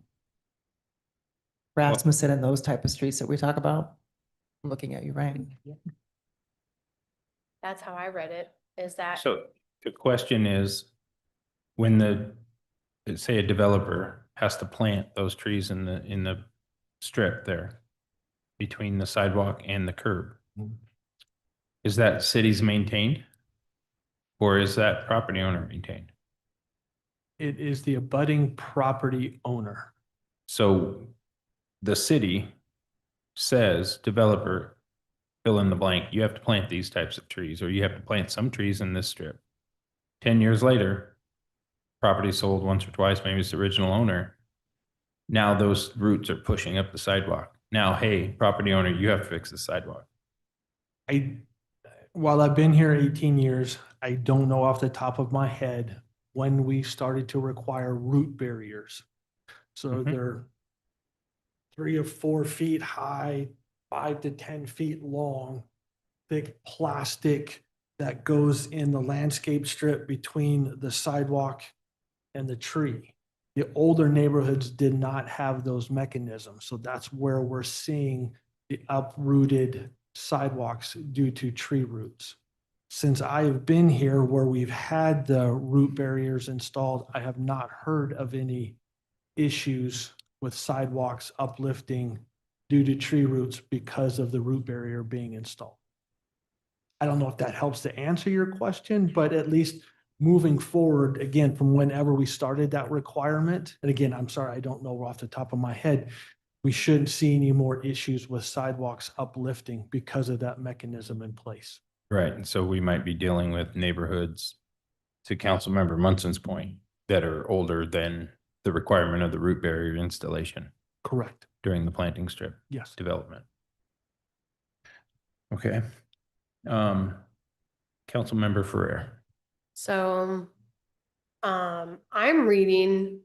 Rasmussen and those type of streets that we talk about. I'm looking at you, Ryan. That's how I read it, is that. So the question is, when say a developer has to plant those trees in the strip there between the sidewalk and the curb, is that city's maintained? Or is that property owner maintained? It is the abutting property owner. So the city says, developer, fill in the blank, you have to plant these types of trees, or you have to plant some trees in this strip. 10 years later, property sold once or twice, maybe it's the original owner. Now those roots are pushing up the sidewalk. Now, hey, property owner, you have to fix the sidewalk. While I've been here 18 years, I don't know off the top of my head when we started to require root barriers. So they're 3 or 4 feet high, 5 to 10 feet long, thick plastic that goes in the landscape strip between the sidewalk and the tree. The older neighborhoods did not have those mechanisms, so that's where we're seeing the uprooted sidewalks due to tree roots. Since I've been here where we've had the root barriers installed, I have not heard of any issues with sidewalks uplifting due to tree roots because of the root barrier being installed. I don't know if that helps to answer your question, but at least moving forward, again, from whenever we started that requirement, and again, I'm sorry, I don't know off the top of my head, we shouldn't see any more issues with sidewalks uplifting because of that mechanism in place. Right, and so we might be dealing with neighborhoods, to Councilmember Munson's point, that are older than the requirement of the root barrier installation Correct. during the planting strip Yes. development. Okay. Councilmember Ferrer. So, I'm reading,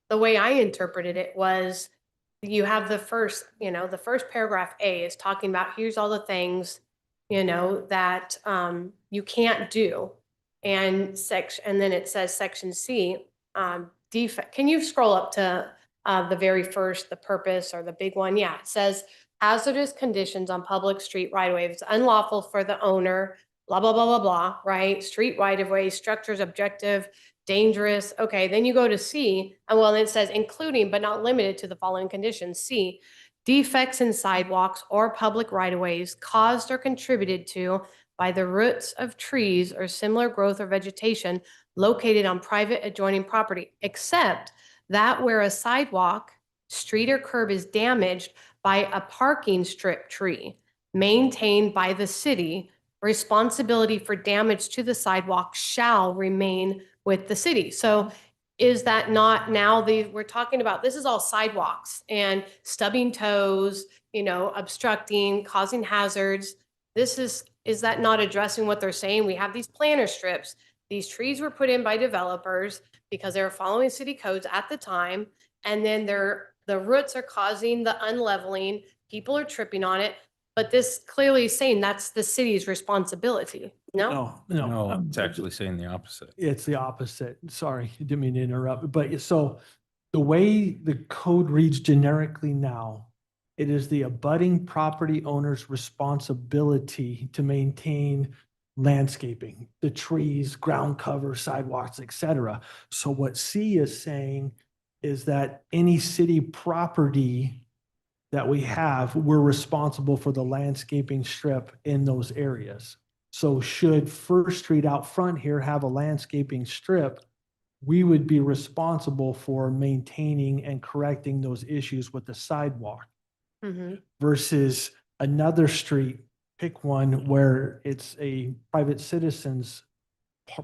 the way I interpreted it was you have the first, the first paragraph A is talking about, here's all the things, that, you can't do. And then it says section C, defect. Can you scroll up to, the very first, the purpose or the big one? Yeah, it says hazardous conditions on public street right of way. It's unlawful for the owner, blah, blah, blah, blah, blah, right? Street right of way, structures objective, dangerous. Okay, then you go to C, and well, it says including but not limited to the following conditions. C, defects in sidewalks or public right of ways caused or contributed to by the roots of trees or similar growth or vegetation located on private adjoining property, except that where a sidewalk, street, or curb is damaged by a parking strip tree maintained by the city, responsibility for damage to the sidewalk shall remain with the city. So is that not now we're talking about, this is all sidewalks and stubbing toes, obstructing, causing hazards. Is that not addressing what they're saying? We have these planter strips. These trees were put in by developers because they were following city codes at the time. And then the roots are causing the unleveling. People are tripping on it. But this clearly is saying that's the city's responsibility. No? No. It's actually saying the opposite. It's the opposite. Sorry, I didn't mean to interrupt. But so the way the code reads generically now, it is the abutting property owner's responsibility to maintain landscaping, the trees, ground cover, sidewalks, etc. So what C is saying is that any city property that we have, we're responsible for the landscaping strip in those areas. So should First Street out front here have a landscaping strip, we would be responsible for maintaining and correcting those issues with the sidewalk. Versus another street, pick one where it's a private citizen's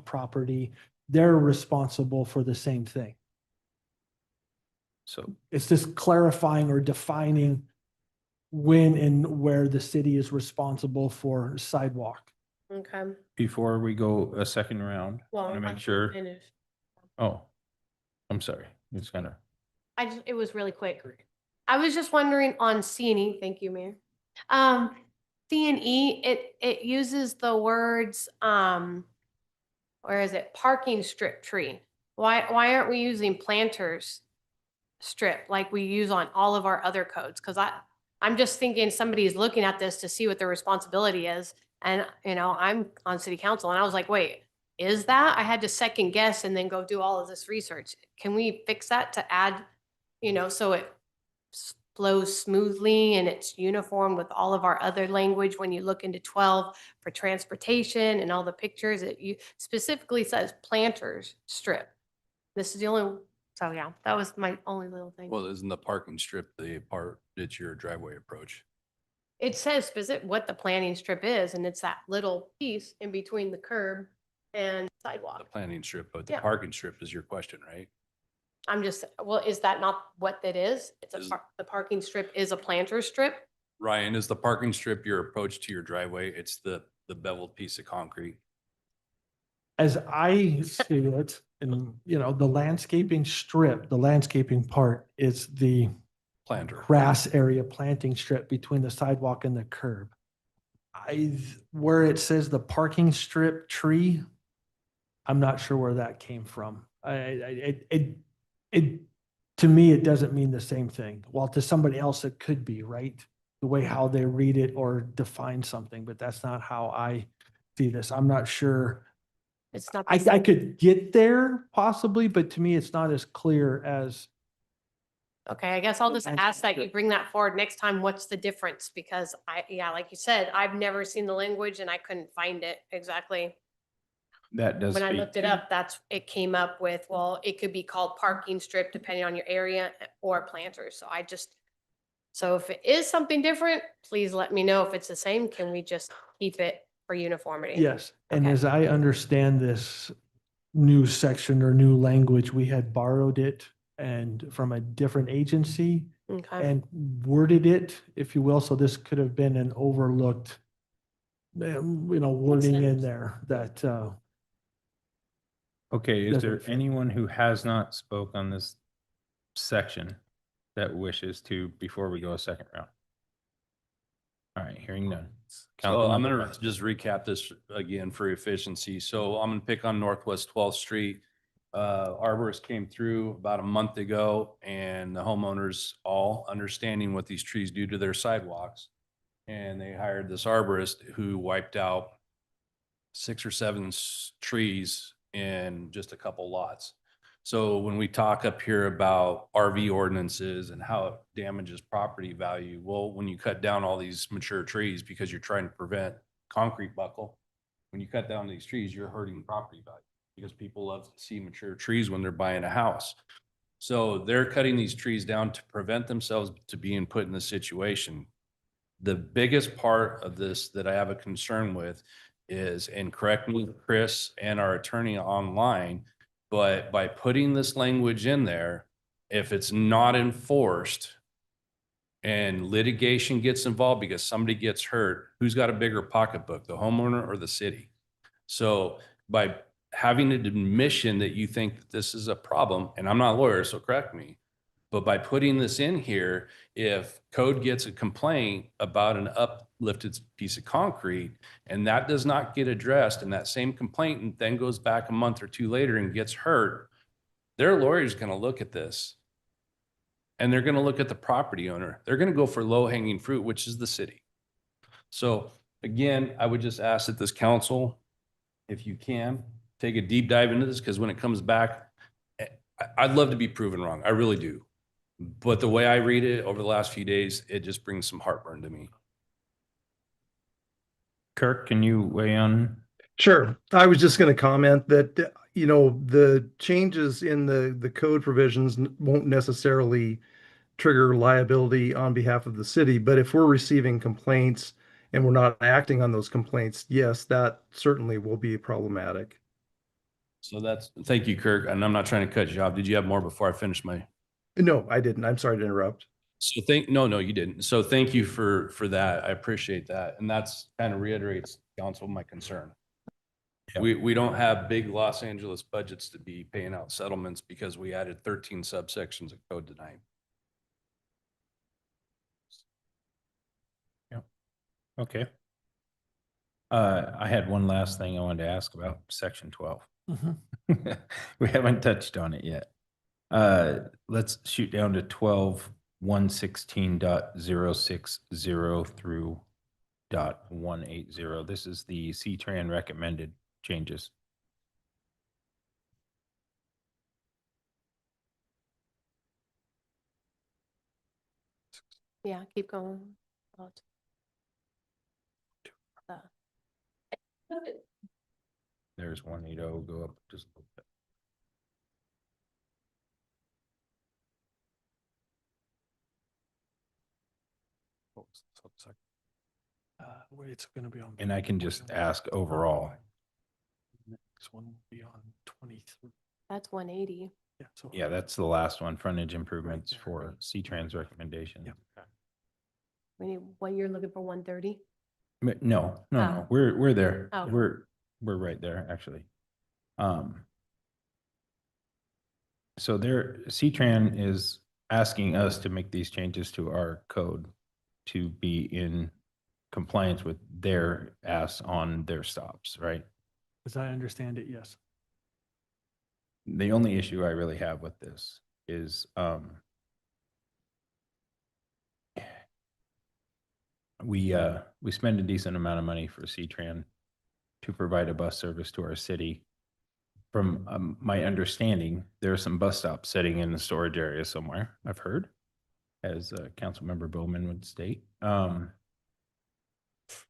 property, they're responsible for the same thing. So it's just clarifying or defining when and where the city is responsible for sidewalk. Okay. before we go a second round, I Well, want to I make sure. finished. Oh, I'm sorry. It's kind of. It was really quick. I was just wondering on C and E, thank you, Mayor. C and E, it uses the words, where is it? Parking strip tree. Why aren't we using planters strip like we use on all of our other codes? Because I'm just thinking somebody is looking at this to see what their responsibility is. And, I'm on city council and I was like, wait, is that? I had to second guess and then go do all of this research. Can we fix that to add, so it flows smoothly and it's uniform with all of our other language when you look into 12 for transportation and all the pictures, it specifically says planters strip. This is the only, so yeah, that was my only little thing. Well, isn't the parking strip the part that's your driveway approach? It says specific what the planting strip is, and it's that little piece in between the curb and The sidewalk. planting strip, but the Yeah. parking strip is your question, right? I'm just, well, is that not what that is? It's the parking strip is a planter strip? Ryan, is the parking strip your approach to your driveway? It's the beveled piece of concrete. As I see it, and the landscaping strip, the landscaping part is the Planter. grass area planting strip between the sidewalk and the curb. where it says the parking strip tree, I'm not sure where that came from. To me, it doesn't mean the same thing. Well, to somebody else, it could be, right? The way how they read it or define something, but that's not how I see this. I'm not sure. It's not. the I same. could get there possibly, but to me, it's not as clear as. Okay, I guess I'll just And- ask that you bring that forward next time. What's the difference? Because like you said, I've never seen the language and I couldn't find it exactly. That does When I speak looked it to- up, it came up with, well, it could be called parking strip depending on your area or planters. So if it is something different, please let me know. If it's the same, can we just keep it for uniformity? Yes, and Okay. as I understand this new section or new language, we had borrowed it and from a different agency Okay. and worded it, if you will. So this could have been an overlooked, wording in there that, Okay, is there Doesn't fit. anyone who has not spoke on this section that wishes to before we go a second round? All right, hearing none. So I'm Councilmember gonna West. just recap this again for efficiency. So I'm gonna pick on Northwest 12th Street. Arborist came through about a month ago and the homeowners all understanding what these trees do to their sidewalks. And they hired this arborist who wiped out 6 or 7 trees in just a couple lots. So when we talk up here about RV ordinances and how it damages property value, well, when you cut down all these mature trees because you're trying to prevent concrete buckle, when you cut down these trees, you're hurting property value because people love to see mature trees when they're buying a house. So they're cutting these trees down to prevent themselves to being put in this situation. The biggest part of this that I have a concern with is, and correct me, Chris and our attorney online, but by putting this language in there, if it's not enforced and litigation gets involved because somebody gets hurt, who's got a bigger pocketbook, the homeowner or the city? So by having an admission that you think that this is a problem, and I'm not a lawyer, so correct me, but by putting this in here, if code gets a complaint about an uplifted piece of concrete and that does not get addressed and that same complainant then goes back a month or 2 later and gets hurt, their lawyer's going to look at this and they're going to look at the property owner. They're going to go for low hanging fruit, which is the city. So again, I would just ask that this council, if you can, take a deep dive into this because when it comes back, I'd love to be proven wrong. I really do. But the way I read it over the last few days, it just brings some heartburn to me. Kirk, can you weigh on? Sure. I was just going to comment that, the changes in the code provisions won't necessarily trigger liability on behalf of the city. But if we're receiving complaints and we're not acting on those complaints, yes, that certainly will be problematic. So thank you, Kirk. And I'm not trying to cut you off. Did you have more before I finish my? No, I didn't. I'm sorry to interrupt. So no, you didn't. So thank you for that. I appreciate that. And that's kind of reiterates, council, my concern. We don't have big Los Angeles budgets to be paying out settlements because we added 13 subsections of code tonight. Okay. I had one last thing I wanted to ask about section 12. We haven't touched on it yet. Let's shoot down to 12.116.060 through .180. This is the C-Tran recommended changes. Yeah, keep going. There's 180, go up just a little bit. It's going to be on. And I can just ask overall. Next one will be on 23. That's 180. Yeah. So Yeah, that's the last one, frontage improvements for C-Trans recommendation. What you're looking for 130? No, Oh. we're there. Oh. We're right there, actually. So C-Tran is asking us to make these changes to our code to be in compliance with their asks on their stops, right? As I understand it, yes. The only issue I really have with this is, we spend a decent amount of money for C-Tran to provide a bus service to our city. From my understanding, there are some bus stops sitting in the storage area somewhere, I've heard, as Councilmember Bowman would state,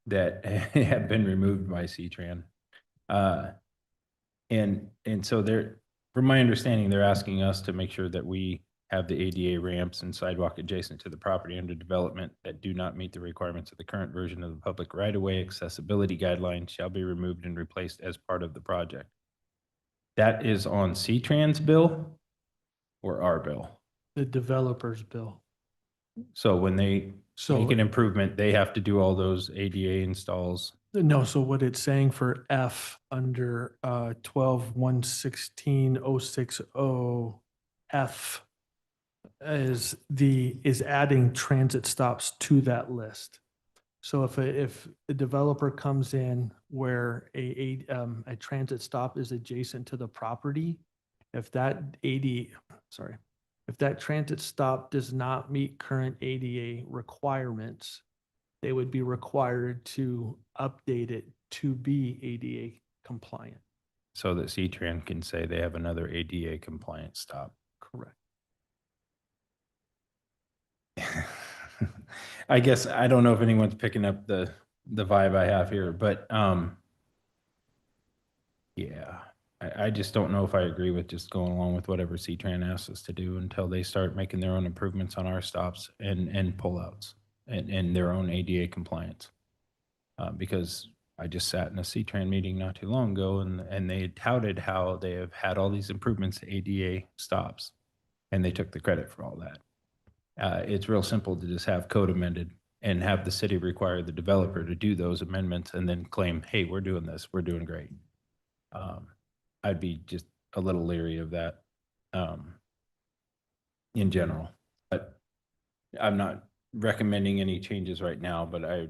that have been removed by C-Tran. And so they're, from my understanding, they're asking us to make sure that we have the ADA ramps and sidewalk adjacent to the property under development that do not meet the requirements of the current version of the public right-of-way accessibility guidelines shall be removed and replaced as part of the project. That is on C-Tran's bill or our bill? The developer's bill. So when they So- make an improvement, they have to do all those ADA installs. No, so what it's saying for F under 12-116-060 F is adding transit stops to that list. So if a developer comes in where a transit stop is adjacent to the property, if that transit stop does not meet current ADA requirements, they would be required to update it to be ADA compliant. So that C-Tran can say they have another ADA compliant stop. Correct. I guess I don't know if anyone's picking up the vibe I have here, but yeah, I just don't know if I agree with just going along with whatever C-Tran asks us to do until they start making their own improvements on our stops and pullouts and their own ADA compliance. Because I just sat in a C-Tran meeting not too long ago and they had touted how they have had all these improvements to ADA stops and they took the credit for all that. It's real simple to just have code amended and have the city require the developer to do those amendments and then claim, hey, we're doing this, we're doing great. I'd be just a little leery of that in general, but I'm not recommending any changes right now, but I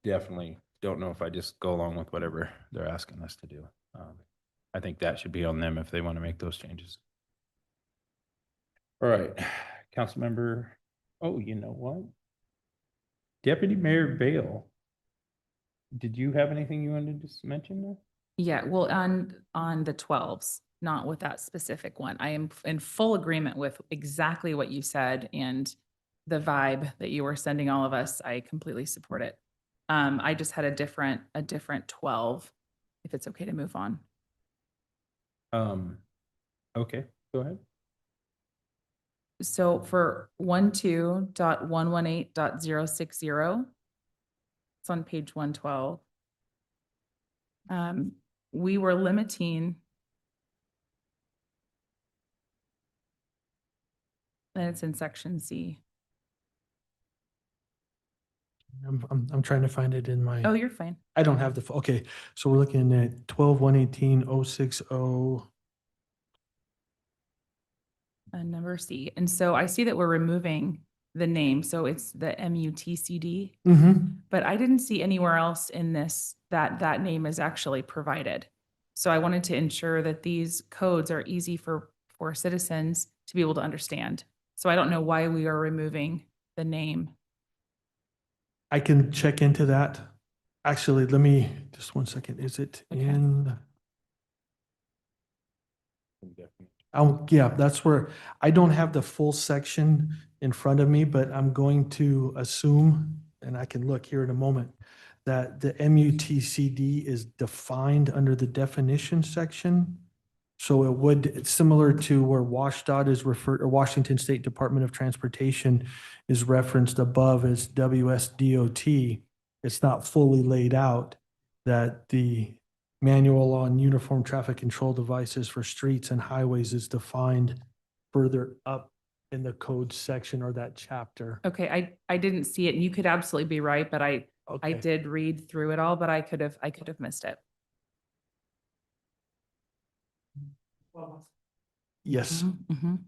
definitely don't know if I just go along with whatever they're asking us to do. I think that should be on them if they want to make those changes. All right, Councilmember, oh, you know what? Deputy Mayor Bale, did you have anything you wanted to just mention there? Yeah, well, on the 12s, not with that specific one. I am in full agreement with exactly what you said and the vibe that you were sending all of us. I completely support it. I just had a different 12, if it's okay to move on. Okay, go ahead. So for 12.118.060, it's on page 112. We were limiting, and it's in section C. I'm trying to find it in my. Oh, you're fine. I don't have the, okay, so we're looking at 12-118-060. Number C. And so I see that we're removing the name, so it's the MUTCD. But I didn't see anywhere else in this that name is actually provided. So I wanted to ensure that these codes are easy for citizens to be able to understand. So I don't know why we are removing the name. I can check into that. Actually, let me, just one second. Is it in? Yeah, that's where, I don't have the full section in front of me, but I'm going to assume, and I can look here in a moment, that the MUTCD is defined under the definition section. So it would, it's similar to where WashDOT is referred, or Washington State Department of Transportation is referenced above as WSDOT. It's not fully laid out that the manual on uniform traffic control devices for streets and highways is defined further up in the code section or that chapter. Okay, I didn't see it, and you could absolutely be right, but I Okay. did read through it all, but I could have missed it. Yes. Mhm.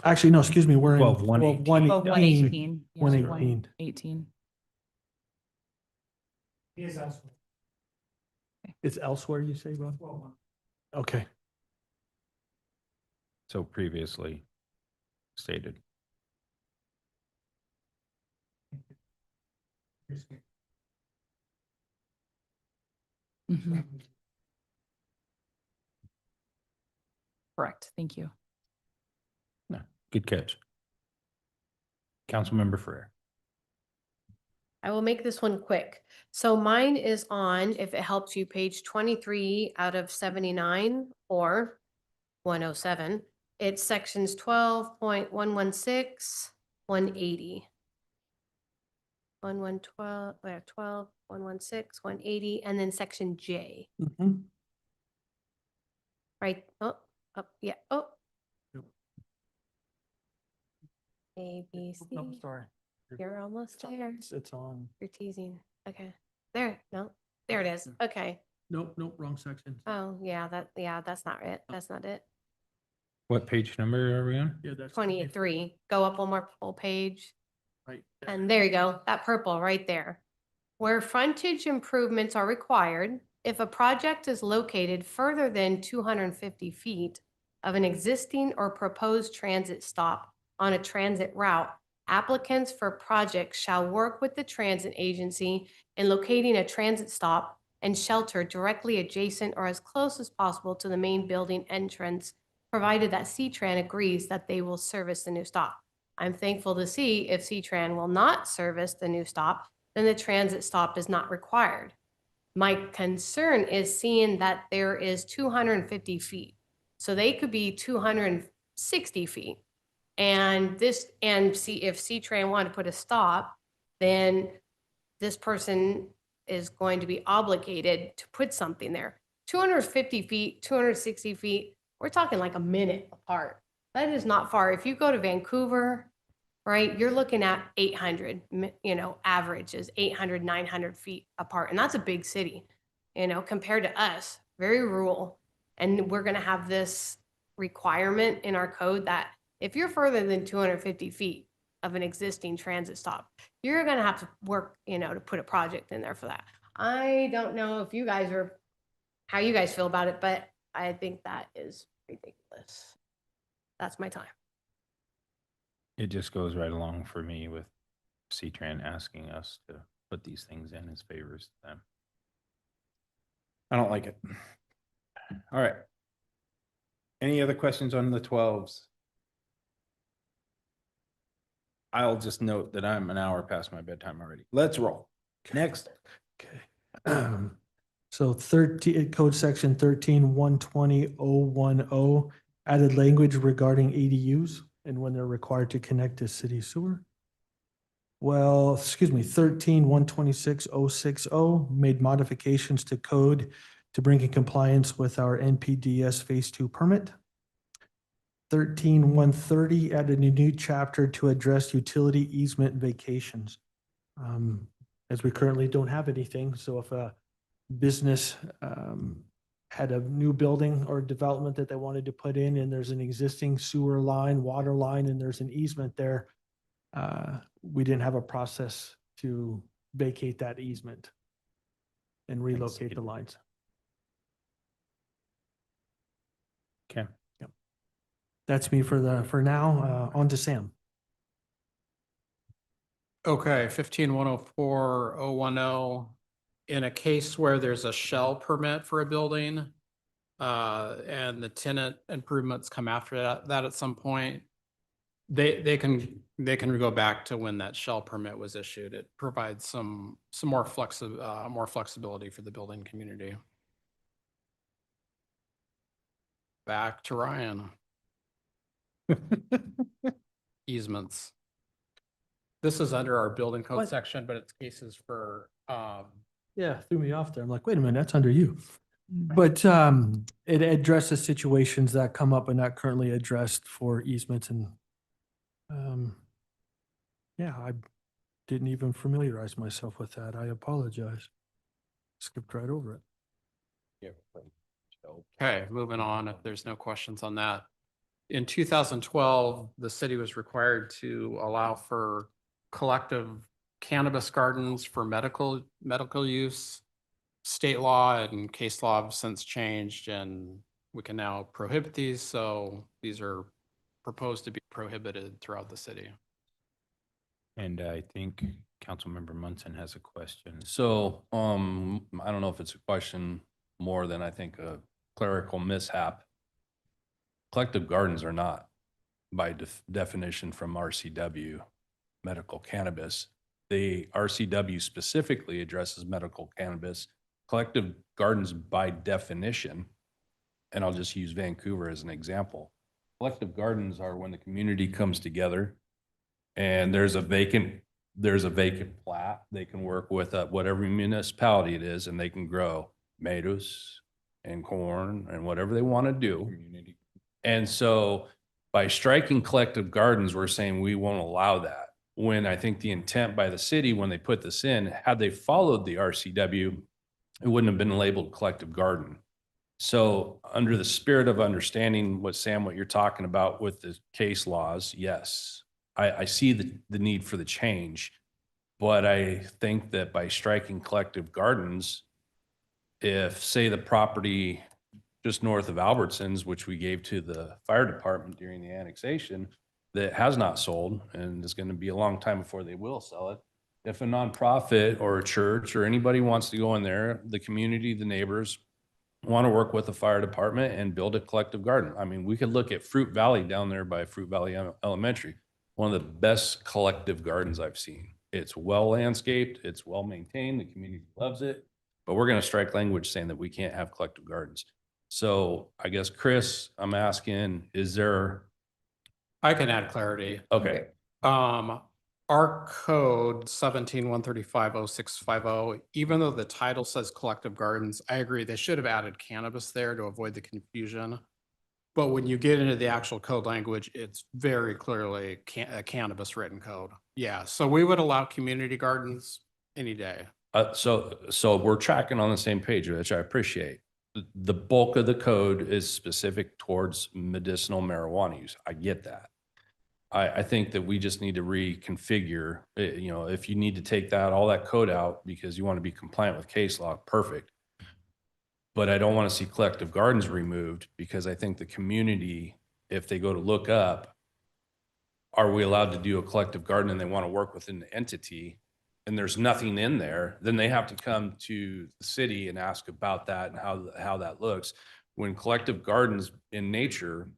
Actually, no, excuse me, we're in 12-118. 118. 118. 118. 118. It's elsewhere, you say, Ron? Okay. So previously stated. Mhm. Correct. Thank you. No, good catch. Councilmember Ferrer. I will make this one quick. So mine is on, if it helps you, page 23 out of 79 or 107. It's sections 12.116, 180. 1112, 12, 116, 180, and then section J. Mhm. Right, oh, up, yeah, oh. A, B, C. No, sorry. You're almost there. It's on. You're teasing. Okay. There, no, there it is. Okay. Nope, wrong section. Oh, yeah, that's not it. That's not it. What page number are we on? Yeah, that's 23. Go up one more full page. right. And there you go, that purple right there. Where frontage improvements are required, if a project is located further than 250 feet of an existing or proposed transit stop on a transit route, applicants for projects shall work with the transit agency in locating a transit stop and shelter directly adjacent or as close as possible to the main building entrance, provided that C-Tran agrees that they will service the new stop. I'm thankful to see if C-Tran will not service the new stop, then the transit stop is not required. My concern is seeing that there is 250 feet. So they could be 260 feet. And see if C-Tran wanted to put a stop, then this person is going to be obligated to put something there. 250 feet, 260 feet, we're talking like a minute apart. That is not far. If you go to Vancouver, right, you're looking at 800, average is 800, 900 feet apart. And that's a big city, compared to us, very rural. And we're going to have this requirement in our code that if you're further than 250 feet of an existing transit stop, you're going to have to work, to put a project in there for that. I don't know if how you guys feel about it, but I think that is ridiculous. That's my time. It just goes right along for me with C-Tran asking us to put these things in as favors to them. I don't like it. All right. Any other questions on the 12s? I'll just note that I'm an hour past my bedtime already. Let's roll. Next. Okay. So 13, code section 13-120-010, added language regarding ADUs and when they're required to connect to city sewer. Well, 13-126-060, made modifications to code to bring in compliance with our NPDS Phase 2 permit. 13-130, added a new chapter to address utility easement vacations. As we currently don't have anything, so if a business had a new building or development that they wanted to put in and there's an existing sewer line, water line, and there's an easement there, we didn't have a process to vacate that easement and relocate the lines. Okay. That's me for now. On to Sam. Okay, 15-104-010. In a case where there's a shell permit for a building, and the tenant improvements come after that at some point, they can go back to when that shell permit was issued. It provides some more flexibility for the building community. Back to Ryan. Easements. This is under our building code What? section, but it's cases for, Yeah, threw me off there. I'm like, wait a minute, that's under you. But it addresses situations that come up and not currently addressed for easements and yeah, I didn't even familiarize myself with that. I apologize. Skipped right over it. okay, moving on, if there's no questions on that. In 2012, the city was required to allow for collective cannabis gardens for medical use. State law and case law have since changed, and we can now prohibit these. So these are proposed to be prohibited throughout the city. And I think Councilmember Munson has a question. So, I don't know if it's a question more than I think a clerical mishap. Collective gardens are not by definition from RCW medical cannabis. The RCW specifically addresses medical cannabis. Collective gardens by definition, and I'll just use Vancouver as an example. Collective gardens are when the community comes together and there's a vacant plat. They can work with whatever municipality it is, and they can grow tomatoes and corn and whatever they want to do. And so by striking collective gardens, we're saying we won't allow that. When I think the intent by the city, when they put this in, had they followed the RCW, it wouldn't have been labeled collective garden. So under the spirit of understanding what you're talking about with the case laws, yes, I see the need for the change. But I think that by striking collective gardens, if say the property just north of Albertsons, which we gave to the fire department during the annexation, that has not sold and is going to be a long time before they will sell it. If a nonprofit or a church or anybody wants to go in there, the community, the neighbors want to work with the fire department and build a collective garden. I mean, we could look at Fruit Valley down there by Fruit Valley Elementary, one of the best collective gardens I've seen. It's well landscaped, it's well maintained, the community loves it, but we're going to strike language saying that we can't have collective gardens. So I guess, Chris, I'm asking, is there? I can add clarity. Okay. Our code 17-135-0650, even though the title says collective gardens, I agree, they should have added cannabis there to avoid the confusion. But when you get into the actual code language, it's very clearly a cannabis written code. Yeah, so we would allow community gardens any day. So we're tracking on the same page, which I appreciate. The bulk of the code is specific towards medicinal marijuana use. I get that. I think that we just need to reconfigure, if you need to take all that code out because you want to be compliant with case law, perfect. But I don't want to see collective gardens removed because I think the community, if they go to look up, are we allowed to do a collective garden and they want to work within the entity and there's nothing in there, then they have to come to the city and ask about that and how that looks. When collective gardens in nature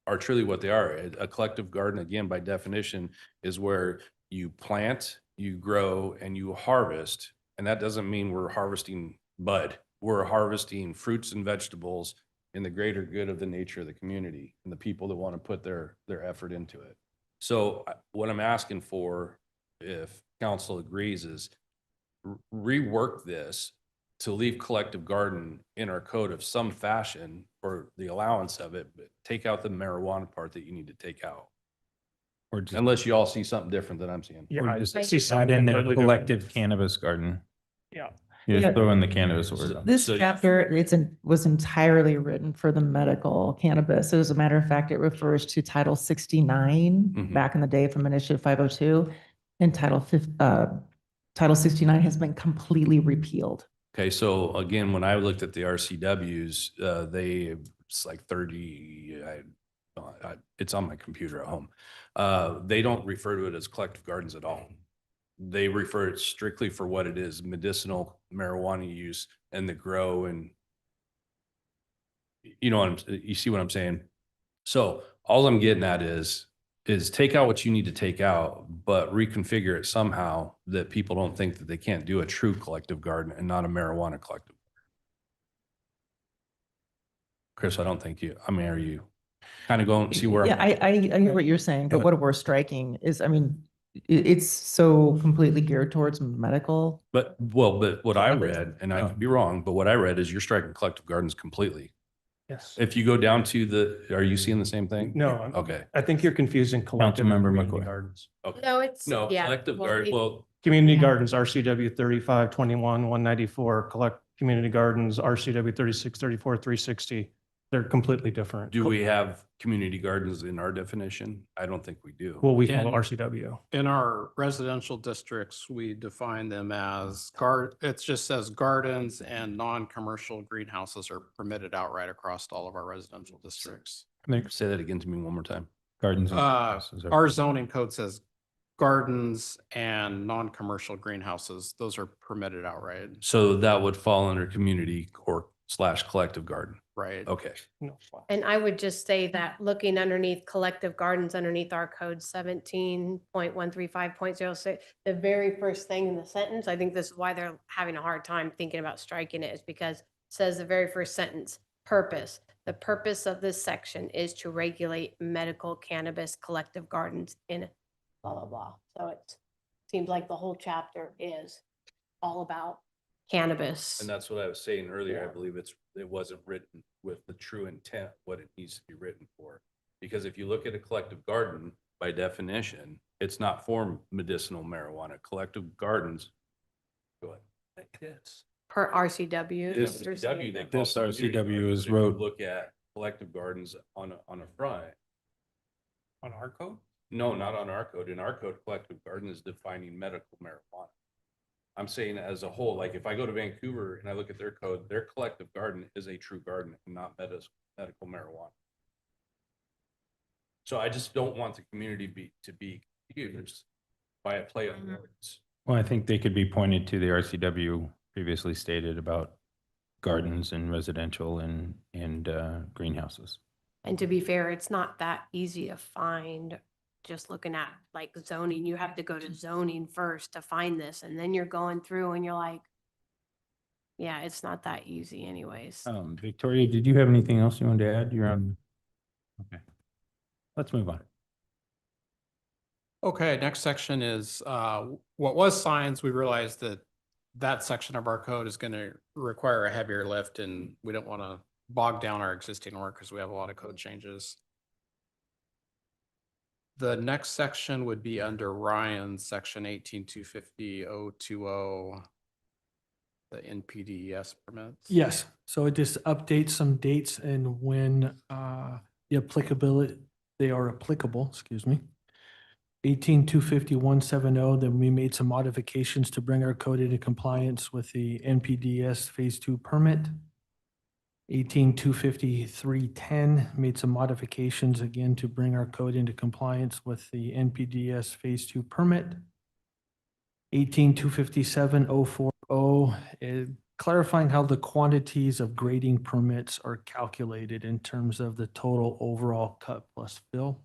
are truly what they are. A collective garden, again, by definition, is where you plant, you grow, and you harvest. And that doesn't mean we're harvesting bud. We're harvesting fruits and vegetables in the greater good of the nature of the community and the people that want to put their effort into it. So what I'm asking for, if council agrees, is rework this to leave collective garden in our code of some fashion or the allowance of it, but take out the marijuana part that you need to take out. Or just, unless you all see something different than I'm seeing. Yeah, or I just see add something in there completely different. collective cannabis garden. Yeah. You Yeah. just throw in the cannabis word. This So- chapter, was entirely written for the medical cannabis. As a matter of fact, it refers to Title 69 Mhm. back in the day from Initiative 502. And Title 69 has been completely repealed. Okay, so again, when I looked at the RCWs, it's like 30, it's on my computer at home. They don't refer to it as collective gardens at all. They refer it strictly for what it is, medicinal marijuana use and the grow and you see what I'm saying? So all I'm getting at is take out what you need to take out, but reconfigure it somehow that people don't think that they can't do a true collective garden and not a marijuana collective. Chris, I don't think are you kind of going, see where? Yeah, I hear what you're saying, but what we're striking is, it's so completely geared towards medical. But what I read, and I could be wrong, but what I read is you're striking collective gardens completely. Yes. If you go down to are you seeing the same thing? No. Okay. I think you're confusing collective and Councilmember community McCoy. gardens. Okay. No, it's, No, yeah. collective well, garden, it- well, Community gardens, RCW 3521, 194, collect community gardens, RCW 3634, 360. They're completely different. Do we have community gardens in our definition? I don't think we do. Well, we follow And- RCW. In our residential districts, we define them as it just says gardens and non-commercial greenhouses are permitted outright across all of our residential districts. Say that again to me one more time. Gardens. and Uh, greenhouses are- Our zoning code says gardens and non-commercial greenhouses, those are permitted outright, So that would fall under community or / collective garden. right? Okay. And I would just say that looking underneath collective gardens, underneath our code 17.135.06, the very first thing in the sentence, I think this is why they're having a hard time thinking about striking it, is because it says the very first sentence, purpose. The purpose of this section is to regulate medical cannabis collective gardens in blah, blah, blah. So it seems like the whole chapter is all about cannabis. And that's what I was saying earlier. I believe it wasn't written with the true intent, what it needs to be written for. Because if you look at a collective garden, by definition, it's not for medicinal marijuana. Collective gardens. Go ahead. Like this. Per RCW. This you're RCW, saying. they call This community RCW gardens. is If you road- Look at collective gardens on a front. On our code? No, not on our code. In our code, collective garden is defining medical marijuana. I'm saying as a whole, like if I go to Vancouver and I look at their code, their collective garden is a true garden and not medical marijuana. So I just don't want the community to be confused by a play on words. Well, I think they could be pointed to the RCW previously stated about gardens and residential and greenhouses. And to be fair, it's not that easy to find, just looking at like zoning. You have to go to zoning first to find this, and then you're going through and you're like, yeah, it's not that easy anyways. Victoria, did you have anything else you wanted to add? You're on. Okay. Let's move on. Okay, next section is what was signs. We realized that section of our code is going to require a heavier lift, and we don't want to bog down our existing work because we have a lot of code changes. The next section would be under Ryan, section 18.250.020, the NPDES permits. Yes, so it just updates some dates and when the applicability, they are applicable, excuse me. 18.250.170, then we made some modifications to bring our code into compliance with the NPDES Phase 2 permit. 18.253.10, made some modifications again to bring our code into compliance with the NPDES Phase 2 permit. 18.257.040 is clarifying how the quantities of grading permits are calculated in terms of the total overall cut plus fill.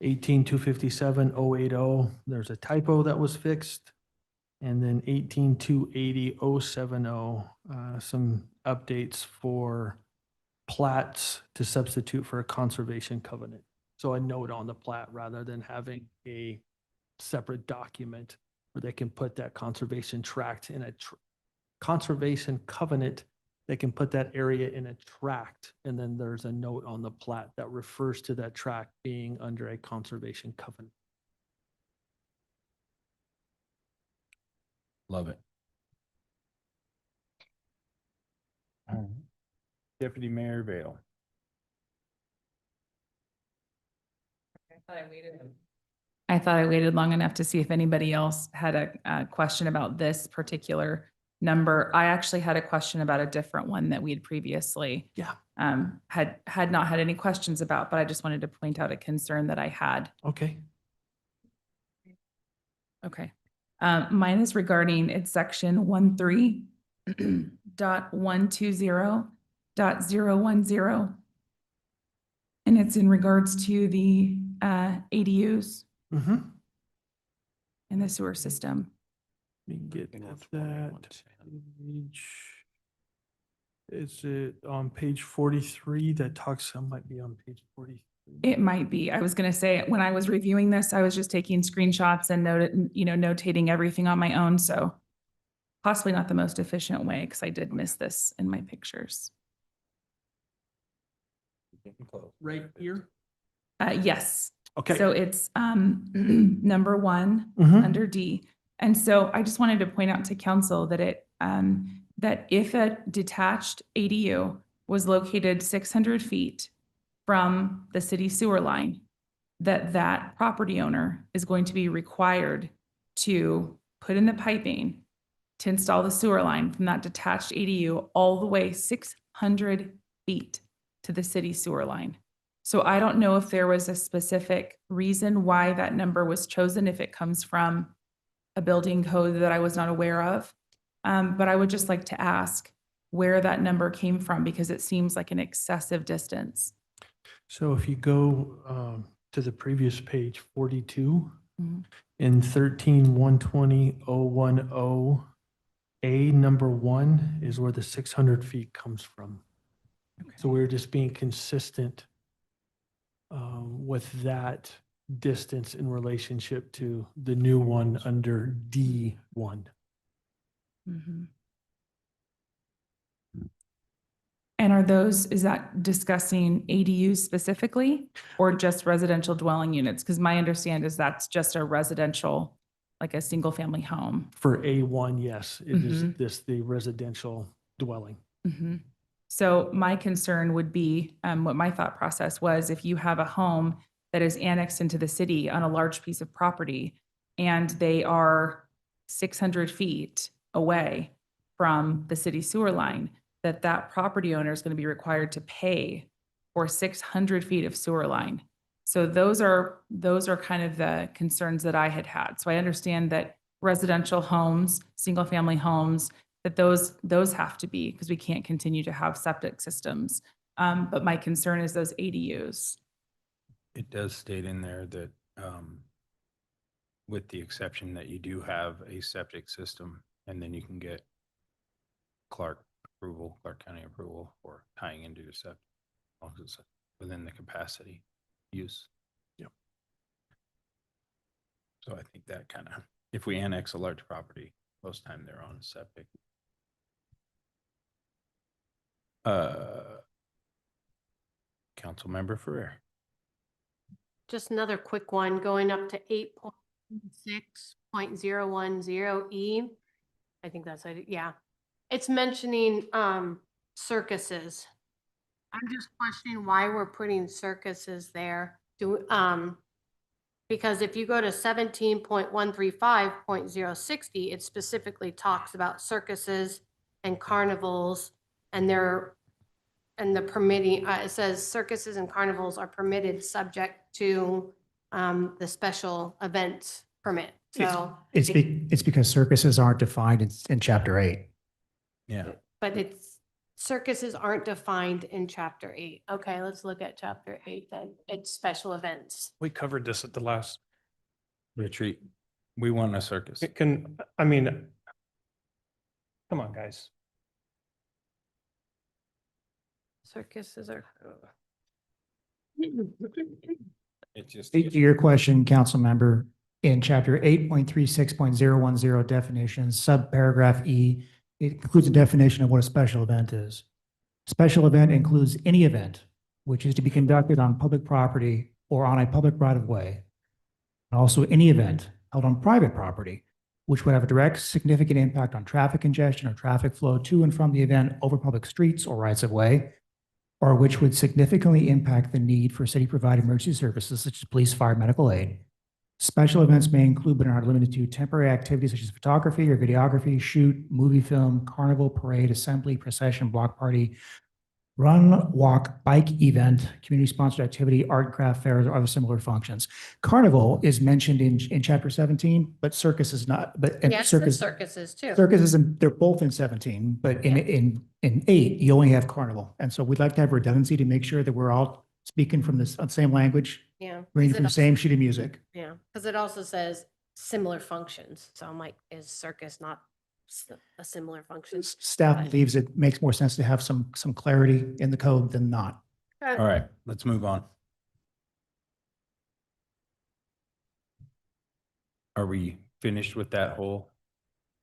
18.257.080, there's a typo that was fixed. And then 18.280.070, some updates for plats to substitute for a conservation covenant. So a note on the plat rather than having a separate document where they can put that conservation tract in a conservation covenant. They can put that area in a tract, and then there's a note on the plat that refers to that tract being under a conservation covenant. Love it. All right. Deputy Mayor Vale. I thought I waited long enough to see if anybody else had a question about this particular number. I actually had a question about a different one that we had previously had not had any questions about, but I just wanted to point out a concern that I had. Okay. Okay. Mine is regarding, it's section 13.120.010. And it's in regards to the ADUs in the sewer system. Let me get that page. Is it on page 43 that talks, I might be on page 43. It might be. I was going to say, when I was reviewing this, I was just taking screenshots and notating everything on my own. So possibly not the most efficient way, because I did miss this in my pictures. Right here? Yes. Okay. So it's number 1 under D. And so I just wanted to point out to council that that if a detached ADU was located 600 feet from the city sewer line, that property owner is going to be required to put in the piping to install the sewer line from that detached ADU all the way 600 feet to the city sewer line. So I don't know if there was a specific reason why that number was chosen, if it comes from a building code that I was not aware of. But I would just like to ask where that number came from, because it seems like an excessive distance. So if you go to the previous page, 42, Mhm. in 13-120-010, A number 1 is where the 600 feet comes from. So we're just being consistent with that distance in relationship to the new one under D1. Mhm. And is that discussing ADUs specifically or just residential dwelling units? Because my understanding is that's just a residential, like a single family home. For A1, yes, it is Mhm. the residential dwelling. Mhm. So my concern would be, what my thought process was, if you have a home that is annexed into the city on a large piece of property and they are 600 feet away from the city sewer line, that property owner is going to be required to pay for 600 feet of sewer line. So those are kind of the concerns that I had. So I understand that residential homes, single family homes, that those have to be, because we can't continue to have septic systems. But my concern is those ADUs. It does state in there that, with the exception that you do have a septic system, and then you can get Clark County approval for tying into your septic, as long as it's within the capacity use. Yep. So I think that kind of, if we annex a large property, most time they're on septic. Councilmember Ferrer. Just another quick one, going up to 8.6.010E. I think that's it, yeah. It's mentioning circuses. I'm just questioning why we're putting circuses there. Because if you go to 17.135.060, it specifically talks about circuses and carnivals and the permitting, it says circuses and carnivals are permitted subject to the special events permit. So, It's because circuses aren't defined in chapter 8. Yeah. but circuses aren't defined in chapter 8. Okay, let's look at chapter 8 then. It's special events. We covered this at the last. Retreat. We want a circus. Come on, guys. Circuses are. It just. To your question, council member, in chapter 8.36.010 definitions, subparagraph E, it includes a definition of what a special event is. Special event includes any event which is to be conducted on public property or on a public right of way. And also any event held on private property, which would have a direct significant impact on traffic congestion or traffic flow to and from the event over public streets or rights of way, or which would significantly impact the need for city-provided emergency services such as police, fire, medical aid. Special events may include, but are not limited to, temporary activities such as photography or videography, shoot, movie film, carnival, parade, assembly, procession, block party, run, walk, bike event, community-sponsored activity, art, craft fairs, or other similar functions. Carnival is mentioned in chapter 17, but circus is not. But and Yes, circuses too. Circuses, they're both in 17, but in 8, you only have carnival. And so we'd like to have redundancy to make sure that we're all speaking from the same language, Yeah. reading from the same sheet of music. Yeah, because it also says similar functions. So I'm like, is circus not a similar function? Staff But- believes it makes more sense to have some clarity in the code than not. All right, let's move on. Are we finished with that whole?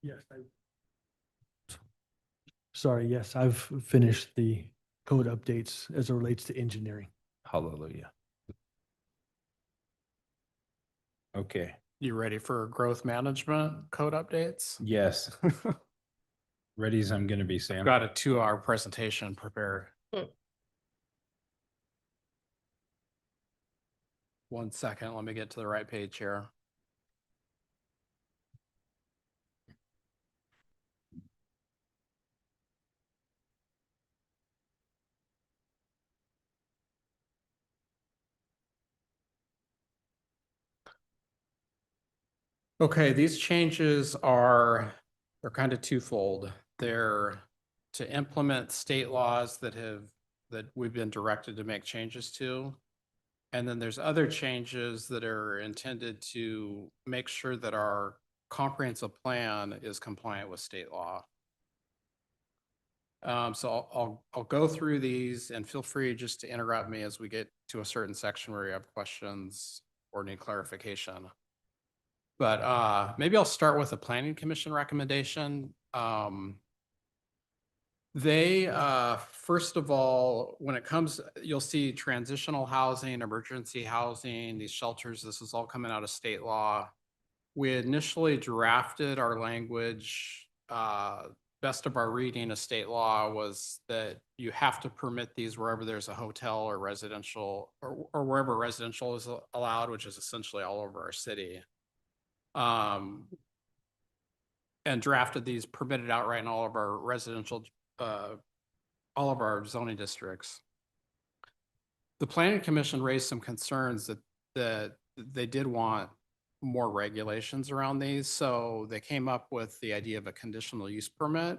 Yes. Sorry, yes, I've finished the code updates as it relates to engineering. Hallelujah. Okay, You ready for growth management code updates? yes. Ready as I'm gonna be, Sam. Got a 2-hour presentation prepared. 1 second, let me get to the right page here. Okay, these changes they're kind of twofold. They're to implement state laws that we've been directed to make changes to. And then there's other changes that are intended to make sure that our comprehensive plan is compliant with state law. So I'll go through these and feel free just to interrupt me as we get to a certain section where you have questions or need clarification. But maybe I'll start with a planning commission recommendation. They, first of all, when it comes, you'll see transitional housing, emergency housing, these shelters, this is all coming out of state law. We initially drafted our language, best of our reading of state law was that you have to permit these wherever there's a hotel or residential or wherever residential is allowed, which is essentially all over our city. And drafted these permitted outright in all of our residential, all of our zoning districts. The planning commission raised some concerns that they did want more regulations around these. So they came up with the idea of a conditional use permit.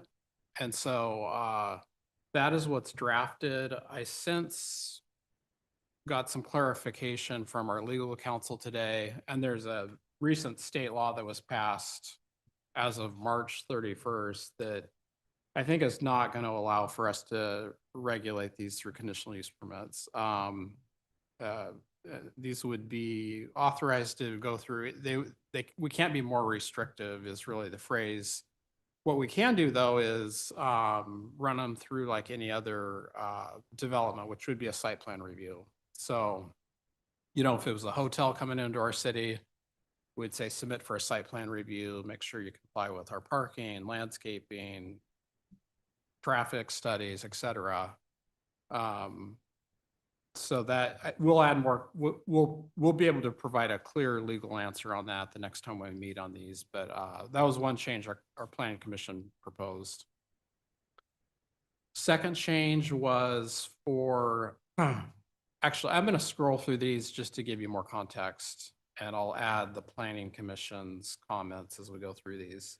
And so that is what's drafted. I since got some clarification from our legal counsel today, and there's a recent state law that was passed as of March 31st that I think is not going to allow for us to regulate these through conditional use permits. These would be authorized to go through, we can't be more restrictive is really the phrase. What we can do though is run them through like any other development, which would be a site plan review. So, you know, if it was a hotel coming into our city, we'd say submit for a site plan review, make sure you comply with our parking, landscaping, traffic studies, et cetera. So that we'll add more, we'll be able to provide a clear legal answer on that the next time we meet on these. But that was one change our planning commission proposed. Second change was for, actually, I'm going to scroll through these just to give you more context, and I'll add the planning commission's comments as we go through these.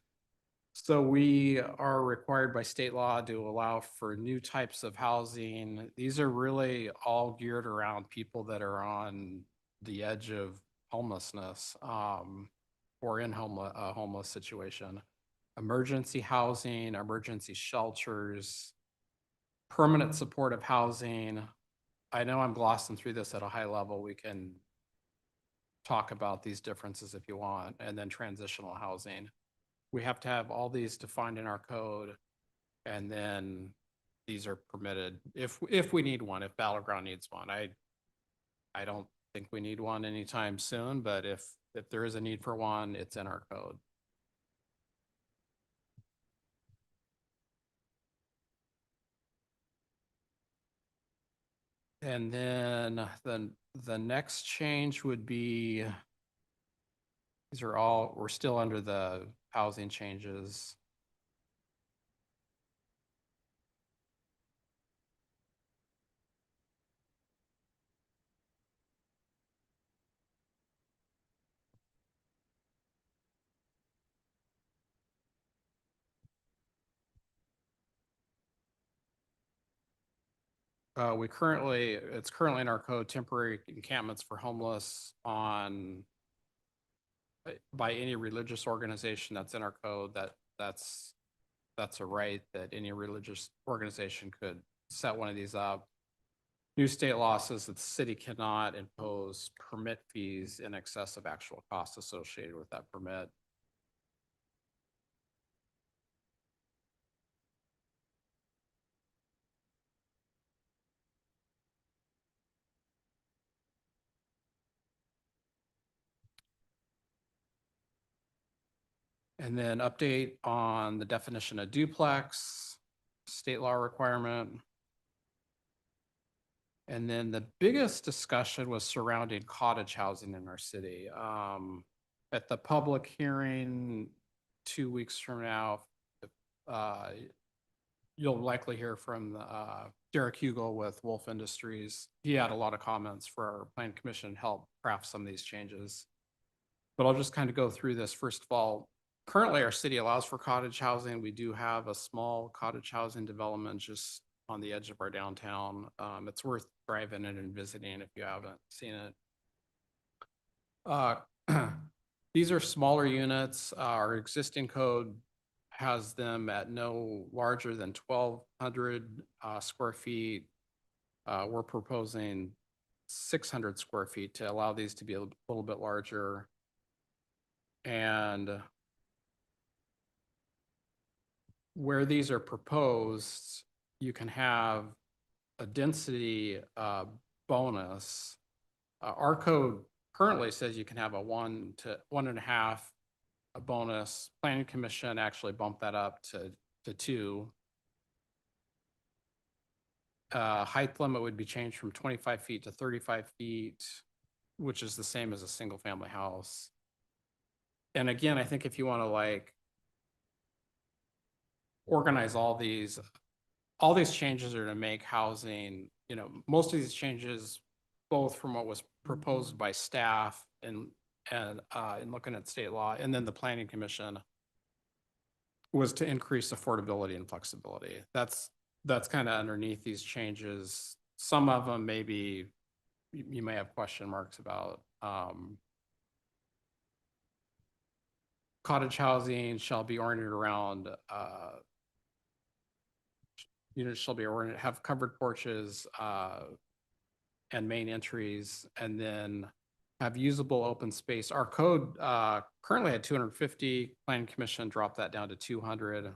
So we are required by state law to allow for new types of housing. These are really all geared around people that are on the edge of homelessness or in a homeless situation. Emergency housing, emergency shelters, permanent supportive housing. I know I'm glossing through this at a high level. We can talk about these differences if you want, and then transitional housing. We have to have all these defined in our code, and then these are permitted if we need one, if Battleground needs one. I don't think we need one anytime soon, but if there is a need for one, it's in our code. And then the next change would be, these are all, we're still under the housing changes. It's currently in our code, temporary encampments for homeless by any religious organization that's in our code. That's a right that any religious organization could set one of these up. New state law says that the city cannot impose permit fees in excess of actual costs associated with that permit. And then update on the definition of duplex, state law requirement. And then the biggest discussion was surrounding cottage housing in our city. At the public hearing 2 weeks from now, uh, you'll likely hear from Derek Hugel with Wolf Industries. He had a lot of comments for our plan commission to help craft some of these changes. But I'll just kind of go through this. First of all, currently our city allows for cottage housing. We do have a small cottage housing development just on the edge of our downtown. It's worth driving in and visiting if you haven't seen it. These are smaller units. Our existing code has them at no larger than 1,200 square feet. We're proposing 600 square feet to allow these to be a little bit larger. And where these are proposed, you can have a density bonus. Our code currently says you can have a 1 to 1.5 bonus. Planning Commission actually bumped that up to 2. Height limit would be changed from 25 feet to 35 feet, which is the same as a single family house. And again, I think if you want to like organize all these changes are to make housing, most of these changes, both from what was proposed by staff and in looking at state law, and then the Planning Commission, was to increase affordability and flexibility. That's kind of underneath these changes. Some of them maybe you may have question marks about. Cottage housing shall be oriented around units shall be oriented, have covered porches and main entries, and then have usable open space. Our code currently had 250. Planning Commission dropped that down to 200.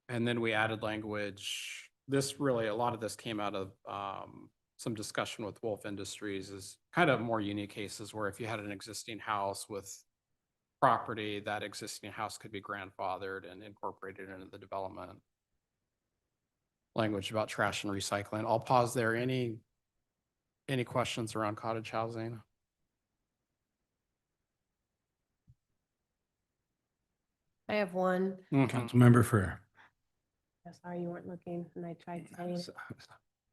And then we added language. This really, a lot of this came out of some discussion with Wolf Industries, is kind of more unique cases where if you had an existing house with property, that existing house could be grandfathered and incorporated into the development. Language about trash and recycling. I'll pause there. Any questions around cottage housing? I have one. Councilmember Fair. Sorry, you weren't looking and I tried saying.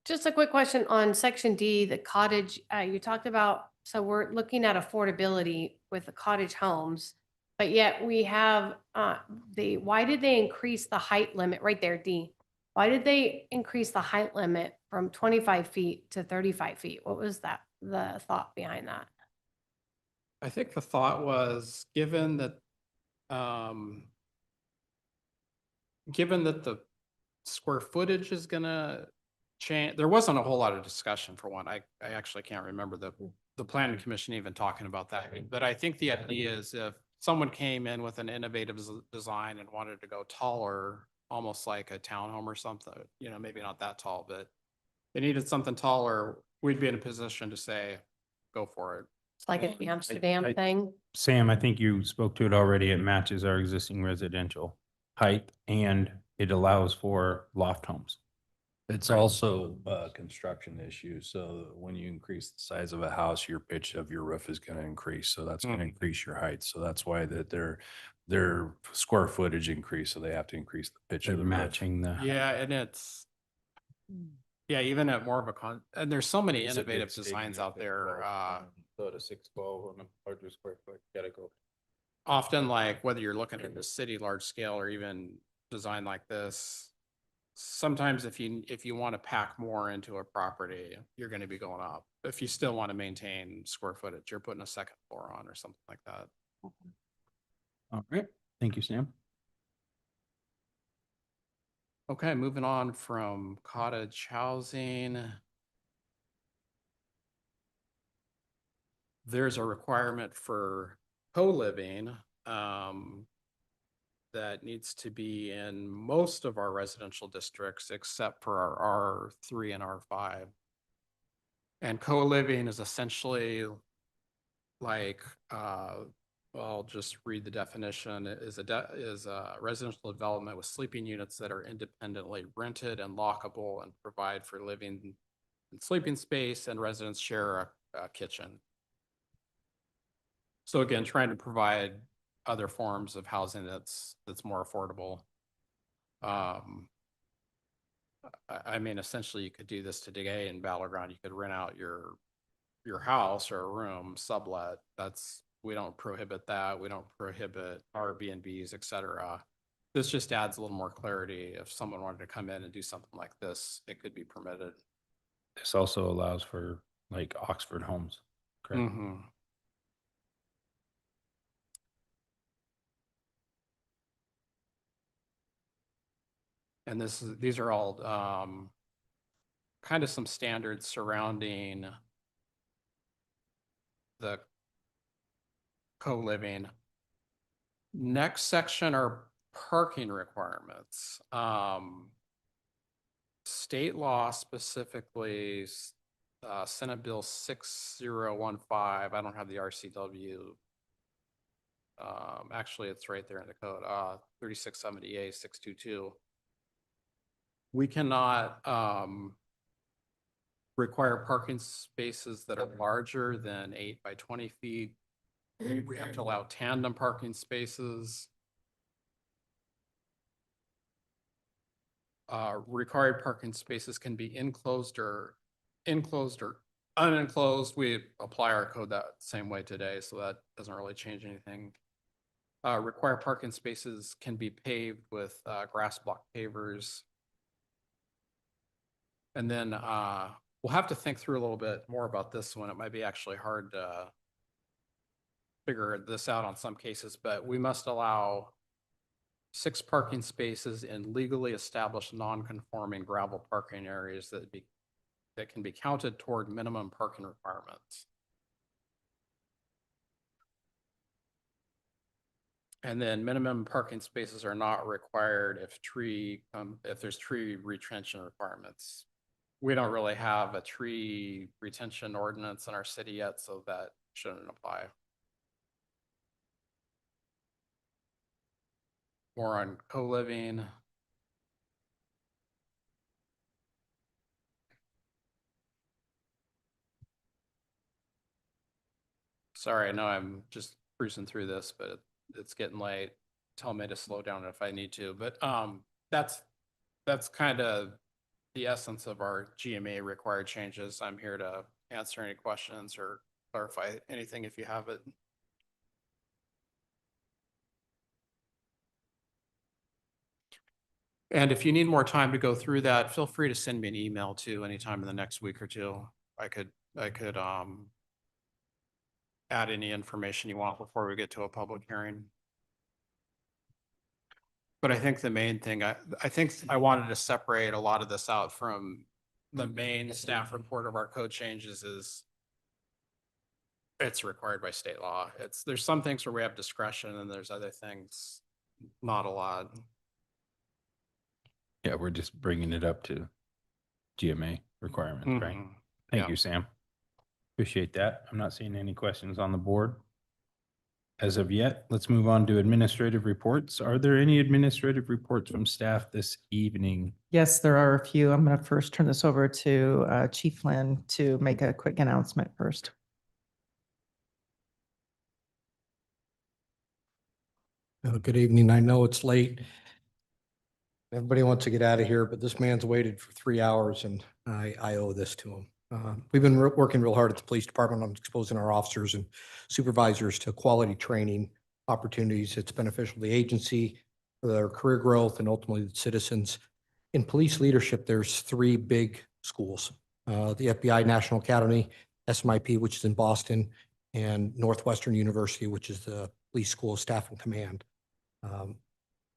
Just a quick question on section D, the cottage, you talked about, so we're looking at affordability with the cottage homes, but yet we have why did they increase the height limit right there, D? Why did they increase the height limit from 25 feet to 35 feet? What was the thought behind that? I think the thought was given that the square footage is gonna change, there wasn't a whole lot of discussion for one. I actually can't remember the planning commission even talking about that. But I think the idea is if someone came in with an innovative design and wanted to go taller, almost like a townhome or something, maybe not that tall, but they needed something taller, we'd be in a position to say, go for it. It's like an Amsterdam thing. Sam, I think you spoke to it already. It matches our existing residential height and it allows for loft homes. It's also a construction issue. So when you increase the size of a house, your pitch of your roof is going to increase. So that's going to increase your height. So that's why that their square footage increase. So they have to increase the pitch of the roof. Matching the. Yeah, and it's, even at more of a and there's so many innovative designs out there. So to 612 on a larger square foot, gotta go. Often like whether you're looking at the city large scale or even design like this, sometimes if you want to pack more into a property, you're going to be going up. If you still want to maintain square footage, you're putting a second floor on or something like that. All right. Thank you, Sam. Okay, moving on from cottage housing. There's a requirement for co-living that needs to be in most of our residential districts except for our R3 and R5. And co-living is essentially like, I'll just read the definition, is a residential development with sleeping units that are independently rented and lockable and provide for living and sleeping space, and residents share a kitchen. So again, trying to provide other forms of housing that's more affordable. I mean, essentially, you could do this today in Battleground. You could rent out your house or a room, sublet. We don't prohibit that. We don't prohibit Airbnbs, et cetera. This just adds a little more clarity. If someone wanted to come in and do something like this, it could be permitted. This also allows for like Oxford homes, correct? Mhm. And these are all kind of some standards surrounding the co-living. Next section are parking requirements. State law specifically, Senate Bill 6015, I don't have the RCW. Actually, it's right there in the code, 3670A 622. We cannot require parking spaces that are larger than 8 by 20 feet. We have to allow tandem parking spaces. Required parking spaces can be enclosed or unenclosed. We apply our code that same way today, so that doesn't really change anything. Required parking spaces can be paved with grass block pavers. And then we'll have to think through a little bit more about this one. It might be actually hard to figure this out on some cases, but we must allow 6 parking spaces in legally established non-conforming gravel parking areas that can be counted toward minimum parking requirements. And then minimum parking spaces are not required if there's tree retention requirements. We don't really have a tree retention ordinance in our city yet, so that shouldn't apply. More on co-living. Sorry, I know I'm just cruising through this, but it's getting late. Tell me to slow down if I need to, but that's kind of the essence of our GMA required changes. I'm here to answer any questions or clarify anything if you have it. And if you need more time to go through that, feel free to send me an email too anytime in the next week or two. I could add any information you want before we get to a public hearing. But I think the main thing, I think I wanted to separate a lot of this out from the main staff report of our code changes is it's required by state law. There's some things where we have discretion and there's other things, not a lot. Yeah, we're just bringing it up to GMA requirements, right? Mhm. Thank Yeah. you, Sam. Appreciate that. I'm not seeing any questions on the board. As of yet, let's move on to administrative reports. Are there any administrative reports from staff this evening? Yes, there are a few. I'm going to first turn this over to Chief Flynn to make a quick announcement first. Good evening. I know it's late. Everybody wants to get out of here, but this man's waited for 3 hours and I owe this to him. We've been working real hard at the police department on exposing our officers and supervisors to quality training opportunities. It's beneficial to the agency, for their career growth, and ultimately the citizens. In police leadership, there's 3 big schools. The FBI National Academy, SMIP, which is in Boston, and Northwestern University, which is the Police School of Staff and Command.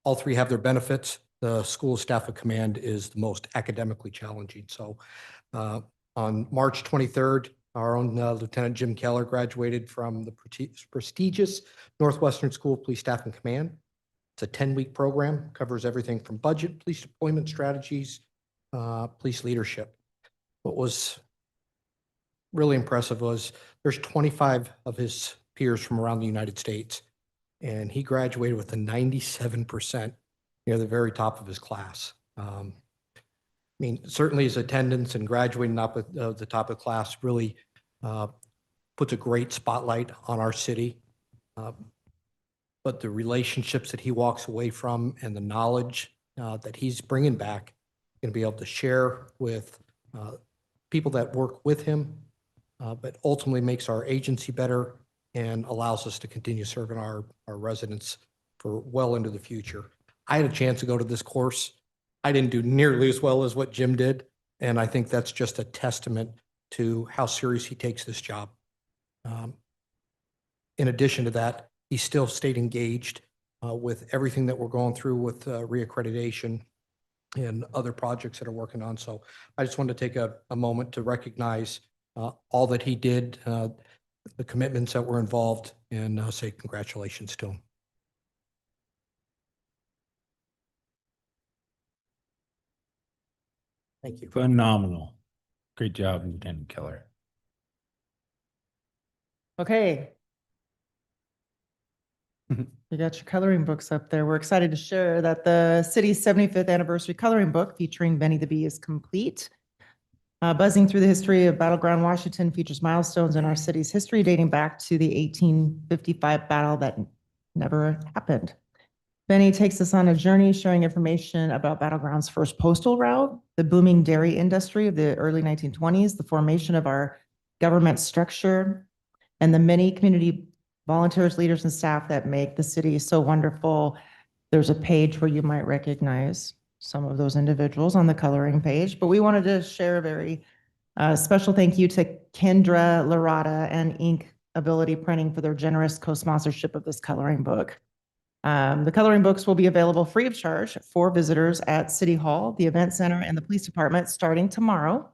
All 3 have their benefits. The School of Staff of Command is the most academically challenging. So on March 23rd, our own Lieutenant Jim Keller graduated from the prestigious Northwestern School of Police Staff and Command. It's a 10-week program, covers everything from budget, police deployment strategies, police leadership. What was really impressive was there's 25 of his peers from around the United States. And he graduated with a 97% near the very top of his class. I mean, certainly his attendance and graduating up at the top of class really puts a great spotlight on our city. But the relationships that he walks away from and the knowledge that he's bringing back, going to be able to share with people that work with him, but ultimately makes our agency better and allows us to continue serving our residents for well into the future. I had a chance to go to this course. I didn't do nearly as well as what Jim did, and I think that's just a testament to how serious he takes this job. In addition to that, he still stayed engaged with everything that we're going through with reaccreditation and other projects that are working on. So I just wanted to take a moment to recognize all that he did, the commitments that were involved, and say congratulations to him. Thank you. Phenomenal. Great job, Lieutenant Keller. Okay. You got your coloring books up there. We're excited to share that the city's 75th anniversary coloring book featuring Benny the Bee is complete. Buzzing through the history of Battleground Washington features milestones in our city's history dating back to the 1855 battle that never happened. Benny takes us on a journey sharing information about Battleground's first postal route, the booming dairy industry of the early 1920s, the formation of our government structure, and the many community volunteers, leaders, and staff that make the city so wonderful. There's a page where you might recognize some of those individuals on the coloring page, but we wanted to share a very special thank you to Kendra Larata and Ink Ability Printing for their generous co-sponsorship of this coloring book. The coloring books will be available free of charge for visitors at City Hall, the Event Center, and the Police Department starting tomorrow.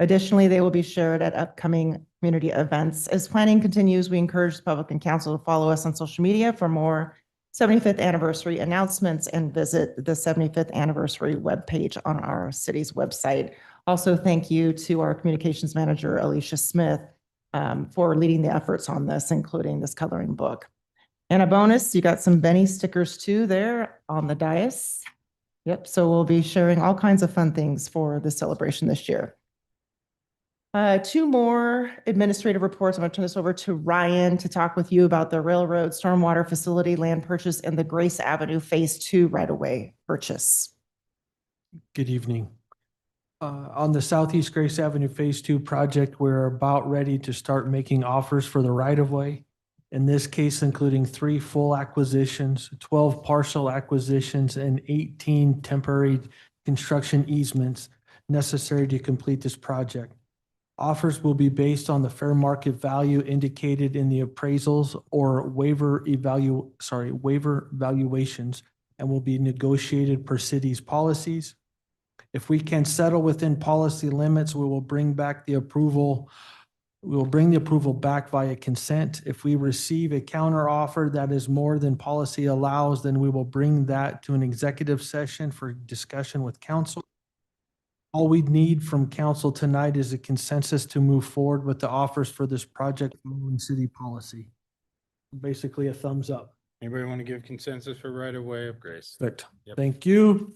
Additionally, they will be shared at upcoming community events. As planning continues, we encourage the public and council to follow us on social media for more 75th anniversary announcements and visit the 75th anniversary webpage on our city's website. Also, thank you to our communications manager, Alicia Smith, for leading the efforts on this, including this coloring book. And a bonus, you got some Benny stickers too there on the dais. Yep, so we'll be sharing all kinds of fun things for the celebration this year. Two more administrative reports. I'm going to turn this over to Ryan to talk with you about the railroad stormwater facility land purchase and the Grace Avenue Phase 2 right-of-way purchase. Good evening. On the Southeast Grace Avenue Phase 2 project, we're about ready to start making offers for the right-of-way. In this case, including 3 full acquisitions, 12 partial acquisitions, and 18 temporary construction easements necessary to complete this project. Offers will be based on the fair market value indicated in the appraisals or waiver valuations and will be negotiated per city's policies. If we can settle within policy limits, we will bring back the approval. We will bring the approval back via consent. If we receive a counter offer that is more than policy allows, then we will bring that to an executive session for discussion with council. All we need from council tonight is a consensus to move forward with the offers for this project following city policy. Basically a thumbs up. Anybody want to give consensus for right-of-way of Grace? Perfect. Yep. Thank you.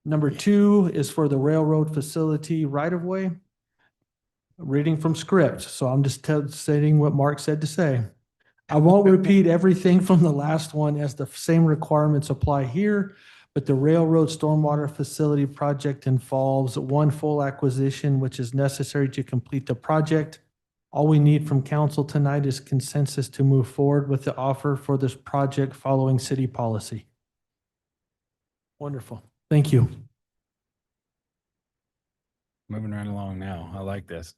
Number 2 is for the railroad facility right-of-way. Reading from script, so I'm just stating what Mark said to say. I won't repeat everything from the last one as the same requirements apply here, but the railroad stormwater facility project involves 1 full acquisition, which is necessary to complete the project. All we need from council tonight is consensus to move forward with the offer for this project following city policy. Wonderful. Thank you. Moving right along now. I like this.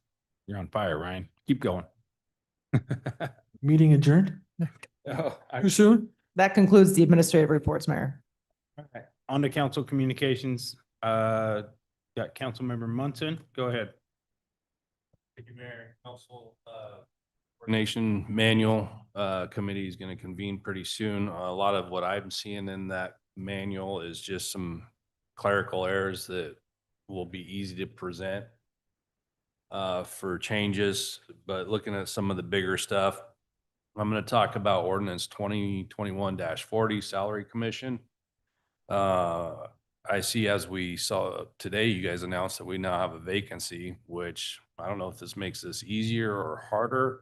You're on fire, Ryan. Keep going. Meeting adjourned. Too soon? That concludes the administrative reports, Mayor. Okay. On to council communications. Got Councilmember Munson. Go ahead. Thank you, Mayor. Council Coordination Manual Committee is going to convene pretty soon. A lot of what I'm seeing in that manual is just some clerical errors that will be easy to present. for changes, but looking at some of the bigger stuff, I'm going to talk about ordinance 2021-40 salary commission. I see, as we saw today, you guys announced that we now have a vacancy, which I don't know if this makes this easier or harder.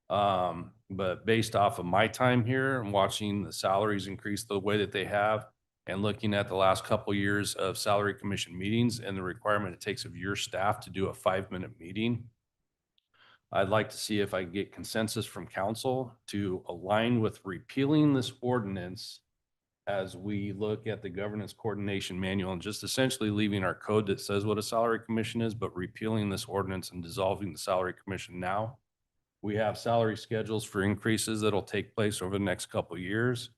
But based off of my time here and watching the salaries increase the way that they have, and looking at the last couple years of salary commission meetings and the requirement it takes of your staff to do a 5-minute meeting, I'd like to see if I can get consensus from council to align with repealing this ordinance as we look at the governance coordination manual, and just essentially leaving our code that says what a salary commission is, but repealing this ordinance and dissolving the salary commission now. We have salary schedules for increases that'll take place over the next couple of years.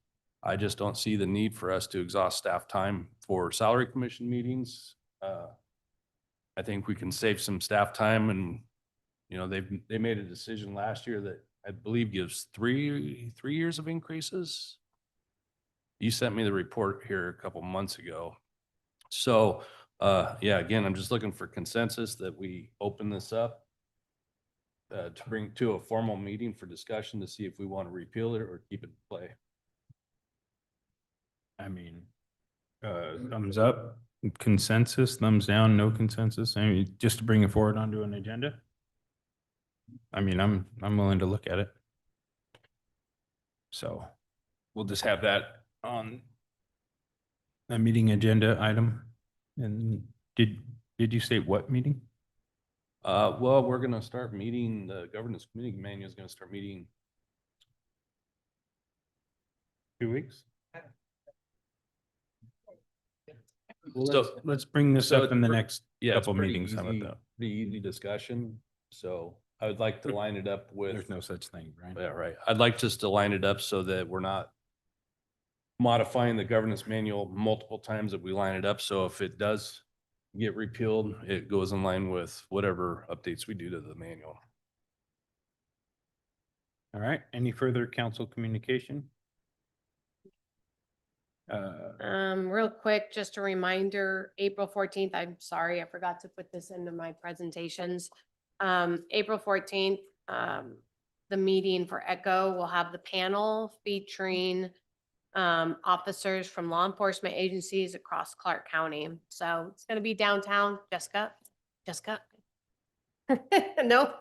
I just don't see the need for us to exhaust staff time for salary commission meetings. I think we can save some staff time, and they made a decision last year that I believe gives three years of increases. You sent me the report here a couple months ago. So yeah, again, I'm just looking for consensus that we open this up to bring to a formal meeting for discussion to see if we want to repeal it or keep it in play. I mean, thumbs up, consensus, thumbs down, no consensus. I mean, just to bring it forward onto an agenda. I mean, I'm willing to look at it. So we'll just have that on a meeting agenda item. And did you say what meeting? Well, we're going to start meeting, the governance committee manual is going to start meeting 2 weeks? Well, So let's bring this up in the next it's couple pretty meetings. How about easy- that? Pretty easy discussion. So I would like to line it up with. There's no such thing, right? Yeah, right. I'd like just to line it up so that we're not modifying the governance manual multiple times, that we line it up. So if it does get repealed, it goes in line with whatever updates we do to the manual. All right. Any further council communication? Real quick, just a reminder, April 14th, I'm sorry, I forgot to put this into my presentations. April 14th, the meeting for ECHO will have the panel featuring officers from law enforcement agencies across Clark County. So it's going to be downtown. Jessica? No,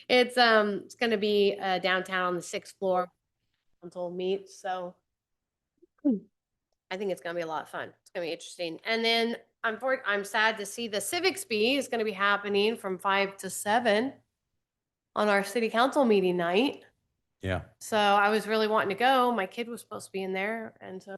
it's going to be downtown on the 6th floor. Council meets. So I think it's going to be a lot of fun. It's going to be interesting. And then I'm sad to see the Civics Bee is going to be happening from 5 to 7 on our city council meeting night. Yeah. So I was really wanting to go. My kid was supposed to be in there, and so